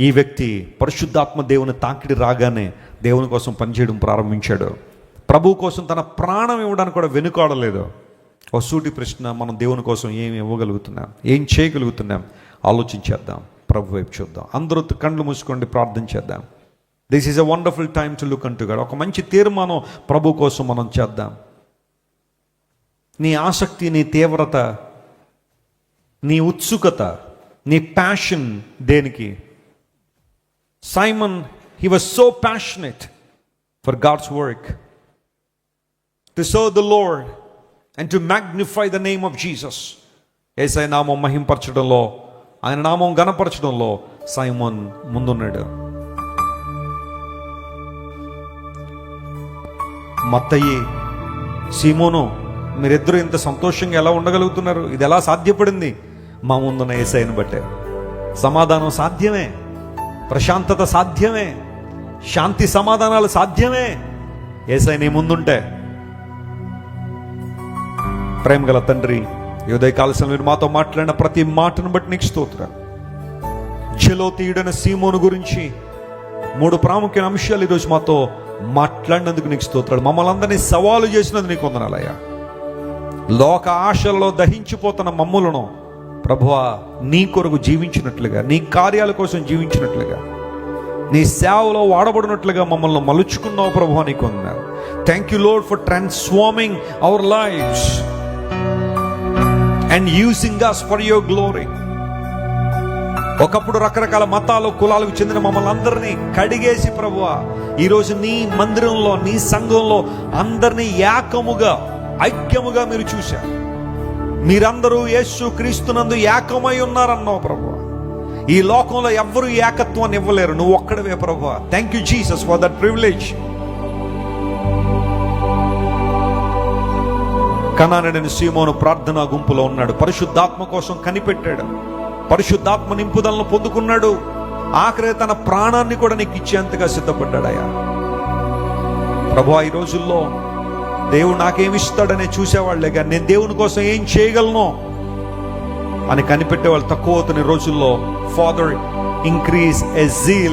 B: ఈ వ్యక్తి పరిశుద్ధాత్మ దేవుని తాకిడి రాగానే దేవుని కోసం పనిచేయడం ప్రారంభించాడు. ప్రభు కోసం తన ప్రాణం ఇవ్వడానికి కూడా వెనుకాడలేదు. ఒక సూటి ప్రశ్న, మనం దేవుని కోసం ఏమి ఇవ్వగలుగుతున్నాం, ఏం చేయగలుగుతున్నాం? ఆలోచించేద్దాం, ప్రభు వైపు చూద్దాం. అందరూ కళ్ళు మూసుకోండి, ప్రార్థన చేద్దాం. This is a wonderful time to look unto God. ఒక మంచి తీర్మానం ప్రభు కోసం మనం చేద్దాం. నీ ఆసక్తి, నీ తీవ్రత, నీ ఉత్సుకత, నీ ప్యాషన్ దేనికి? Simon, he was so passionate for God's work, to serve the Lord and to magnify the name of Jesus. యేసయ్య నామం మహింపరచడంలో, ఆయన నామం గణపరచడంలో సైమన్ ముందున్నాడు. మత్తయి, సీమోను, మీరిద్దరూ ఇంత సంతోషంగా ఎలా ఉండగలుగుతున్నారు? ఇది ఎలా సాధ్యపడింది? మా ముందున్న యేసయ్యను బట్టే. సమాధానం సాధ్యమే, ప్రశాంతత సాధ్యమే, శాంతి సమాధానాలు సాధ్యమే యేసయ్య నీ ముందుంటే. ప్రేమ గల తండ్రి, ఈ ఉదయకాల సమయంలో మీరు మాతో మాట్లాడిన ప్రతి మాటను బట్టి నీకు స్తోత్రాలు. జలోతీయుడైన సీమోను గురించి 3 ప్రాముఖ్యమైన అంశాలు ఈరోజు మాతో మాట్లాడినందుకు నీకు స్తోత్రాలు. మమ్మల్ని అందరినీ సవాలు చేసినందుకు నీకు వందనాలయ్యా. లోక ఆశల్లో దహించిపోతున్న మమ్ములను ప్రభువా నీ కొరకు జీవించినట్లుగా, నీ కార్యాల కోసం జీవించినట్లుగా, నీ సేవలో వాడబడినట్లుగా మమ్మల్ని మలుచుకున్నావు ప్రభువా, నీకు వందనాలు. Thank you Lord for transforming our lifes and using us for your glory. ఒకప్పుడు రకరకాల మతాలు, కులాలకు చెందిన మమ్మల్ని అందరినీ కడిగేసి ప్రభువా, ఈరోజు నీ మందిరంలో, నీ సంఘంలో అందరినీ ఏకముగా, ఐక్యముగా మీరు చూశారు. మీరందరూ యేసు క్రీస్తునందు ఏకమై ఉన్నారన్నావు ప్రభువా. ఈ లోకంలో ఎవ్వరూ ఏకత్వాన్ని ఇవ్వలేరు, నువ్వు ఒక్కడవే ప్రభువా. Thank you Jesus for that privilege. కనానీయుడైన సీమోను ప్రార్థనా గుంపులో ఉన్నాడు, పరిశుద్ధాత్మ కోసం కనిపెట్టాడు, పరిశుద్ధాత్మ నింపుదలను పొందుకున్నాడు, ఆఖరి తన ప్రాణాన్ని కూడా నీకు ఇచ్చేంతగా సిద్ధపడ్డాడయ్యా. ప్రభువా, ఈ రోజుల్లో దేవుడు నాకేమిస్తాడనే చూసేవాళ్లే కానీ నేను దేవుని కోసం ఏం చేయగలను అని కనిపెట్టే వాళ్ళు తక్కువ అవుతున్న రోజుల్లో, ఫాదర్ ఇంక్రీజ్ ఎ జీల్